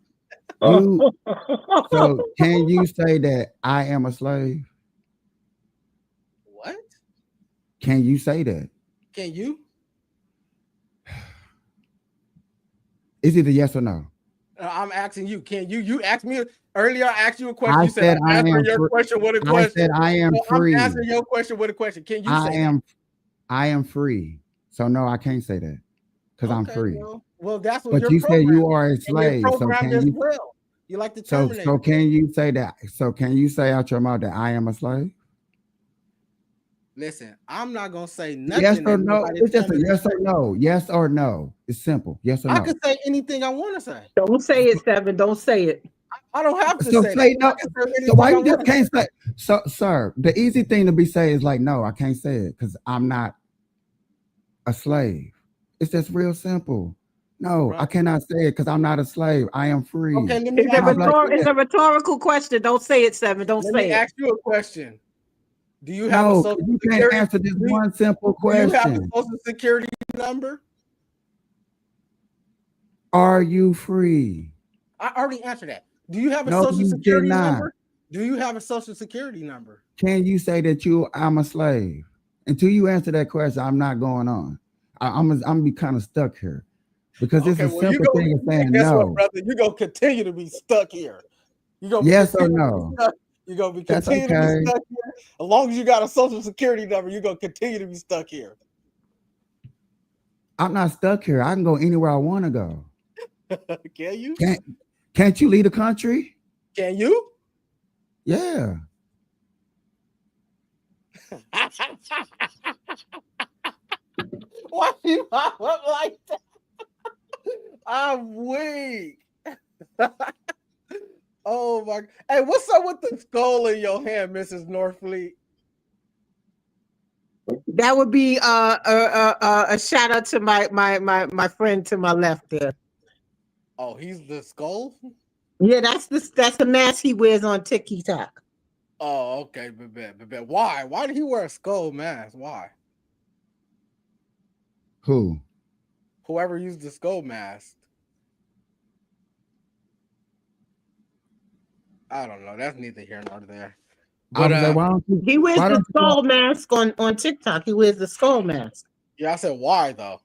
So can you say that I am a slave? What? Can you say that? Can you? Is it a yes or no? I'm asking you. Can you? You asked me earlier. I asked you a question. I You said I'm answering your free. question with a question. I said I am free. I'm answering your question with a question. Can you say I am free. So no, I can't say that because I'm free. Well, that's what. But you said you are a slave. So can you? You like to terminate. So can you say that? So can you say out your mouth that I am a slave? Listen, I'm not gonna say nothing. Yes or no? It's just a yes or no. Yes or no. It's simple. Yes or no. I can say anything I want to say. Don't say it, Seven. Don't say it. I don't have to say no. So why you just can't say? So, sir, the easy thing to be say is like, no, I can't say it because I'm not a slave. It's just real simple. No, Right. I cannot say it because I'm not a slave. I am free. Okay, let me It's ask It's a rhetorical question. Don't say it, Seven. Don't Let say me it. ask you a question. Do you have a No, social you can't security? answer this do you- one simple Do you have a question. social security number? Are you free? I already answered that. Do you have a No, social you security did not. number? Do you have a social security number? Can you say that I'm a slave? Until you answer that question, I'm not going on. I'm gonna be kind of stuck here because it's Okay, a well, you simple go. thing of saying Guess what, no. brother? You're gonna continue to be stuck here. You're gonna Yes or continue to be no? stuck. You're gonna be That's continue to okay. be stuck here. As long as you got a social security number, you're gonna continue to be stuck here. I'm not stuck here. I can go anywhere I want to go. Can you? Can't you leave the country? Can you? Yeah. Why you look like that? I'm weak. Oh my! Hey, what's up with the skull in your hand, Mrs. Norfleet? That would be a shout out to my friend to my left there. Oh, he's the skull. Yeah, that's the mask he wears on TikTok. Oh, okay, but why? Why did he wear a skull mask? Why? Who? Whoever used the skull mask. I don't know. That's neither here nor there. I But was like, why don't you? He wears why the don't you- skull mask on TikTok. He wears the skull mask. yeah, I said why though.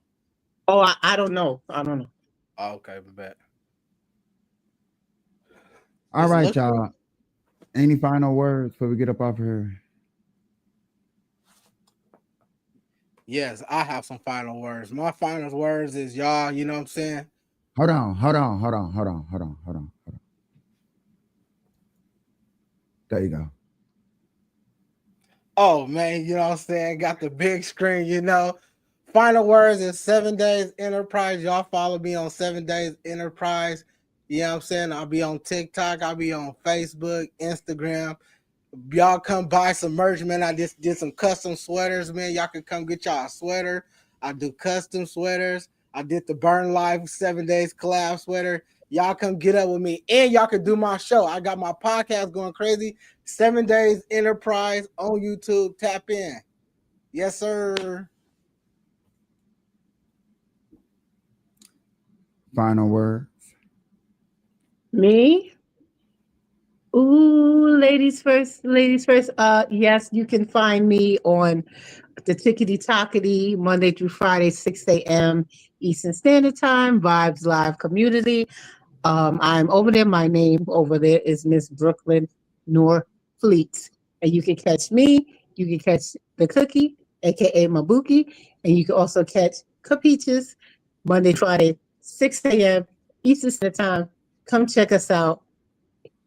Oh, I don't know. I don't know. Oh, okay, but All It's right, looking- y'all. Any final words before we get up off here? yes, I have some final words. My final words is y'all. You know what I'm saying? Hold on. There you go. Oh man, you know what I'm saying? Got the big screen, you know. Final words is 7 Days Enterprise. Y'all follow me on 7 Days Enterprise. You know what I'm saying? I'll be on TikTok, I'll be on Facebook, Instagram. Y'all come buy some merch, man. I just did some custom sweaters, man. Y'all can come get y'all a sweater. I do custom sweaters. I did the Burn Live 7 Days collab sweater. Y'all come get up with me, and y'all can do my show. I got my podcast going crazy. 7 Days Enterprise on YouTube. Tap in. Yes, sir. Final words. Me? Ooh, ladies first, ladies first. Yes, you can find me on the Tickety Tockety Monday through Friday, 6 a.m. Eastern Standard Time, Vibes Live Community. I'm over there. My name over there is Miss Brooklyn Norfleet. And you can catch me, you can catch the Cookie, aka Mabuki, and you can also catch Capeaches Monday, Friday, 6 a.m. Eastern Standard Time. Come check us out.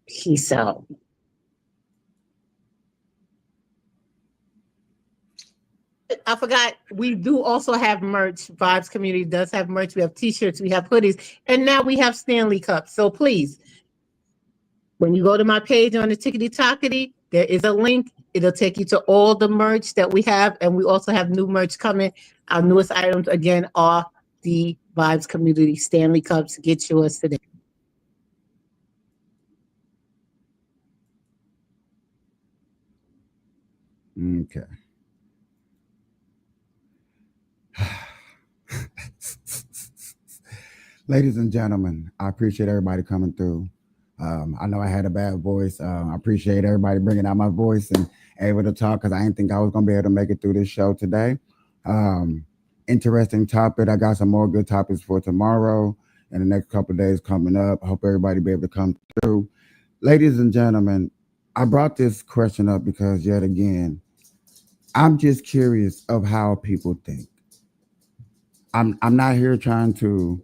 Peace out. I forgot, we do also have merch. Vibes Community does have merch. We have t-shirts, we have hoodies, and now we have Stanley Cups. So please, when you go to my page on the Tickety Tockety, there is a link. It'll take you to all the merch that we have, and we also have new merch coming. Our newest items, again, are the Vibes Community Stanley Cups. Get yours today. Okay. Ladies and gentlemen, I appreciate everybody coming through. I know I had a bad voice. I appreciate everybody bringing out my voice and able to talk because I didn't think I was going to be able to make it through this show today. Interesting topic. I got some more good topics for tomorrow and the next couple of days coming up. I hope everybody be able to come through. Ladies and gentlemen, I brought this question up because yet again, I'm just curious of how people think. I'm not here trying to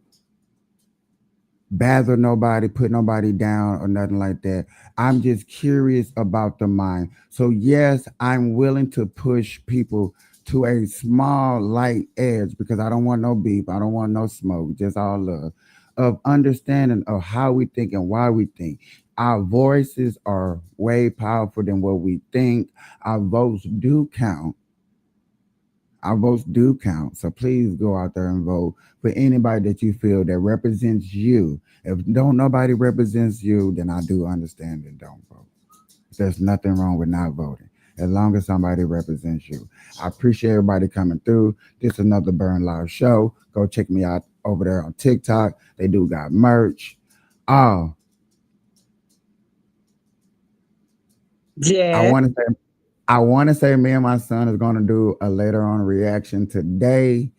bother nobody, put nobody down or nothing like that. I'm just curious about the mind. So yes, I'm willing to push people to a small light edge because I don't want no beef. I don't want no smoke, just all love of understanding of how we think and why we think. Our voices are way powerful than what we think. Our votes do count. Our votes do count. So please go out there and vote for anybody that you feel that represents you. If don't nobody represents you, then I do understand and don't vote. There's nothing wrong with not voting as long as somebody represents you. I appreciate everybody coming through. This is another Burn Live show. Go check me out over there on TikTok. They do got merch. Oh, Yeah. I want to say me and my son is going to do a later on reaction today.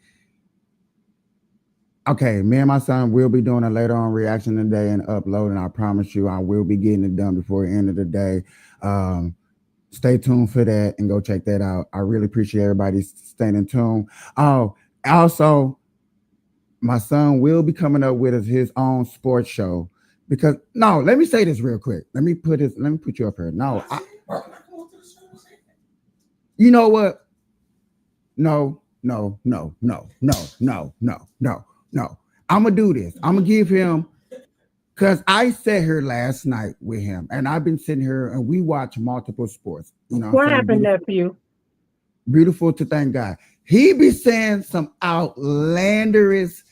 Okay, me and my son will be doing a later on reaction today and uploading. I promise you, I will be getting it done before the end of the day. Stay tuned for that and go check that out. I really appreciate everybody staying in tune. Oh, also, my son will be coming up with his own sports show. Because no, let me say this real quick. Let me put you up here. No, you know what? No. I'm gonna do this. I'm gonna give him, because I sat here last night with him, and I've been sitting here and we watch multiple sports. You know what happened, nephew? Beautiful to thank God. He be saying some outlandish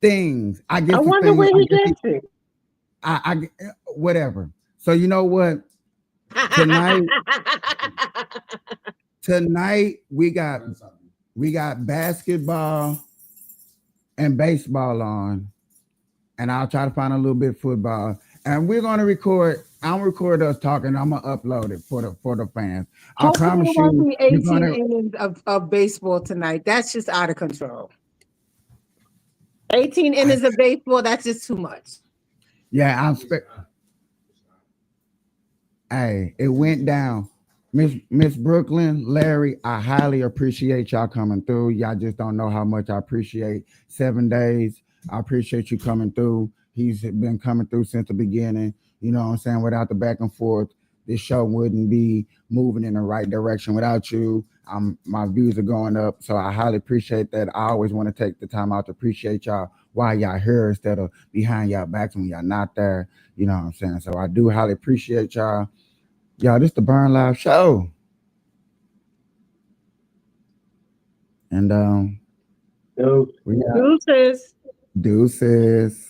things. I guess. I wonder where he gets it. I whatever. So you know what? Tonight we got basketball and baseball on, and I'll try to find a little bit of football. And we're gonna record. I'll record us talking. I'm gonna upload it for the fans. I promise you. 18 innings of baseball tonight. That's just out of control. 18 innings of baseball. That's just too much. Yeah, hey, it went down. Miss Brooklyn, Larry, I highly appreciate y'all coming through. Y'all just don't know how much I appreciate 7 days. I appreciate you coming through. He's been coming through since the beginning. You know what I'm saying? Without the back and forth, this show wouldn't be moving in the right direction without you. My views are going up. So I highly appreciate that. I always want to take the time out to appreciate y'all while y'all here instead of behind y'all backs when y'all not there. You know what I'm saying? So I do highly appreciate y'all. Y'all, this the Burn Live show. And Deuces.